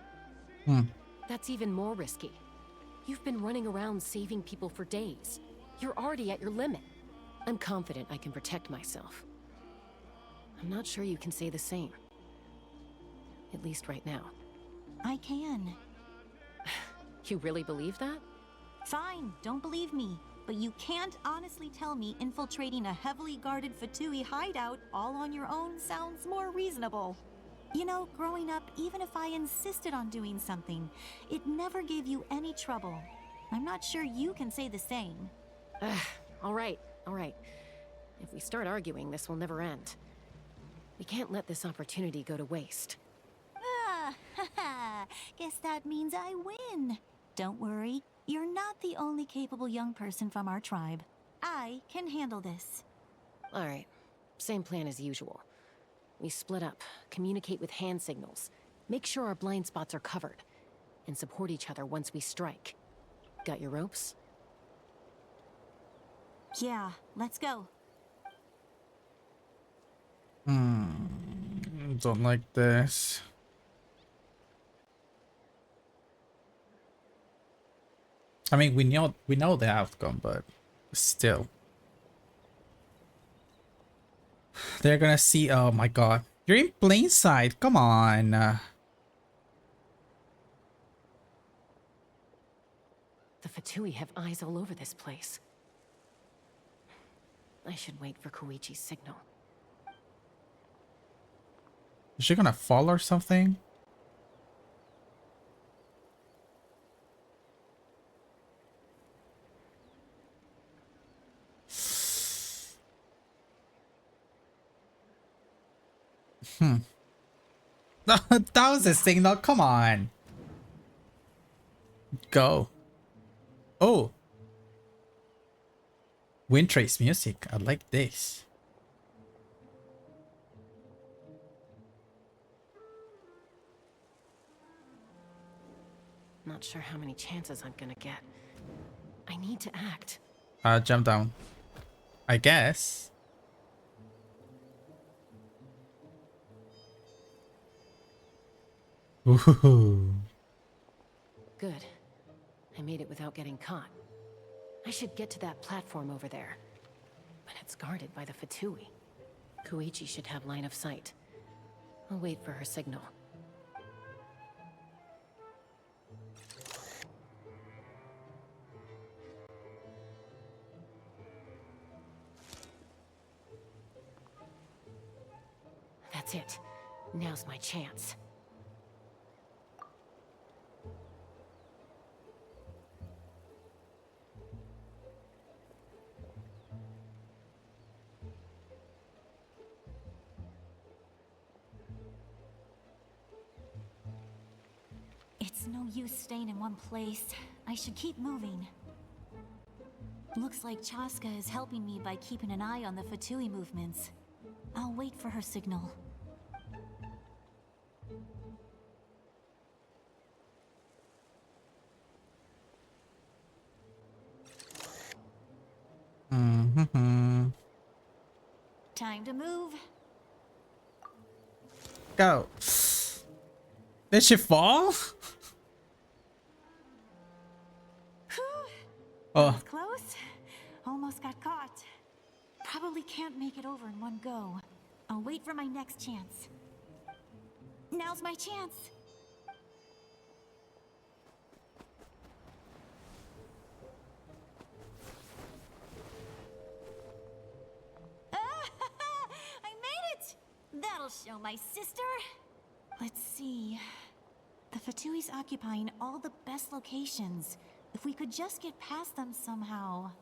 That's even more risky. You've been running around saving people for days. You're already at your limit. I'm confident I can protect myself. I'm not sure you can say the same. At least right now. I can. You really believe that? Fine, don't believe me. But you can't honestly tell me infiltrating a heavily guarded Fatui hideout all on your own sounds more reasonable. You know, growing up, even if I insisted on doing something, it never gave you any trouble. I'm not sure you can say the same. All right. If we start arguing, this will never end. We can't let this opportunity go to waste. Guess that means I win. Don't worry, you're not the only capable young person from our tribe. I can handle this. All right, same plan as usual. We split up, communicate with hand signals, make sure our blind spots are covered, and support each other once we strike. Got your ropes? Yeah, let's go. Don't like this. I mean, we know the outcome, but still. They're gonna see. Oh my god. You're in plain sight. Come on. The Fatui have eyes all over this place. I should wait for Koichi's signal. Is she gonna fall or something? That was a signal. Come on. Go. Oh. Wind trace music. I like this. Not sure how many chances I'm gonna get. I need to act. Jump down. I guess. Ooh. Good. I made it without getting caught. I should get to that platform over there. But it's guarded by the Fatui. Koichi should have line of sight. I'll wait for her signal. That's it. Now's my chance. It's no use staying in one place. I should keep moving. Looks like Chaska is helping me by keeping an eye on the Fatui movements. I'll wait for her signal. Time to move. Go. Did she fall? That was close. Almost got caught. Probably can't make it over in one go. I'll wait for my next chance. Now's my chance. I made it! That'll show my sister. Let's see. The Fatui's occupying all the best locations. If we could just get past them somehow.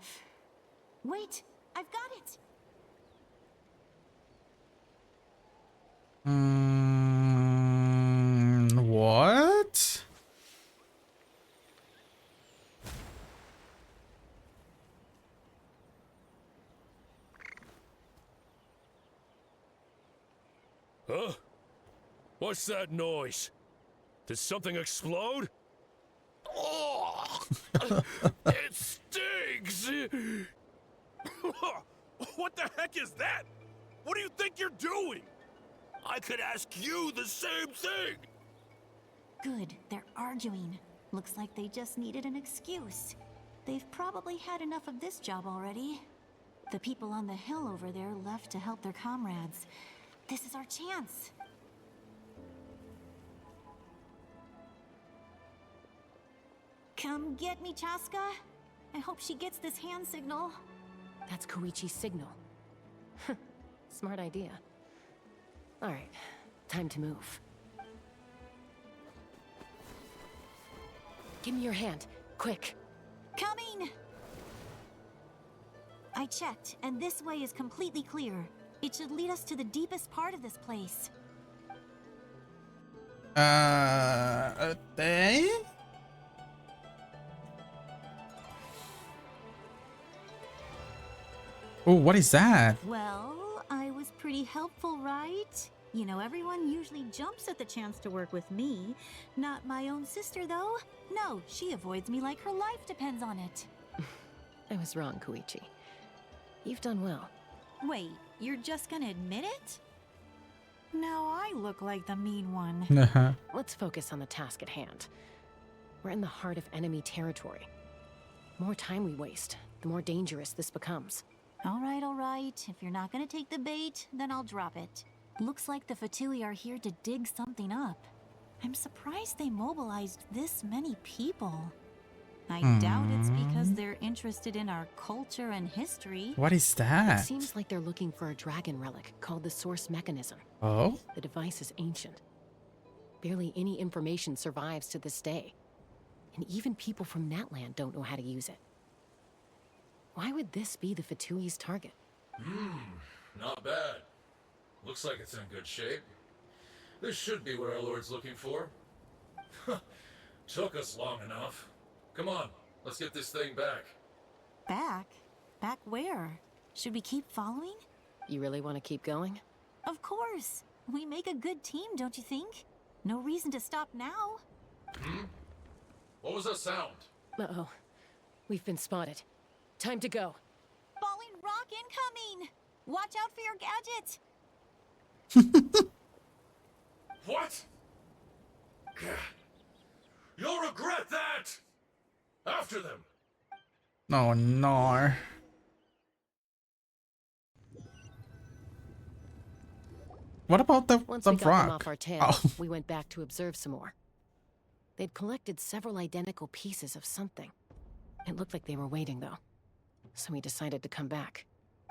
Wait, I've got it! What? Huh? What's that noise? Did something explode? Oh! It stinks! What the heck is that? What do you think you're doing? I could ask you the same thing! Good, they're arguing. Looks like they just needed an excuse. They've probably had enough of this job already. The people on the hill over there left to help their comrades. This is our chance. Come get me, Chaska. I hope she gets this hand signal. That's Koichi's signal. Smart idea. Alright, time to move. Give me your hand, quick. Coming! I checked, and this way is completely clear. It should lead us to the deepest part of this place. They? Oh, what is that? Well, I was pretty helpful, right? You know, everyone usually jumps at the chance to work with me. Not my own sister, though. No, she avoids me like her life depends on it. I was wrong, Koichi. You've done well. Wait, you're just gonna admit it? Now I look like the mean one. Let's focus on the task at hand. We're in the heart of enemy territory. The more time we waste, the more dangerous this becomes. All right. If you're not gonna take the bait, then I'll drop it. Looks like the Fatui are here to dig something up. I'm surprised they mobilized this many people. I doubt it's because they're interested in our culture and history. What is that? It seems like they're looking for a dragon relic called the Source Mechanism. Oh? The device is ancient. Barely any information survives to this day. And even people from NATLAN don't know how to use it. Why would this be the Fatui's target? Not bad. Looks like it's in good shape. This should be what our Lord's looking for. Took us long enough. Come on, let's get this thing back. Back? Back where? Should we keep following? You really want to keep going? Of course. We make a good team, don't you think? No reason to stop now. What was that sound? Uh-oh. We've been spotted. Time to go. Falling rock incoming! Watch out for your gadget! What? You'll regret that! After them! Oh no. What about the Once we got rock? them off our tail, Oh. we went back to observe some more. They'd collected several identical pieces of something. It looked like they were waiting, though. So we decided to come back.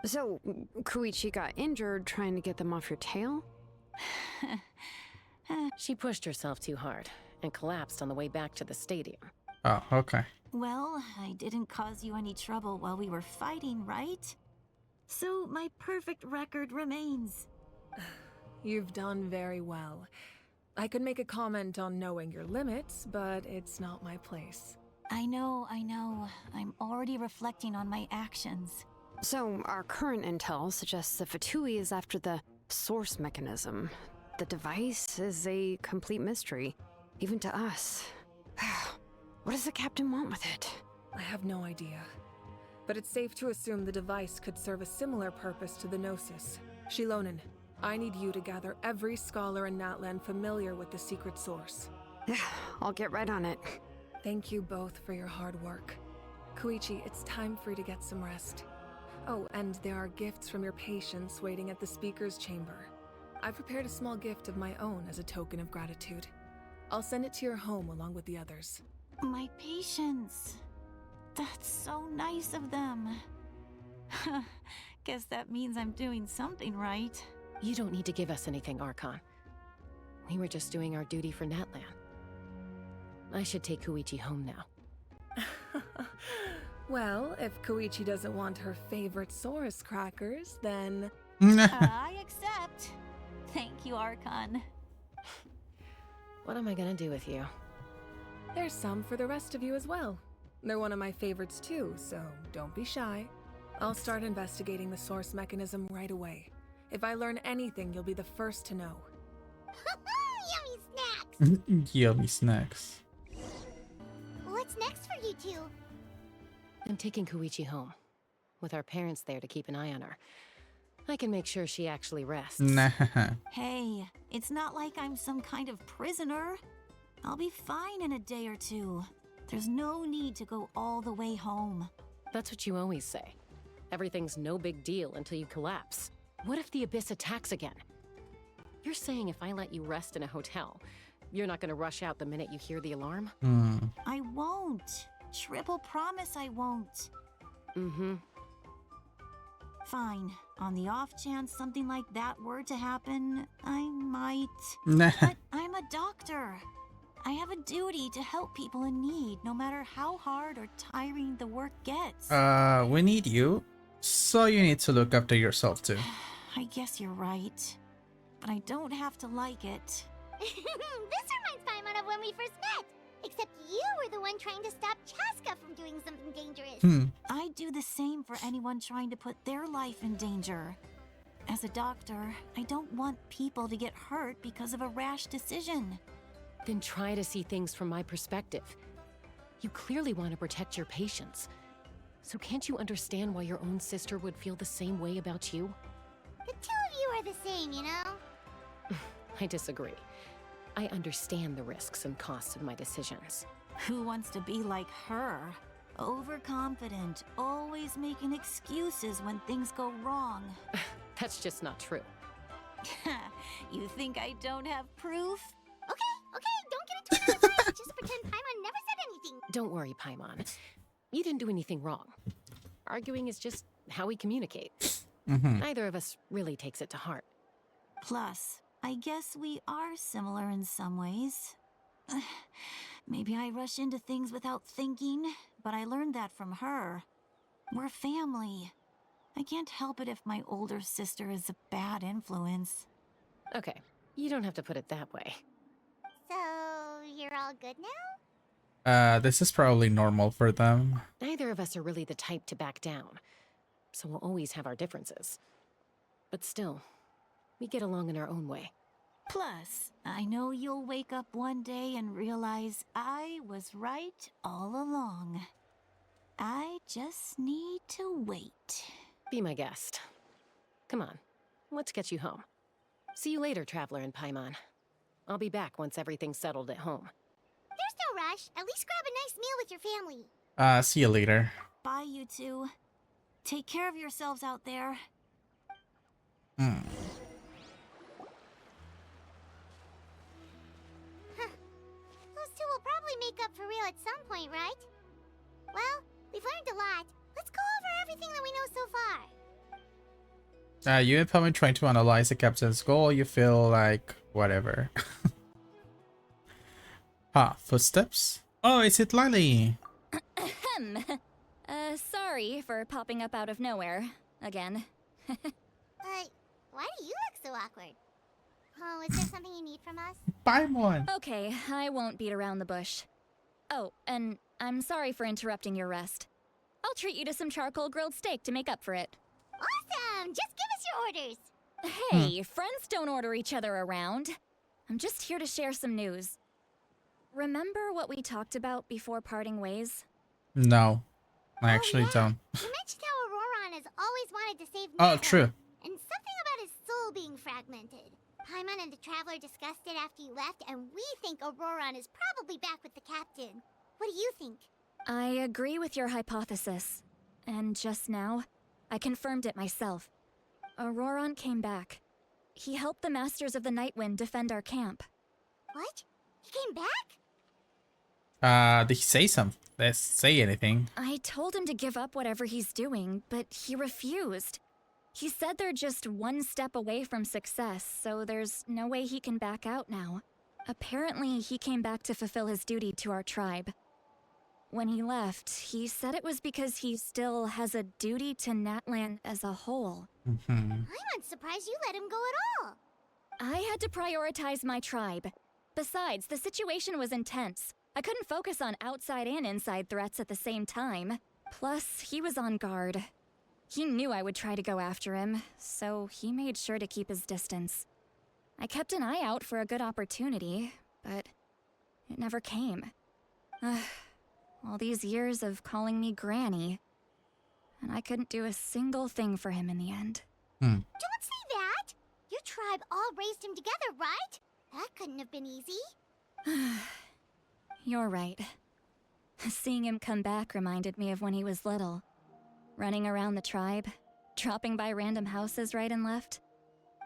So, Koichi got injured trying to get them off your tail? She pushed herself too hard and collapsed on the way back to the stadium. Oh, okay. Well, I didn't cause you any trouble while we were fighting, right? So my perfect record remains. You've done very well. I could make a comment on knowing your limits, but it's not my place. I know. I'm already reflecting on my actions. So, our current intel suggests that Fatui is after the source mechanism. The device is a complete mystery, even to us. What does the captain want with it? I have no idea. But it's safe to assume the device could serve a similar purpose to the Gnosis. Shilonen, I need you to gather every scholar in NATLAN familiar with the secret source. Yeah, I'll get right on it. Thank you both for your hard work. Koichi, it's time for you to get some rest. Oh, and there are gifts from your patients waiting at the speaker's chamber. I've prepared a small gift of my own as a token of gratitude. I'll send it to your home along with the others. My patience. That's so nice of them. Guess that means I'm doing something right. You don't need to give us anything, Archon. We were just doing our duty for NATLAN. I should take Koichi home now. Well, if Koichi doesn't want her favorite Saurus crackers, then... I accept. Thank you, Archon. What am I gonna do with you? There's some for the rest of you as well. They're one of my favorites too, so don't be shy. I'll start investigating the source mechanism right away. If I learn anything, you'll be the first to know. Yummy snacks! Yummy snacks. What's next for you two? I'm taking Koichi home. With our parents there to keep an eye on her. I can make sure she actually rests. Nah. Hey, it's not like I'm some kind of prisoner. I'll be fine in a day or two. There's no need to go all the way home. That's what you always say. Everything's no big deal until you collapse. What if the Abyss attacks again? You're saying if I let you rest in a hotel, you're not gonna rush out the minute you hear the alarm? I won't. Triple promise I won't. Mm-hmm. Fine. On the off chance something like that were to happen, I might. Nah. But I'm a doctor. I have a duty to help people in need, no matter how hard or tiring the work gets. We need you. So you need to look after yourself too. I guess you're right. But I don't have to like it. This reminds Paimon of when we first met. Except you were the one trying to stop Chaska from doing something dangerous. I'd do the same for anyone trying to put their life in danger. As a doctor, I don't want people to get hurt because of a rash decision. Then try to see things from my perspective. You clearly want to protect your patients. So can't you understand why your own sister would feel the same way about you? The two of you are the same, you know? I disagree. I understand the risks and costs of my decisions. Who wants to be like her? Overconfident, always making excuses when things go wrong. That's just not true. You think I don't have proof? Okay, don't get into another fight. Just pretend Paimon never said anything. Don't worry, Paimon. You didn't do anything wrong. Arguing is just how we communicate. Neither of us really takes it to heart. Plus, I guess we are similar in some ways. Maybe I rush into things without thinking, but I learned that from her. We're family. I can't help it if my older sister is a bad influence. Okay, you don't have to put it that way. So, you're all good now? This is probably normal for them. Neither of us are really the type to back down, so we'll always have our differences. But still, we get along in our own way. Plus, I know you'll wake up one day and realize I was right all along. I just need to wait. Be my guest. Come on, let's get you home. See you later, Traveler and Paimon. I'll be back once everything's settled at home. There's no rush. At least grab a nice meal with your family. See you later. Bye, you two. Take care of yourselves out there. Those two will probably make up for real at some point, right? Well, we've learned a lot. Let's go over everything that we know so far. You and Paimon trying to analyze the captain's goal, you feel like whatever. Footsteps? Oh, is it Lily? Ahem. Sorry for popping up out of nowhere. Again. Why do you look so awkward? Oh, is there something you need from us? Paimon! Okay, I won't beat around the bush. Oh, and I'm sorry for interrupting your rest. I'll treat you to some charcoal grilled steak to make up for it. Awesome! Just give us your orders! Hey, friends don't order each other around. I'm just here to share some news. Remember what we talked about before parting ways? No, I actually don't. You mentioned how Auroron has always wanted to save Oh, NATLAN, true. and something about his soul being fragmented. Paimon and the Traveler discussed it after you left, and we think Auroron is probably back with the captain. What do you think? I agree with your hypothesis. And just now, I confirmed it myself. Auroron came back. He helped the Masters of the Nightwind defend our camp. What? He came back? Did he say something? Let's say anything. I told him to give up whatever he's doing, but he refused. He said they're just one step away from success, so there's no way he can back out now. Apparently, he came back to fulfill his duty to our tribe. When he left, he said it was because he still has a duty to NATLAN as a whole. I'm not surprised you let him go at all. I had to prioritize my tribe. Besides, the situation was intense. I couldn't focus on outside and inside threats at the same time. Plus, he was on guard. He knew I would try to go after him, so he made sure to keep his distance. I kept an eye out for a good opportunity, but it never came. All these years of calling me Granny, and I couldn't do a single thing for him in the end. Don't say that! Your tribe all raised him together, right? That couldn't have been easy. You're right. Seeing him come back reminded me of when he was little. Running around the tribe, dropping by random houses right and left.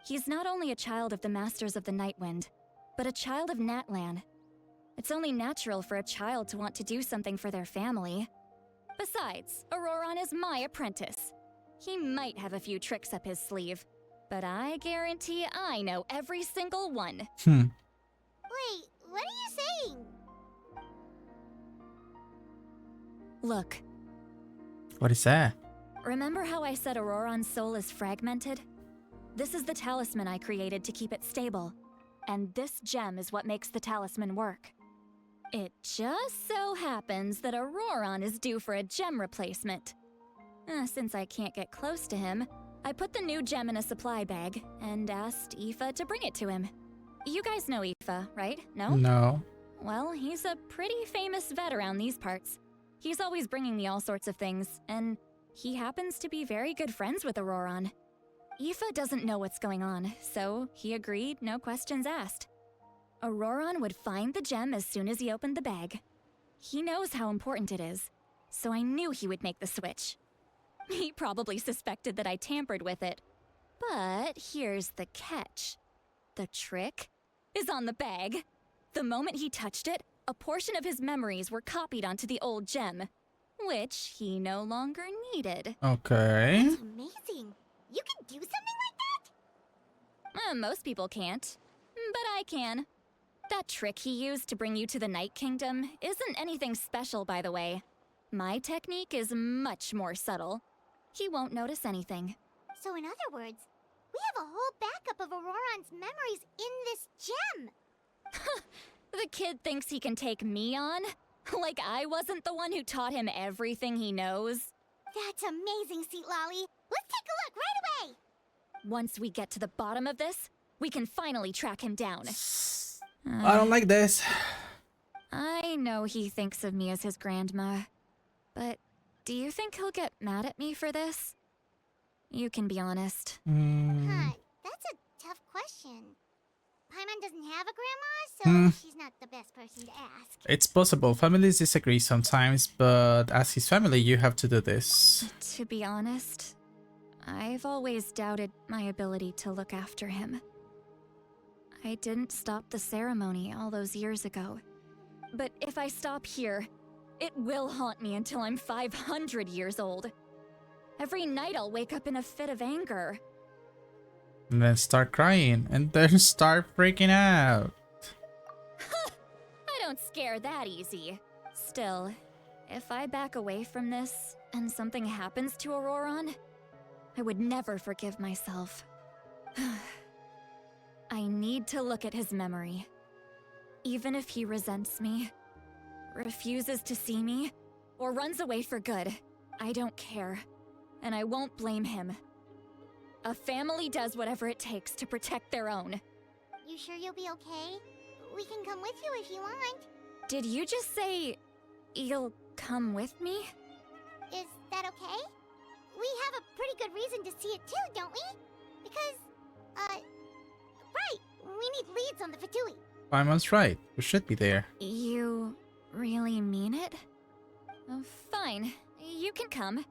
He's not only a child of the Masters of the Nightwind, but a child of NATLAN. It's only natural for a child to want to do something for their family. Besides, Auroron is my apprentice. He might have a few tricks up his sleeve, but I guarantee I know every single one. Wait, what are you saying? Look. What is that? Remember how I said Auroron's soul is fragmented? This is the talisman I created to keep it stable. And this gem is what makes the talisman work. It just so happens that Auroron is due for a gem replacement. Since I can't get close to him, I put the new gem in a supply bag and asked Aoife to bring it to him. You guys know Aoife, right? No? No. Well, he's a pretty famous vet around these parts. He's always bringing me all sorts of things, and he happens to be very good friends with Auroron. Aoife doesn't know what's going on, so he agreed, no questions asked. Auroron would find the gem as soon as he opened the bag. He knows how important it is, so I knew he would make the switch. He probably suspected that I tampered with it. But here's the catch. The trick is on the bag. The moment he touched it, a portion of his memories were copied onto the old gem, which he no longer needed. Okay. That's amazing. You can do something like that? Most people can't, but I can. That trick he used to bring you to the Night Kingdom isn't anything special, by the way. My technique is much more subtle. He won't notice anything. So in other words, we have a whole backup of Auroron's memories in this gem. The kid thinks he can take me on? Like I wasn't the one who taught him everything he knows? That's amazing, Sweet Lolly. Let's take a look right away. Once we get to the bottom of this, we can finally track him down. I don't like this. I know he thinks of me as his grandma, but do you think he'll get mad at me for this? You can be honest. That's a tough question. Paimon doesn't have a grandma, so she's not the best person to ask. It's possible. Families disagree sometimes, but as his family, you have to do this. To be honest, I've always doubted my ability to look after him. I didn't stop the ceremony all those years ago. But if I stop here, it will haunt me until I'm 500 years old. Every night I'll wake up in a fit of anger. And then start crying. And then start freaking out. I don't scare that easy. Still, if I back away from this and something happens to Auroron, I would never forgive myself. I need to look at his memory. Even if he resents me, refuses to see me, or runs away for good, I don't care. And I won't blame him. A family does whatever it takes to protect their own. You sure you'll be okay? We can come with you if you want. Did you just say you'll come with me? Is that okay? We have a pretty good reason to see it too, don't we? Because, right, we need leads on the Fatui. Paimon's right. We should be there. You really mean it? Oh, fine, you can come.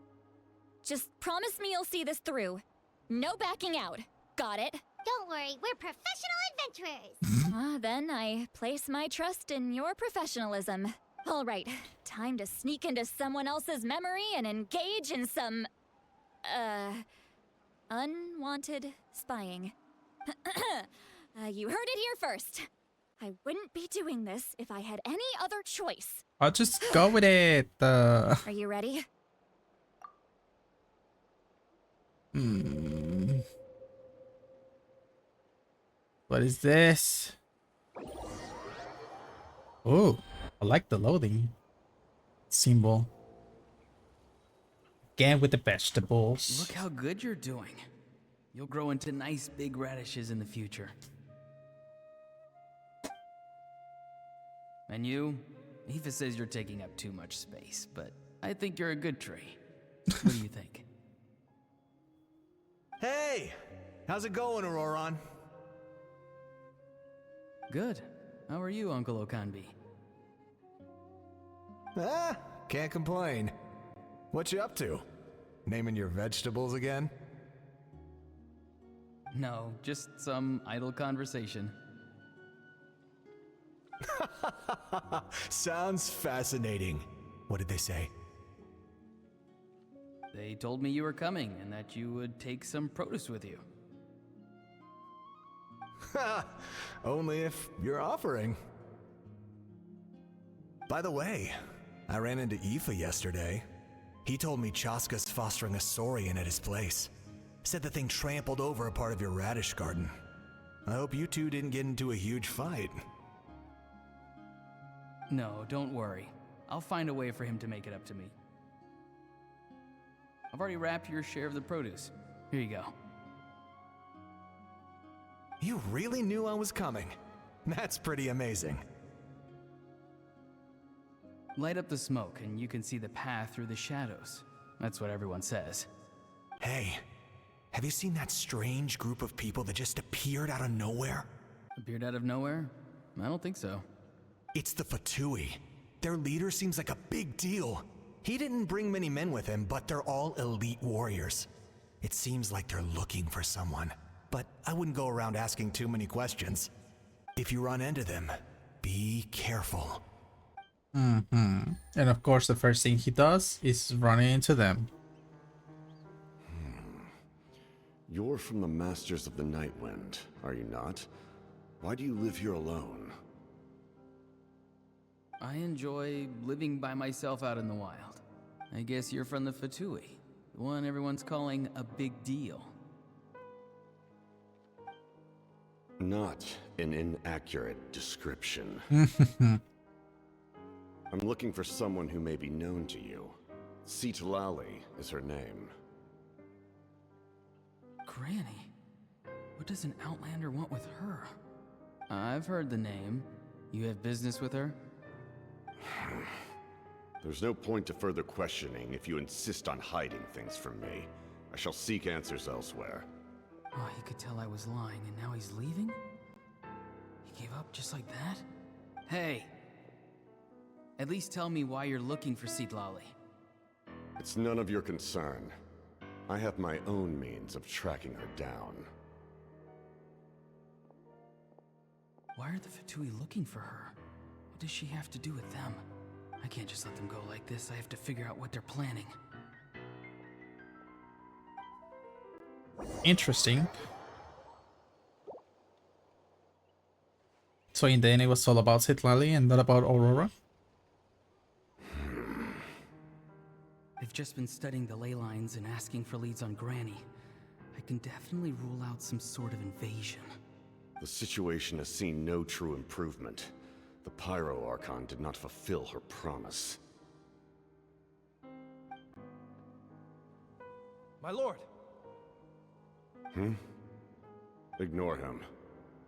Just promise me you'll see this through. No backing out. Got it? Don't worry, we're professional adventurers. Then I place my trust in your professionalism. All right, time to sneak into someone else's memory and engage in some, unwanted spying. You heard it here first. I wouldn't be doing this if I had any other choice. I'll just go with it. Are you ready? What is this? Oh, I like the loading symbol. Again with the vegetables. Look how good you're doing. You'll grow into nice big radishes in the future. And you? Eva says you're taking up too much space, but I think you're a good tree. What do you think? Hey! How's it going, Auroron? Good. How are you, Uncle Okanbi? Ah, can't complain. What you up to? Naming your vegetables again? No, just some idle conversation. Sounds fascinating. What did they say? They told me you were coming and that you would take some produce with you. Ha! Only if you're offering. By the way, I ran into Aoife yesterday. He told me Chaska's fostering a saurian at his place. Said the thing trampled over a part of your radish garden. I hope you two didn't get into a huge fight. No, don't worry. I'll find a way for him to make it up to me. I've already wrapped your share of the produce. Here you go. You really knew I was coming. That's pretty amazing. Light up the smoke and you can see the path through the shadows. That's what everyone says. Hey, have you seen that strange group of people that just appeared out of nowhere? Appeared out of nowhere? I don't think so. It's the Fatui. Their leader seems like a big deal. He didn't bring many men with him, but they're all elite warriors. It seems like they're looking for someone, but I wouldn't go around asking too many questions. If you run into them, be careful. And of course, the first thing he does is running into them. You're from the Masters of the Nightwind, are you not? Why do you live here alone? I enjoy living by myself out in the wild. I guess you're from the Fatui, the one everyone's calling a big deal. Not an inaccurate description. I'm looking for someone who may be known to you. Citlali is her name. Granny? What does an Outlander want with her? I've heard the name. You have business with her? There's no point to further questioning if you insist on hiding things from me. I shall seek answers elsewhere. Oh, he could tell I was lying and now he's leaving? He gave up just like that? Hey! At least tell me why you're looking for Citlali. It's none of your concern. I have my own means of tracking her down. Why are the Fatui looking for her? What does she have to do with them? I can't just let them go like this. I have to figure out what they're planning. Interesting. So in the end, it was all about Citlali and not about Aurora? I've just been studying the ley lines and asking for leads on Granny. I can definitely rule out some sort of invasion. The situation has seen no true improvement. The Pyro Archon did not fulfill her promise. My lord! Ignore him.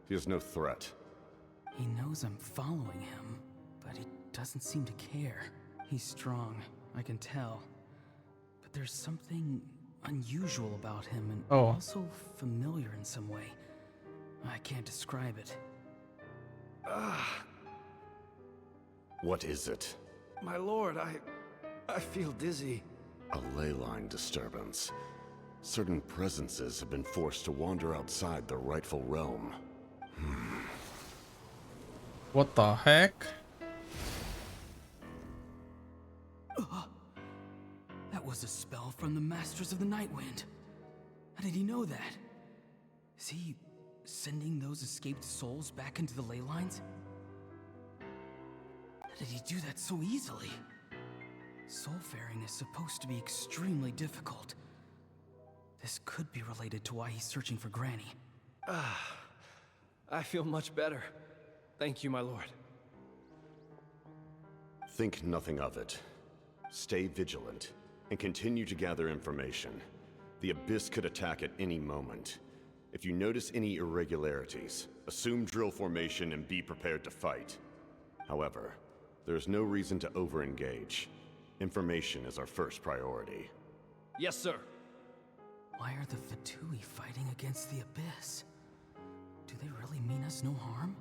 He is no threat. He knows I'm following him, but he doesn't seem to care. He's strong, I can tell. But there's something unusual about him and also familiar in some way. I can't describe it. What is it? My lord, I feel dizzy. A ley line disturbance. Certain presences have been forced to wander outside their rightful realm. What the heck? That was a spell from the Masters of the Nightwind. How did he know that? Is he sending those escaped souls back into the ley lines? How did he do that so easily? Soulfaring is supposed to be extremely difficult. This could be related to why he's searching for Granny. I feel much better. Thank you, my lord. Think nothing of it. Stay vigilant, and continue to gather information. The Abyss could attack at any moment. If you notice any irregularities, assume drill formation and be prepared to fight. However, there is no reason to over-engage. Information is our first priority. Yes, sir. Why are the Fatui fighting against the Abyss? Do they really mean us no harm?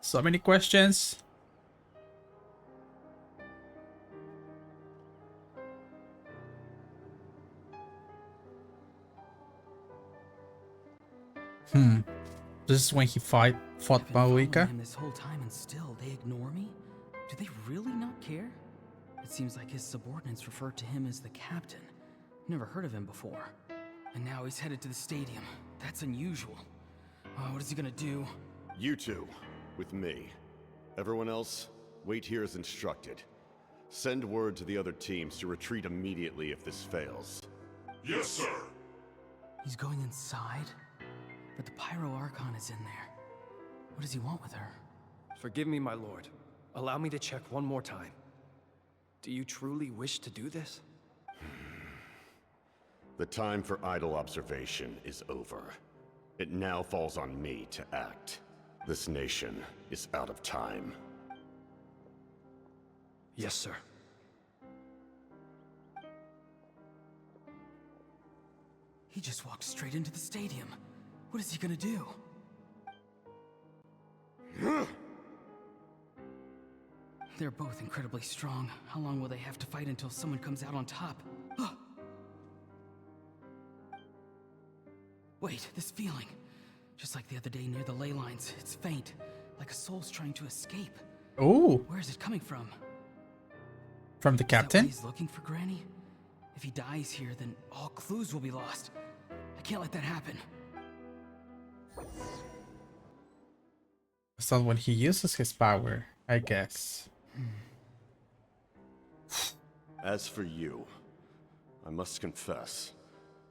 So many questions. This is when he fought Mahuika. This whole time and still they ignore me? Do they really not care? It seems like his subordinates refer to him as the captain. Never heard of him before. And now he's headed to the stadium. That's unusual. What is he gonna do? You two, with me. Everyone else, wait here as instructed. Send word to the other teams to retreat immediately if this fails. Yes, sir. He's going inside? But the Pyro Archon is in there. What does he want with her? Forgive me, my lord. Allow me to check one more time. Do you truly wish to do this? The time for idle observation is over. It now falls on me to act. This nation is out of time. Yes, sir. He just walked straight into the stadium. What is he gonna do? They're both incredibly strong. How long will they have to fight until someone comes out on top? Wait, this feeling. Just like the other day near the ley lines. It's faint, like a soul's trying to escape. Oh. Where is it coming from? From the captain? He's looking for Granny? If he dies here, then all clues will be lost. I can't let that happen. It's not when he uses his power, I guess. As for you, I must confess,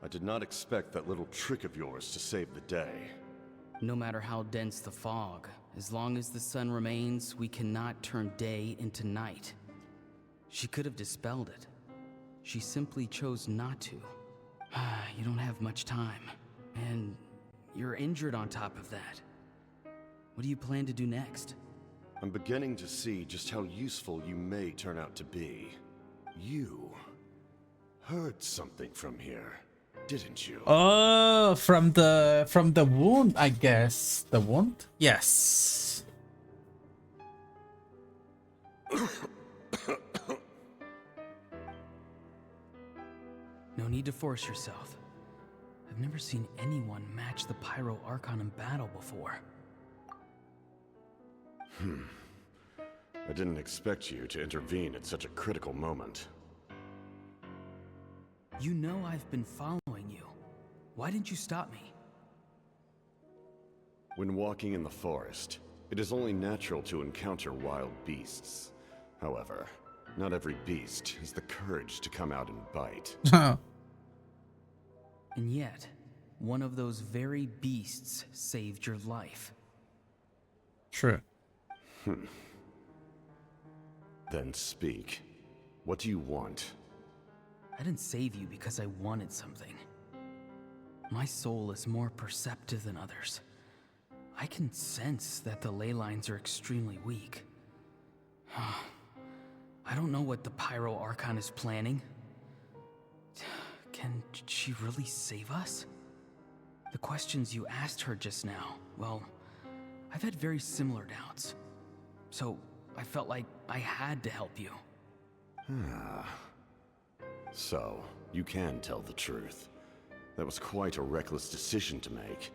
I did not expect that little trick of yours to save the day. No matter how dense the fog, as long as the sun remains, we cannot turn day into night. She could have dispelled it. She simply chose not to. You don't have much time, and you're injured on top of that. What do you plan to do next? I'm beginning to see just how useful you may turn out to be. You heard something from here, didn't you? Oh, from the wound, I guess. The wound? Yes. No need to force yourself. I've never seen anyone match the Pyro Archon in battle before. I didn't expect you to intervene at such a critical moment. You know I've been following you. Why didn't you stop me? When walking in the forest, it is only natural to encounter wild beasts. However, not every beast has the courage to come out and bite. And yet, one of those very beasts saved your life. True. Then speak. What do you want? I didn't save you because I wanted something. My soul is more perceptive than others. I can sense that the ley lines are extremely weak. I don't know what the Pyro Archon is planning. Can she really save us? The questions you asked her just now, well, I've had very similar doubts. So I felt like I had to help you. So, you can tell the truth. That was quite a reckless decision to make.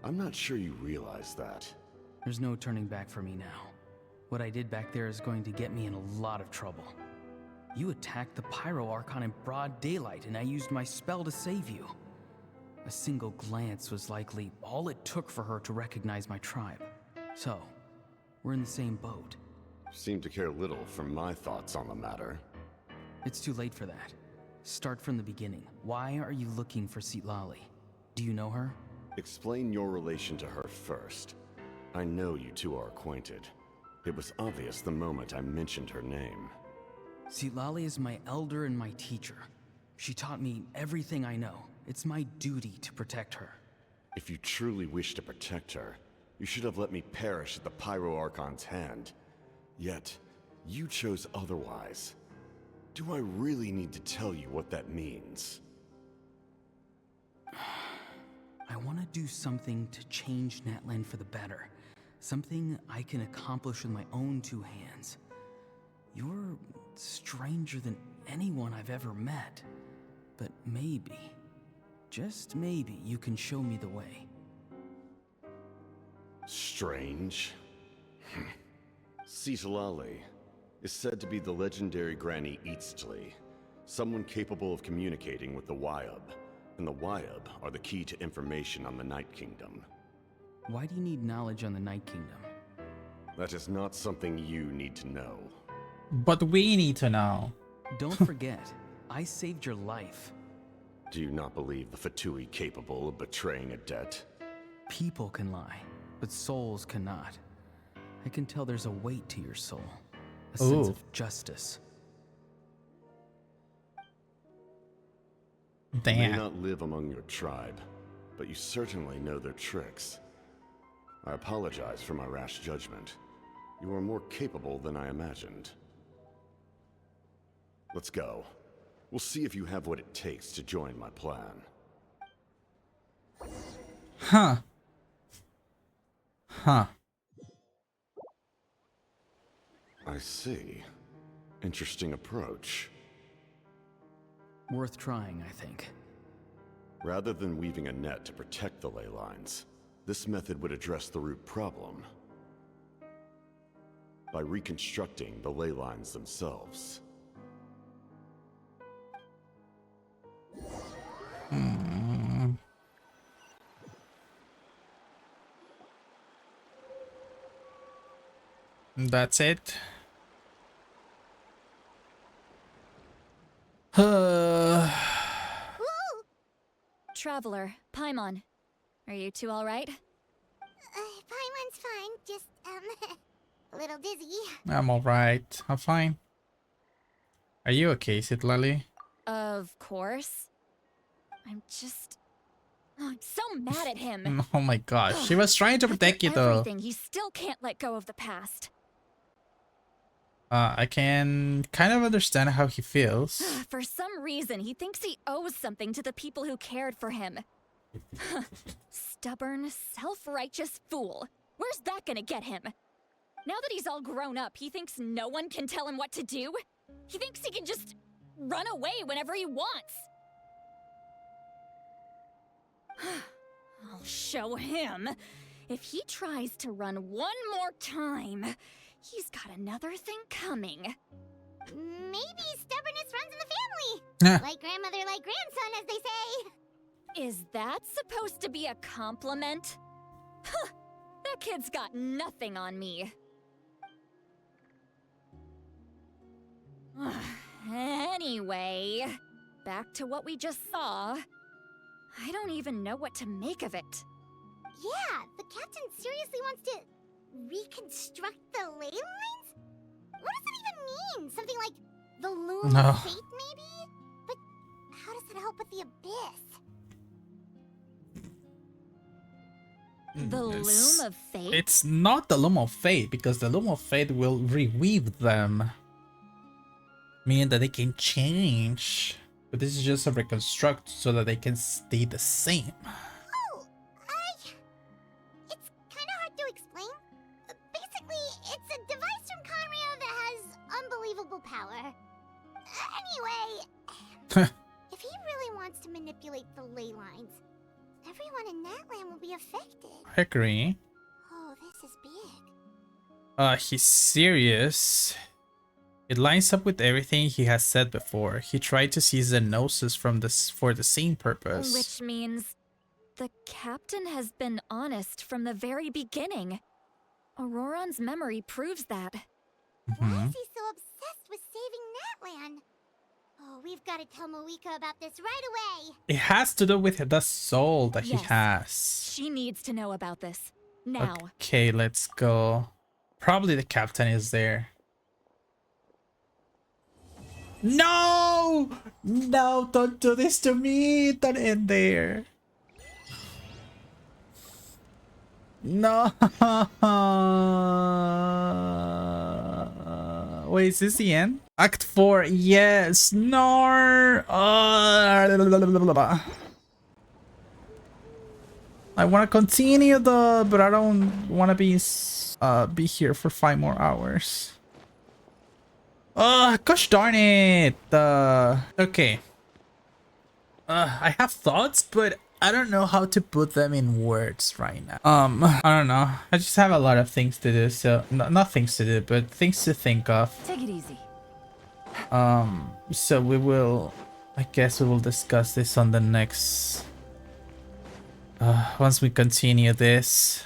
I'm not sure you realize that. There's no turning back for me now. What I did back there is going to get me in a lot of trouble. You attacked the Pyro Archon in broad daylight, and I used my spell to save you. A single glance was likely all it took for her to recognize my tribe. So, we're in the same boat. Seem to care little for my thoughts on the matter. It's too late for that. Start from the beginning. Why are you looking for Citlali? Do you know her? Explain your relation to her first. I know you two are acquainted. It was obvious the moment I mentioned her name. Citlali is my elder and my teacher. She taught me everything I know. It's my duty to protect her. If you truly wish to protect her, you should have let me perish at the Pyro Archon's hand. Yet, you chose otherwise. Do I really need to tell you what that means? I want to do something to change NATLAN for the better. Something I can accomplish with my own two hands. You're stranger than anyone I've ever met. But maybe, just maybe, you can show me the way. Strange? Citlali is said to be the legendary Granny Eastly, someone capable of communicating with the Wyub, and the Wyub are the key to information on the Night Kingdom. Why do you need knowledge on the Night Kingdom? That is not something you need to know. But we need to know. Don't forget, I saved your life. Do you not believe the Fatui capable of betraying a debt? People can lie, but souls cannot. I can tell there's a weight to your soul. A sense of justice. You may not live among your tribe, but you certainly know their tricks. I apologize for my rash judgment. You are more capable than I imagined. Let's go. We'll see if you have what it takes to join my plan. Huh. I see. Interesting approach. Worth trying, I think. Rather than weaving a net to protect the ley lines, this method would address the root problem by reconstructing the ley lines themselves. That's it. Traveler, Paimon. Are you two alright? Paimon's fine, just, a little dizzy. I'm alright. I'm fine. Are you okay, Citlali? Of course. I'm just... Oh, I'm so mad at him. Oh my gosh. She was trying to protect you though. Everything, he still can't let go of the past. I can kind of understand how he feels. For some reason, he thinks he owes something to the people who cared for him. Stubborn, self-righteous fool. Where's that gonna get him? Now that he's all grown up, he thinks no one can tell him what to do? He thinks he can just run away whenever he wants. I'll show him. If he tries to run one more time, he's got another thing coming. Maybe stubbornness runs in the family. Like grandmother, like grandson, as they say. Is that supposed to be a compliment? Huh, that kid's got nothing on me. Anyway, back to what we just saw. I don't even know what to make of it. Yeah, the captain seriously wants to reconstruct the ley lines? What does that even mean? Something like the loom No. of fate, maybe? But how does that help with the abyss? The loom of fate? It's not the loom of fate, because the loom of fate will reweave them, meaning that they can change. But this is just a reconstruct so that they can stay the same. Oh, it's kind of hard to explain. Basically, it's a device from Conrio that has unbelievable power. Anyway, if he really wants to manipulate the ley lines, everyone in NATLAN will be affected. I agree. Oh, this is big. He's serious. It lines up with everything he has said before. He tried to seize the Gnosis from this for the same purpose. Which means the captain has been honest from the very beginning. Auroron's memory proves that. Why is he so obsessed with saving NATLAN? Oh, we've got to tell Moika about this right away. It has to do with the soul that he Yes. has. She needs to know about this. Now. Okay, let's go. Probably the captain is there. No! No, don't do this to me. Don't end there. No. Wait, is this the end? Act 4, yes. No. I want to continue but I don't want to be here for 5 more hours. Gosh darn it. Okay. I have thoughts, but I don't know how to put them in words right now. I don't know. I just have a lot of things to do, so not things to do, but things to think of. Take it easy. So I guess we will discuss this on the next once we continue this.